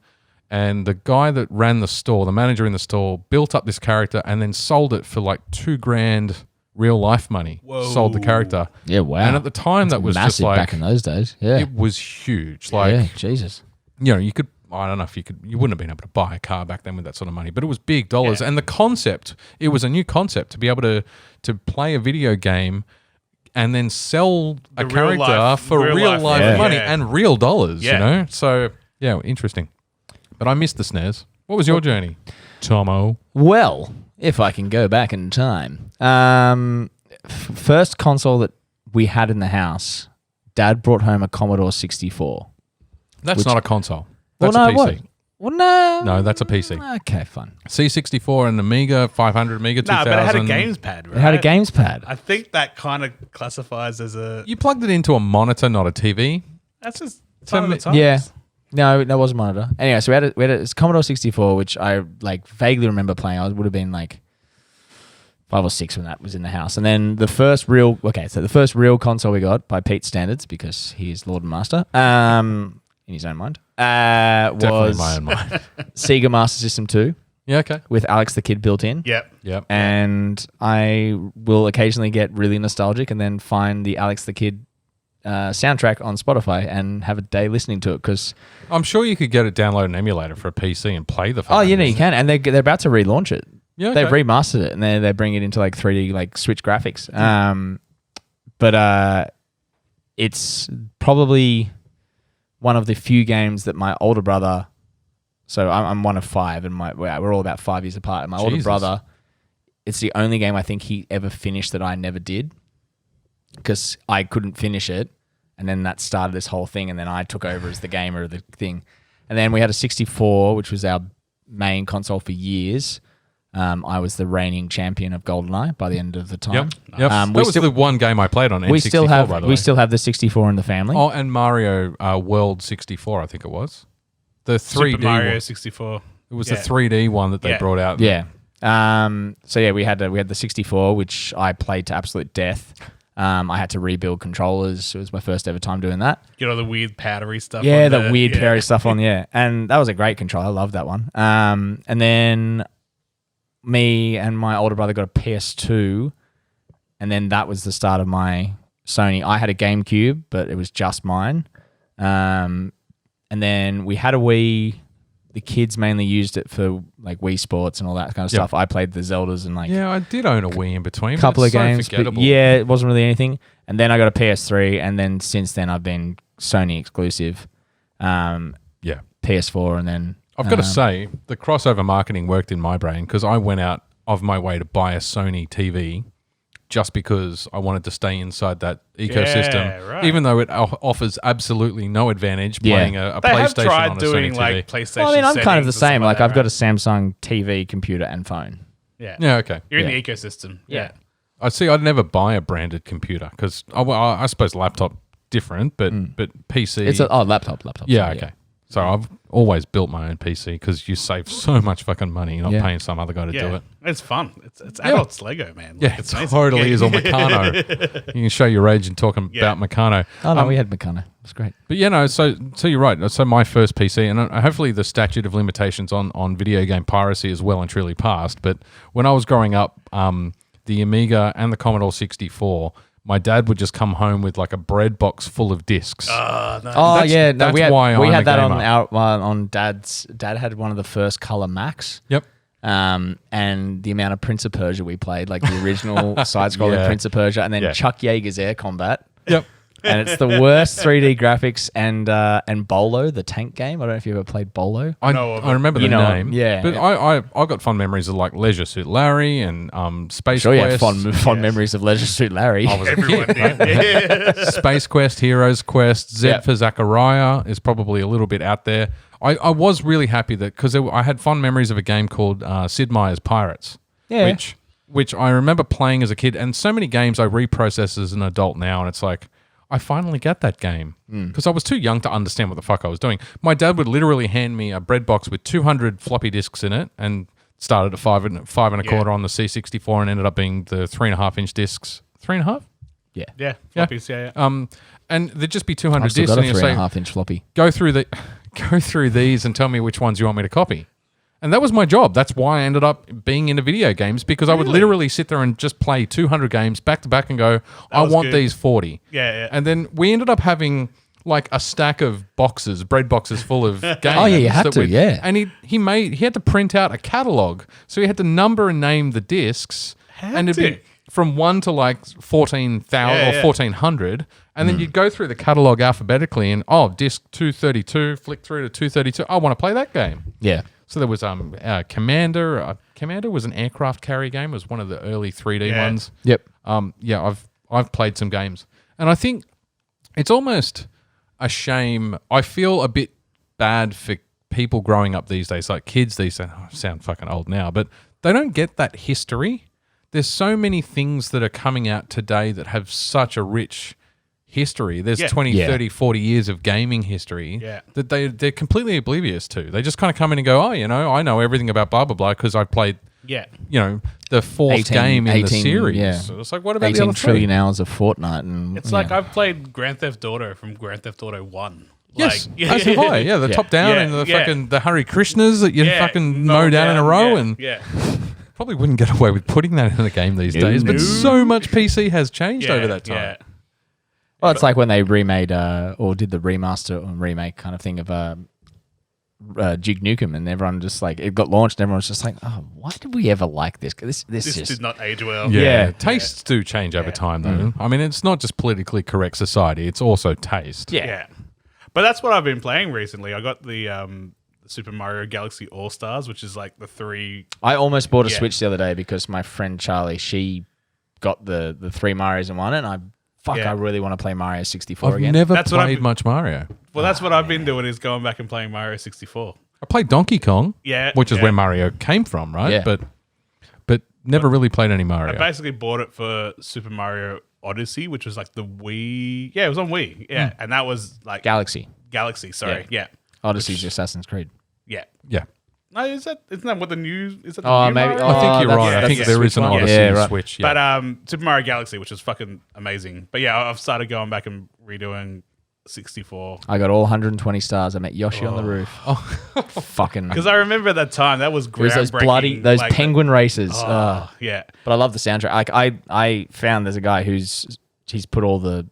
B: And the guy that ran the store, the manager in the store, built up this character and then sold it for like $2,000 real life money.
C: Whoa.
B: Sold the character.
A: Yeah, wow.
B: And at the time, that was
A: massive
B: just like
A: back in those days. Yeah,
B: it was huge. Like,
A: yeah, Jesus.
B: You could. I don't know if you wouldn't have been able to buy a car back then with that sort of money, but it was big dollars. And the concept, it was a new concept to be able to play a video game and then sell a character for real life money and real dollars. So yeah, interesting. But I missed the SNES. What was your journey, Tomo?
A: Well, if I can go back in time. First console that we had in the house, Dad brought home a Commodore 64.
B: That's not a console. That's a PC.
A: What? Well, no.
B: No, that's a PC.
A: Okay, fun.
B: C64 and Amiga 500, Amiga 2000.
C: Nah, but it had a games pad, right?
A: It had a games pad.
C: I think that kind of classifies as a...
B: You plugged it into a monitor, not a TV.
C: That's just some of the times.
A: Yeah. No, that wasn't a monitor. Anyway, so we had a Commodore 64, which I like vaguely remember playing. I would have been like 5 or 6 when that was in the house. And then the first real console we got by Pete's standards, because he is Lord and Master, in his own mind, was
B: my own mind.
A: Sega Master System 2.
B: Yeah, okay.
A: With Alex the Kid built in.
C: Yep.
A: And I will occasionally get really nostalgic and then find the Alex the Kid soundtrack on Spotify and have a day listening to it, because
B: I'm sure you could get it, download an emulator for a PC and play the.
A: You can, and they're about to relaunch it.
B: Yeah,
A: They've
B: okay.
A: remastered it and they bring it into like 3D like Switch graphics. But it's probably one of the few games that my older brother. So I'm one of 5, and we're all about 5 years apart. And my older brother, it's the only game I think he ever finished that I never did, because I couldn't finish it, and then that started this whole thing, and then I took over as the gamer of the thing, and then we had a 64, which was our main console for years. I was the reigning champion of GoldenEye by the end of the time.
B: Yep. That was the one game I played on N64, by the way.
A: We still have the 64 in the family.
B: Oh, and Mario World 64, I think it was. The 3D
C: Super Mario
B: one.
C: 64.
B: It was the 3D one that they brought out.
A: Yeah. So yeah, we had the 64, which I played to absolute death. I had to rebuild controllers. It was my first ever time doing that.
C: You know, the weird powdery stuff.
A: Yeah, the weird powdery stuff on, and that was a great controller. I loved that one. And then me and my older brother got a PS2, and then that was the start of my Sony. I had a GameCube, but it was just mine. And then we had a Wii. The kids mainly used it for like Wii Sports and all that kind of stuff. I played the Zeldas and like
B: I did own a Wii in between.
A: a couple of games. But
B: Forgettable.
A: yeah, it wasn't really anything. And then I got a PS3, and then since then I've been Sony exclusive. PS4, and then
B: I've got to say, the crossover marketing worked in my brain, because I went out of my way to buy a Sony TV just because I wanted to stay inside that ecosystem,
C: right.
B: even though it offers absolutely no advantage playing a
C: They have
B: PlayStation
C: tried
B: on a
C: doing
B: Sony
C: like
B: TV.
C: PlayStation.
A: Well, I mean, I'm kind of the
C: settings and
A: same.
C: stuff
A: Like,
C: that,
A: I've got a
C: right?
A: Samsung TV, computer, and phone.
B: Yeah, okay.
C: You're in the ecosystem. Yeah.
B: I see. I'd never buy a branded computer because I suppose laptop different, but PC.
A: It's laptop.
B: Yeah, okay. So I've always built my own PC because you save so much fucking money not paying some other guy to do it.
C: It's fun. It's adults Lego, man.
B: Yeah,
C: Like,
B: it
C: it's amazing.
B: totally is. Or Meccano. You can show your age and talking about Meccano.
A: Oh, no, we had Meccano. It's great.
B: But so you're right. So my first PC, and hopefully the statute of limitations on video game piracy is well and truly passed. But when I was growing up, the Amiga and the Commodore 64, my dad would just come home with like a bread box full of discs.
A: That's
B: that's why
A: we
B: I'm
A: had
B: a
A: that on
B: gamer.
A: on Dad's. Dad had one of the first color Macs.
B: Yep.
A: And the amount of Prince of Persia we played, like the original side-scrolling Prince of Persia, and then Chuck Yeager's Air Combat.
B: Yep.
A: And it's the worst 3D graphics, and Bolo, the tank game. I don't know if you ever played Bolo.
B: I remember the
A: You know
B: name.
A: it, yeah.
B: But I got fond memories of like Leisure Suit Larry and Space
A: Sure,
B: Quest.
A: yeah, fond memories of Leisure Suit Larry.
B: I was a
C: Everyone
B: kid,
C: did.
B: right? Space Quest, Heroes Quest, Z
A: Yep.
B: for Zachariah is probably a little bit out there. I was really happy that because I had fond memories of a game called Sid Meier's Pirates, which I remember playing as a kid, and so many games I reprocess as an adult now, and it's like, I finally get that game because I was too young to understand what the fuck I was doing. My dad would literally hand me a bread box with 200 floppy disks in it, and started at five and a quarter on the C64, and ended up being the 3.5-inch discs. 3.5?
A: Yeah.
C: Yeah. Floppies, yeah.
B: And there'd just be 200
A: I've still
B: discs,
A: got a
B: and you say,
A: 3.5-inch floppy.
B: go through these and tell me which ones you want me to copy. And that was my job. That's why I ended up being into video games, because I would literally sit there and just play 200 games back to back and go, I want
C: good.
B: these 40.
C: Yeah.
B: And then we ended up having like a stack of bread boxes full of games.
A: Oh, yeah, you had
B: that
A: to, yeah.
B: And he had to print out a catalog. So he had to number and name the discs. And it'd be from 1 to like 14,000 or 1,400. And then you'd go through the catalog alphabetically and, disc 232, flick through to 232. I want to play that game.
A: Yeah.
B: So there was Commander. Commander was an aircraft carrier game. It was one of the early 3D ones.
A: Yep.
B: I've played some games, and I think it's almost a shame. I feel a bit bad for people growing up these days, like kids these days. I sound fucking old now, but they don't get that history. There's so many things that are coming out today that have such a rich history. There's 20, 30, 40 years of gaming history that they're completely oblivious to. They just kind of come in and go, I know everything about blah, blah, blah because I've played, the fourth game in the series.
A: Yeah.
B: So it's like, what about the
A: 18
B: other
A: trillion hours of Fortnite. And
C: It's like I've played Grand Theft Auto from Grand Theft Auto 1.
B: Yes,
C: Like,
B: as have I. Yeah, the top down and the fucking the Hare Krishnas that you fucking mow down in a row and probably wouldn't get away with putting that in a game these days. But so much PC has changed over that time.
C: Yeah.
A: Well, it's like when they remade or did the remaster or remake kind of thing of Duke Nukem, and everyone just like it got launched, and everyone's just like, oh, why did we ever like this? This just
C: did not age well.
B: Yeah, tastes do change over time, though. I mean, it's not just politically correct society; it's also taste.
C: Yeah. But that's what I've been playing recently. I got the Super Mario Galaxy All Stars, which is like the 3.
A: I almost bought a Switch the other day because my friend Charlie, she got the 3 Marios in one, and I really want to play Mario 64 again.
B: I've never played much Mario.
C: Well, that's what I've been doing, is going back and playing Mario 64.
B: I played Donkey Kong, which is where Mario came from, right?
A: Yeah.
B: But never really played any Mario.
C: I basically bought it for Super Mario Odyssey, which was like the Wii. Yeah, it was on Wii. Yeah, and that was like
A: Galaxy,
C: sorry. Yeah.
A: Odyssey's Assassin's Creed.
C: Yeah.
B: Yeah.
C: No, isn't that what the new? Is that the
A: Oh,
C: new
A: maybe.
C: Mario?
B: I think you're right. I
A: that's
B: think
A: the
B: there is
A: Switch
B: an
A: one.
B: Odyssey
A: Yeah, right.
B: Switch. Yeah.
C: But Super Mario Galaxy, which was fucking amazing. But yeah, I've started going back and redoing 64.
A: I got all 120 stars. I met Yoshi on the roof. Fucking.
C: Because I remember at that time that was
A: It was
C: groundbreaking.
A: those
C: like,
A: penguin races.
C: Yeah.
A: But I love the soundtrack. Like I found there's a guy he's put all the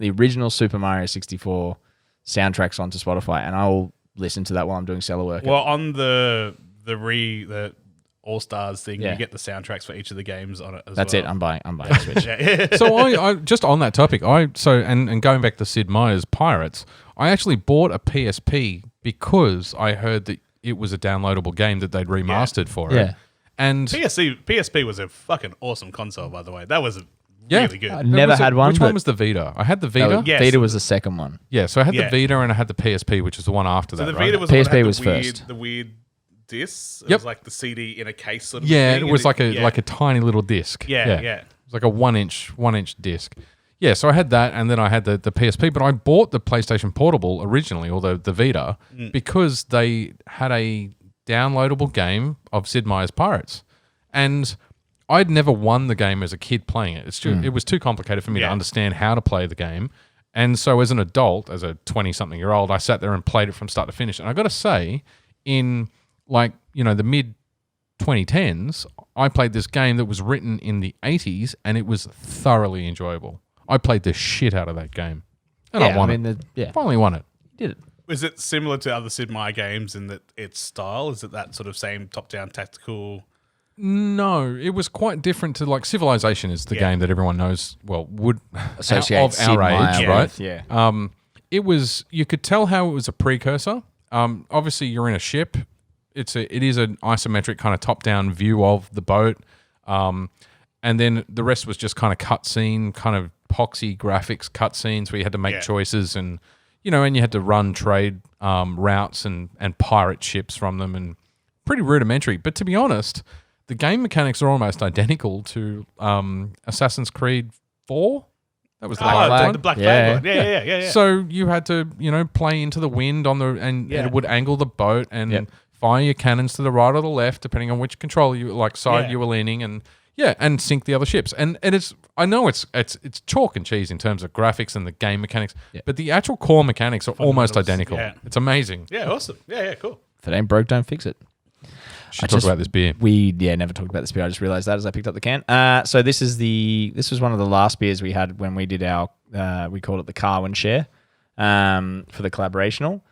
A: original Super Mario 64 soundtracks onto Spotify, and I'll listen to that while I'm doing cellar work.
C: Well, on the All Stars thing,
A: Yeah.
C: you get the soundtracks for each of the games on it as
A: That's
C: well.
A: it. I'm buying a Switch.
B: So I just on that topic, and going back to Sid Meier's Pirates, I actually bought a PSP because I heard that it was a downloadable game that they'd remastered for
A: Yeah.
B: it. And
C: PSP was a fucking awesome console, by the way. That was really good.
A: I never had one.
B: Which
A: but
B: one was the Vita? I had the Vita.
C: Yes.
A: Vita was the second one.
B: Yeah, so I had
C: Yeah.
B: the Vita and I had the PSP, which is the one after
C: So
B: that.
C: the
B: right?
C: Vita was the one that
A: PSP
C: had
A: was
C: the weird,
A: first.
C: the weird discs. It
B: Yep.
C: was like the CD in a case sort of
B: Yeah,
C: thing.
B: it was like
C: and
B: a tiny little disc.
C: Yeah.
B: It was like a one inch disc. Yeah, so I had that, and then I had the PSP, but I bought the PlayStation Portable originally, or the Vita, because they had a downloadable game of Sid Meier's Pirates. And I'd never won the game as a kid playing it. It was too complicated for me to understand how to play the game. And so as an adult, as a 20-something-year-old, I sat there and played it from start to finish. And I got to say, in the mid 2010s, I played this game that was written in the 80s, and it was thoroughly enjoyable. I played the shit out of that game, and I won it. Finally won it.
A: Did it?
C: Is it similar to other Sid Meier games in that its style? Is it that sort of same top-down tactical?
B: No, it was quite different to like Civilization is the game that everyone knows. Well, would
A: Associate
B: of
A: Sid
B: our
A: Meier
B: age,
A: with,
B: right?
A: Yeah.
B: It was. You could tell how it was a precursor. Obviously, you're in a ship. It is an isometric kind of top-down view of the boat, and then the rest was just kind of cutscene, kind of poxy graphics cutscenes where you had to make choices, and and you had to run trade routes and pirate ships from them, and pretty rudimentary. But to be honest, the game mechanics are almost identical to Assassin's Creed 4. That was the last one.
C: The Black Flag one. Yeah.
B: So you had to, play into the wind and it would angle the boat and fire your cannons to the right or the left, depending on which control side you were leaning, and sink the other ships. And it's, I know it's chalk and cheese in terms of graphics and the game mechanics, but the actual core mechanics are almost identical.
C: Yeah.
B: It's amazing.
C: Yeah, awesome. Yeah, cool.
A: If it ain't broke, don't fix it.
B: Should talk about this beer.
A: We never talked about this beer. I just realized that as I picked up the can. So this was one of the last beers we had when we did our we called it the Carwyn share for the collaborational.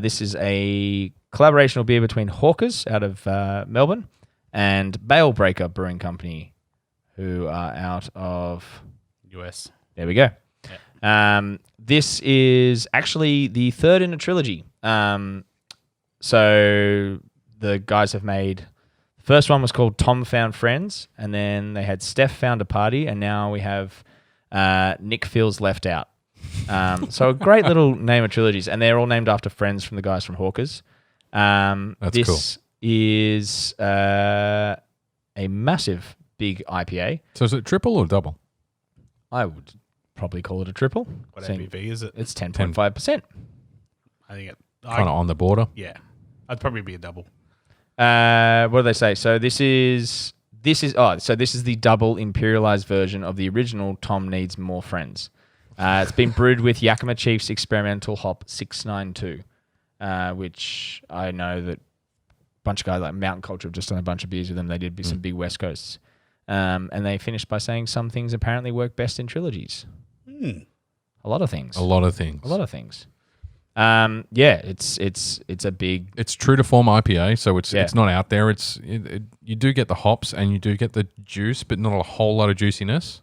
A: This is a collaborational beer between Hawkers out of Melbourne and Bale Breaker Brewing Company, who are out of
C: US.
A: There we go. This is actually the third in a trilogy. So the guys have made, the first one was called Tom Found Friends, and then they had Steph Found a Party, and now we have Nick Feels Left Out. So a great little name of trilogies, and they're all named after friends from the guys from Hawkers. This is a massive, big IPA.
B: So is it triple or double?
A: I would probably call it a triple.
C: What ABV is it?
A: It's 10.5%.
C: I think it
B: Kind of on the border.
C: Yeah, I'd probably be a double.
A: What do they say? So this is the double imperialized version of the original Tom Needs More Friends. It's been brewed with Yakima Chief's experimental hop 692, which I know that a bunch of guys like Mountain Culture have just done a bunch of beers with them. They did some big West Coasts. And they finished by saying some things apparently work best in trilogies. A lot of things. Yeah, it's a big.
B: It's true to form IPA, so it's
A: Yeah.
B: not out there. You do get the hops and you do get the juice, but not a whole lot of juiciness.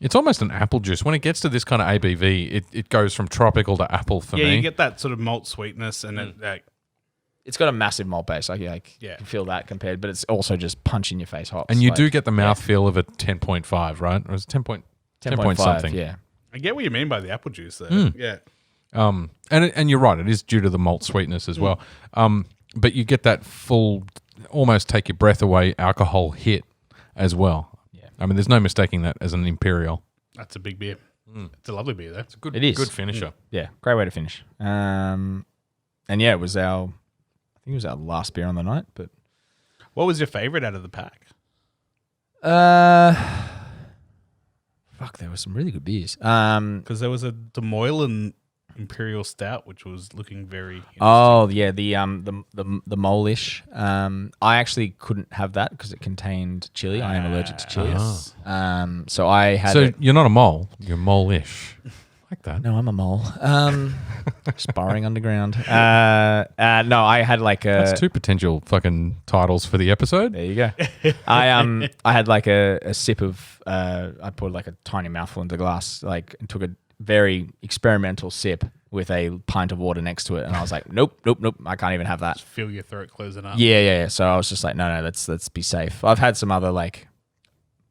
B: It's almost an apple juice. When it gets to this kind of ABV, it goes from tropical to apple for me.
C: Yeah, you get that sort of malt sweetness, and it, like,
A: It's got a massive malt base. Like
C: Yeah.
A: you can feel that compared, but it's also just punch in your face hops.
B: and you
A: like,
B: do get the mouthfeel of a 10.5, right? Or is it 10 point
A: 10.5,
B: something?
A: Yeah.
C: I get what you mean by the apple juice, though. Yeah.
B: And you're right, it is due to the malt sweetness as well. But you get that full, almost take your breath away alcohol hit as well.
A: Yeah.
B: I mean, there's no mistaking that as an imperial.
C: That's a big beer. It's a lovely beer, though.
B: It's a good,
A: It is.
B: good finisher.
A: Yeah, great way to finish. And yeah, it was I think it was our last beer on the night. But
C: What was your favorite out of the pack?
A: fuck, there were some really good beers.
C: Because there was a Des Moines Imperial Stout, which was looking very interesting.
A: Oh yeah, the mole-ish. I actually couldn't have that because it contained chili. I am allergic to chili.
C: Yes.
A: So I had.
B: So you're not a mole, you're mole-ish. Like that.
A: No, I'm a mole. Just burrowing underground. No, I had like a.
B: That's two potential fucking titles for the episode.
A: There you go. I had like a sip of. I poured like a tiny mouthful into the glass, like, and took a very experimental sip with a pint of water next to it, and I was like, nope, I can't even have that.
C: Just feel your throat closing up.
A: Yeah. So I was just like, no, let's be safe. I've had some other like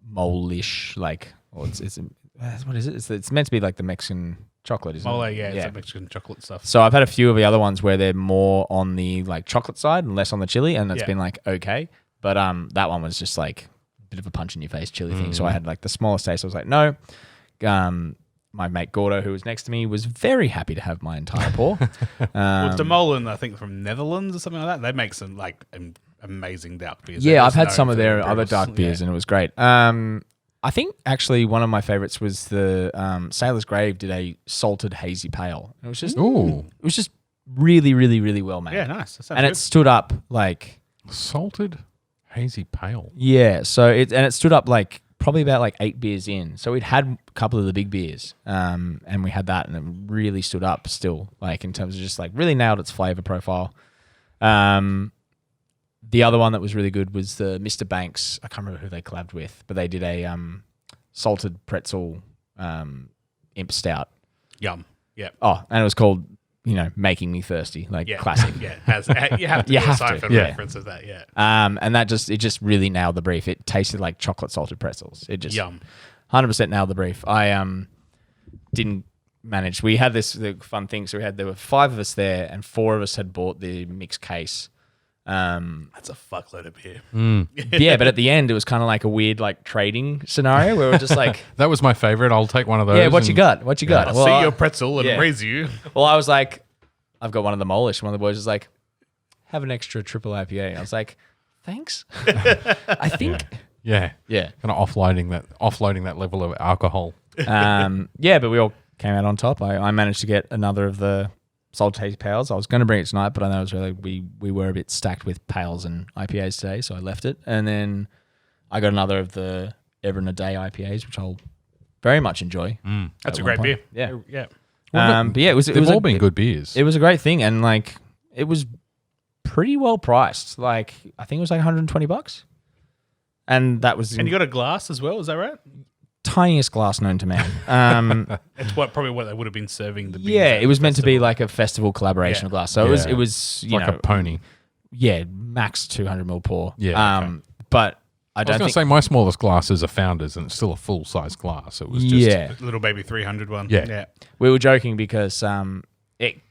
A: mole-ish, like, or it's what is it? It's meant to be like the Mexican chocolate, isn't
C: Mole,
A: it?
C: yeah, it's a Mexican chocolate stuff.
A: So I've had a few of the other ones where they're more on the like chocolate side and less on the chili, and it's
C: Yeah.
A: been like okay. But that one was just like a bit of a punch in your face chili thing. So I had like the smallest taste. I was like, no. My mate Gordo, who was next to me, was very happy to have my entire pour.
C: Well, De Molen, I think from Netherlands or something like that. They make some like amazing dark beers.
A: Yeah,
C: They're
A: I've
C: just
A: had
C: known
A: some of
C: for
A: their
C: brewers.
A: other dark beers,
C: Yeah.
A: and it was great. I think actually one of my favorites was the Sailor's Grave did a salted hazy pale. It was just really, really, really well made.
C: Yeah, nice. That sounds
A: And
C: good.
A: it stood up like
B: Salted hazy pale.
A: yeah. So it stood up like probably about like 8 beers in. So we'd had a couple of the big beers, and we had that, and it really stood up still, like in terms of just like really nailed its flavor profile. The other one that was really good was the Mr. Banks. I can't remember who they collabed with, but they did a salted pretzel imp stout.
C: Yum. Yeah.
A: Oh, and it was called, Making Me Thirsty, like
C: Yeah.
A: classic.
C: Yeah. You have to
A: You
C: do
A: have
C: a side
A: to,
C: for
A: yeah.
C: reference of that. Yeah.
A: And that just really nailed the brief. It tasted like chocolate salted pretzels. It just
C: Yum.
A: 100% nailed the brief. I didn't manage. We had the fun thing. So there were 5 of us there, and 4 of us had bought the mixed case.
C: That's a fuckload of beer.
A: Yeah, but at the end, it was kind of like a weird like trading scenario where we're just like,
B: That was my favorite. I'll take one of those.
A: yeah, what you
B: and-
A: got? What you got?
C: I'll
A: Well,
C: see your pretzel and
A: yeah.
C: raise you.
A: Well, I was like, I've got one of the Molish. One of the boys was like, have an extra triple IPA. I was like, thanks. I think.
B: Yeah.
A: Yeah.
B: Kind of offloading that level of alcohol.
A: Yeah, but we all came out on top. I managed to get another of the salted hazy pales. I was going to bring it tonight, but I know it was really we were a bit stacked with pales and IPAs today, so I left it. And then I got another of the Ever in a Day IPAs, which I'll very much enjoy.
C: That's a
A: at
C: great
A: one
C: beer.
A: point. Yeah.
C: Yeah.
A: But yeah, it was
B: They've all been good beers.
A: It was a great thing, and like it was pretty well priced. Like I think it was like $120, and that was
C: And you got a glass as well, is that right?
A: tiniest glass known to man.
C: It's probably what they would have been serving the beers
A: Yeah,
C: at
A: it was
C: the
A: meant to be
C: festival.
A: like a festival collaboration
C: Yeah.
A: of glass. So
B: Yeah.
A: it was
B: It's like a pony.
A: yeah, max 200 ml pour.
B: Yeah, okay.
A: But I
B: I was
A: don't
B: going to
A: think
B: say my smallest glasses are Founders, and it's still a full size glass. It was just
A: yeah.
C: Little baby 300 one.
B: Yeah.
C: Yeah.
A: We were joking because it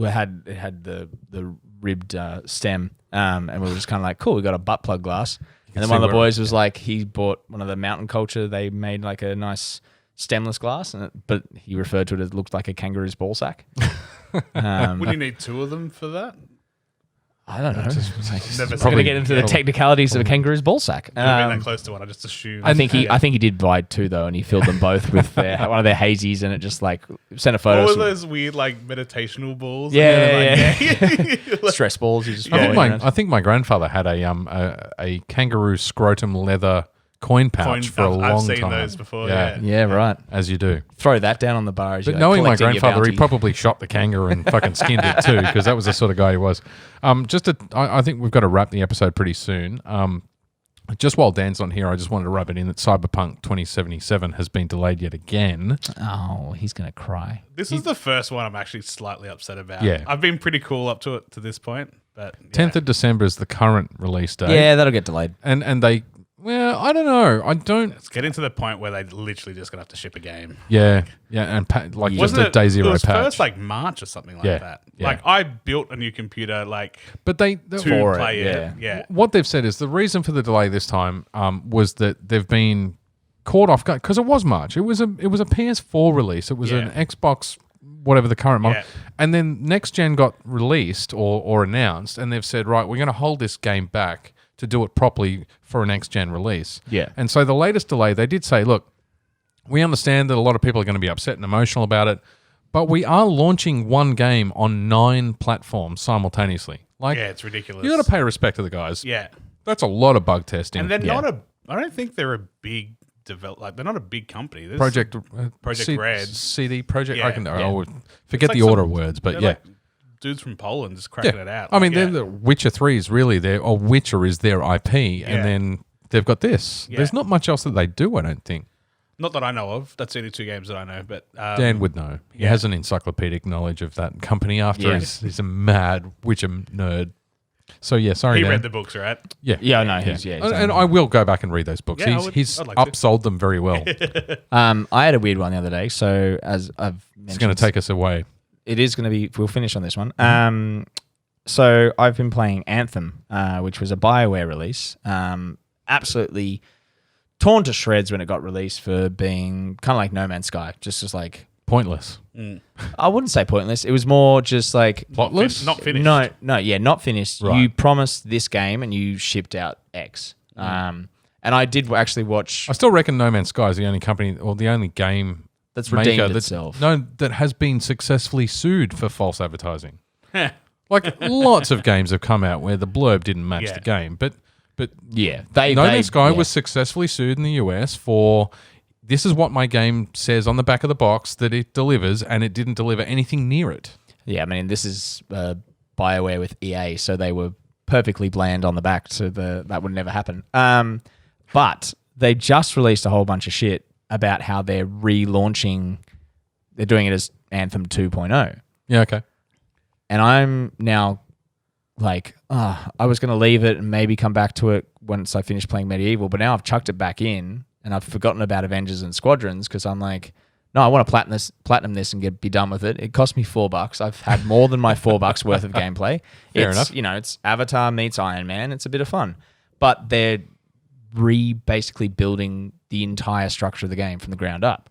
A: had the ribbed stem, and we were just kind of like, cool, we got a butt plug glass. And then
B: see
A: one of the
B: where-
A: boys was like, he bought one of the Mountain Culture. They made like a nice stemless glass, but he referred to it as looked like a kangaroo's ball sack.
C: Wouldn't you need 2 of them for that?
A: I don't know.
C: Never
A: Probably
C: seen
A: going to
C: it.
A: get into the technicalities of a kangaroo's ball sack.
C: Never been that close to one. I just assumed.
A: I think he did buy 2 though, and he filled them both with one of their hazies, and it just like sent a photo.
C: What
A: of
C: were
A: some
C: those weird like meditational balls?
A: Yeah,
C: yeah.
A: stress balls. You just
B: I
A: rolling around.
B: think my grandfather had a kangaroo scrotum leather coin pouch for a long time.
C: I've seen those before. Yeah.
A: Yeah, right.
B: As you do.
A: Throw that down on the bar. As
B: But
A: you're
B: knowing my
A: collecting your
B: grandfather, he
A: bounty.
B: probably shot the kangaroo and fucking skinned it too, because that was the sort of guy he was. I think we've got to wrap the episode pretty soon. Just while Dan's on here, I just wanted to rub it in that Cyberpunk 2077 has been delayed yet again.
A: Oh, he's gonna cry.
C: This is the first one I'm actually slightly upset about.
B: Yeah.
C: I've been pretty cool up to this point, but
B: 10th of December is the current release date.
A: Yeah, that'll get delayed.
B: And they, well, I don't know.
C: It's getting to the point where they literally just gonna have to ship a game.
B: Yeah, and just
C: Wasn't
B: a day zero
C: it was
B: patch.
C: first like March or something like
B: Yeah,
C: that.
B: yeah.
C: Like I built a new computer
B: But they
C: to
A: For it,
C: play it. Yeah.
B: what they've said is the reason for the delay this time was that they've been caught off guard because it was March. It was a PS4 release. It was an Xbox, whatever the current model, and then next gen got released or announced, and they've said, right, we're going to hold this game back to do it properly for a next gen release.
A: Yeah.
B: And so the latest delay, they did say, look, we understand that a lot of people are going to be upset and emotional about it, but we are launching one game on 9 platforms simultaneously. Like,
C: Yeah, it's ridiculous.
B: you got to pay respect to the guys.
C: Yeah.
B: That's a lot of bug testing.
C: And they're I don't think they're a big they're not a big company. There's
B: Project
C: Red.
B: CD Project.
C: Yeah,
B: I can
C: yeah.
B: forget
C: like
B: the order
C: some-
B: of words, but
C: they're
B: yeah.
C: like dudes from Poland just cracking it out.
B: I mean,
C: yeah.
B: the Witcher 3 is really or Witcher is their IP, and then they've got this.
C: Yeah.
B: There's not much else that they do, I don't think.
C: Not that I know of. That's the only 2 games that I know. But
B: Dan would know. He has an encyclopedic knowledge of that company after he's a mad Witcher nerd. So, yeah, sorry,
C: he
B: Dan.
C: read the books, right?
B: Yeah.
A: Yeah, no, he's
B: And I will go back and read those books.
C: Yeah,
B: he's
C: I'd like to.
B: upsold them very well. It's
A: I had a weird one the other day. So as I've mentioned,
B: going to take us away.
A: it is going to be. We'll finish on this one. So I've been playing Anthem, which was a BioWare release. Absolutely torn to shreds when it got released for being kind of like No Man's Sky. Just like
B: Pointless.
A: I wouldn't say pointless. It was more just like
B: Plotless?
C: Not finished.
A: Not finished.
B: Right.
A: You promised this game and you shipped out X. And I did actually watch.
B: I still reckon No Man's Sky is the only company or the only game
A: That's
B: maker
A: redeemed itself.
B: that has been successfully sued for false advertising. Like lots of games have come out where the blurb didn't match the game, but
A: Yeah,
B: No Man's Sky was successfully sued in the US for this is what my game says on the back of the box that it delivers, and it didn't deliver anything near it.
A: Yeah, I mean, this is BioWare with EA, so they were perfectly bland on the back, so that would never happen. But they just released a whole bunch of shit about how they're relaunching. They're doing it as Anthem 2.0.
B: Yeah, okay.
A: And I'm now like, I was going to leave it and maybe come back to it once I finish playing Medieval, but now I've chucked it back in and I've forgotten about Avengers and Squadrons because I'm like, no, I want to platinum this and be done with it. It cost me $4. I've had more than my $4 worth of gameplay.
B: Fair enough.
A: You know, it's Avatar meets Iron Man. It's a bit of fun. But they're basically building the entire structure of the game from the ground up.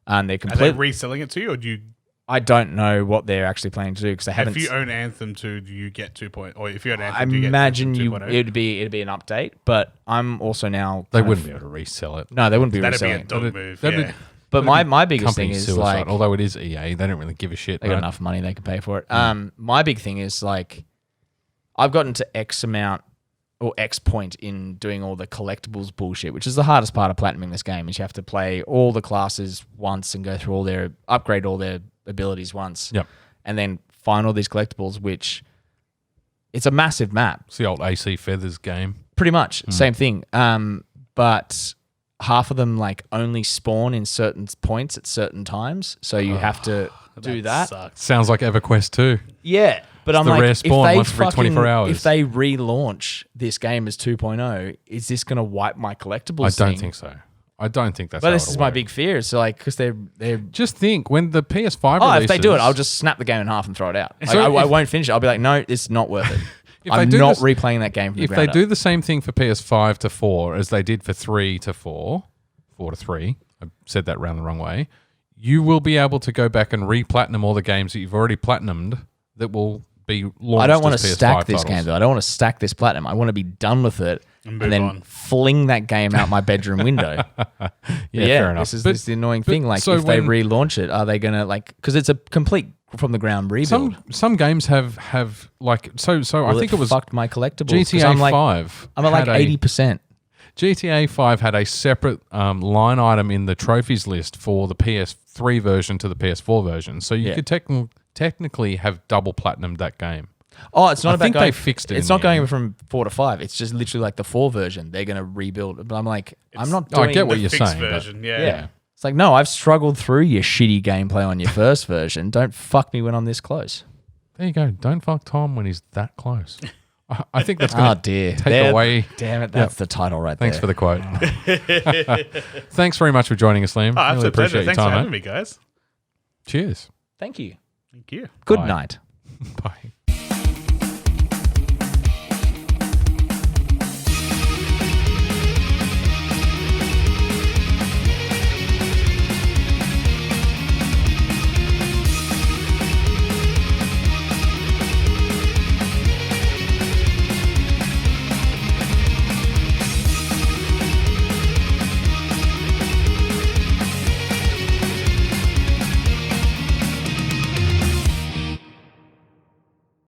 A: And they're
C: Are they
A: completely...
C: reselling it to you, or do you?
A: I don't know what they're actually planning to do because they haven't...
C: If you own Anthem 2, do you get 2 point? Or if you own
A: I
C: Anthem, do you get
A: imagine
C: Anthem
A: you
C: 2.0?
A: it'd be an update, but I'm also now
B: They
A: kind
B: wouldn't
A: of-
B: be able to resell it.
A: No, they wouldn't be
C: That'd be a
A: reselling.
C: dog
A: it.
C: move.
B: that'd
C: Yeah.
B: be-
A: But my biggest
B: Company
A: thing is
B: suicide.
A: like
B: Although it is EA, they don't really give a shit.
A: they got
B: right?
A: enough money they can pay for it. My big thing is like I've gotten to X amount or X point in doing all the collectibles bullshit, which is the hardest part of platinuming this game. Is you have to play all the classes once and go through upgrade all their abilities once.
B: Yep.
A: And then find all these collectibles, which it's a massive map.
B: It's the old AC Feathers game.
A: Pretty much same thing. But half of them like only spawn in certain points at certain times, so you have to do that.
C: Sucks.
B: Sounds like EverQuest 2.
A: Yeah, but I'm
B: the
A: like,
B: rare
A: if
B: spawn
A: they
B: once every 24 hours.
A: if they relaunch this game as 2.0, is this going to wipe my collectibles?
B: I don't
A: thing?
B: think so. I don't think that's
A: But
B: how
A: this
B: it'll
A: is my
B: work.
A: big fear. It's like because they're
B: Just think, when the PS5
A: oh,
B: releases...
A: if they do it, I'll just snap the game in half and throw it out. Like,
B: So
A: I
B: if-
A: won't finish it. I'll be like, no, it's not worth it.
B: If
A: I'm
B: they do
A: not
B: this-
A: replaying that game from the
B: If they
A: ground
B: do
A: up.
B: the same thing for PS5 to 4 as they did for 3 to 4, 4 to 3, I said that round the wrong way, you will be able to go back and re-platinum all the games that you've already platinumed that will be launched
A: I don't want
B: as
A: to
B: PS5
A: stack this
B: titles.
A: game though. I don't want to stack this platinum. I want to be done with it
C: And
A: and then
C: move on.
A: fling that game out my bedroom window.
B: Yeah, fair enough.
A: This
B: But-
A: is the annoying
B: but
A: thing. Like,
B: so
A: if they
B: when-
A: relaunch it, are they gonna like? Because it's a complete from the ground rebuild.
B: Some games have like so I
A: Well,
B: think it was
A: fucked my collectibles. 'cause
B: GTA
A: I'm like,
B: 5.
A: I'm at like
B: had a-
A: 80%.
B: GTA 5 had a separate line item in the trophies list for the PS3 version to the PS4 version. So you could technically have double platinumed that game.
A: Oh, it's not
B: I
A: about
B: think
A: going.
B: they fixed it
A: It's
B: in
A: not
B: the
A: going
B: end.
A: from 4 to 5. It's just literally like the 4 version. They're going to rebuild it. But I'm like, I'm not
B: I
A: doing
B: get what
C: The
B: you're
C: fixed
B: saying. but-
C: version, yeah.
A: Yeah. It's like, no, I've struggled through your shitty gameplay on your first version. Don't fuck me when I'm this close.
B: There you go. Don't fuck Tom when he's that close. I think that's going
A: Oh,
B: to
A: dear.
B: take away.
A: Damn it. That's the title right
B: Thanks
A: there.
B: for the quote. Thanks very much for joining us, Liam.
C: Oh,
B: really
C: absolute pleasure.
B: appreciate your
C: Thanks for
B: time,
C: having
B: mate.
C: me, guys.
B: Cheers.
A: Thank you.
C: Thank you.
A: Good
B: Bye.
A: night.
B: Bye.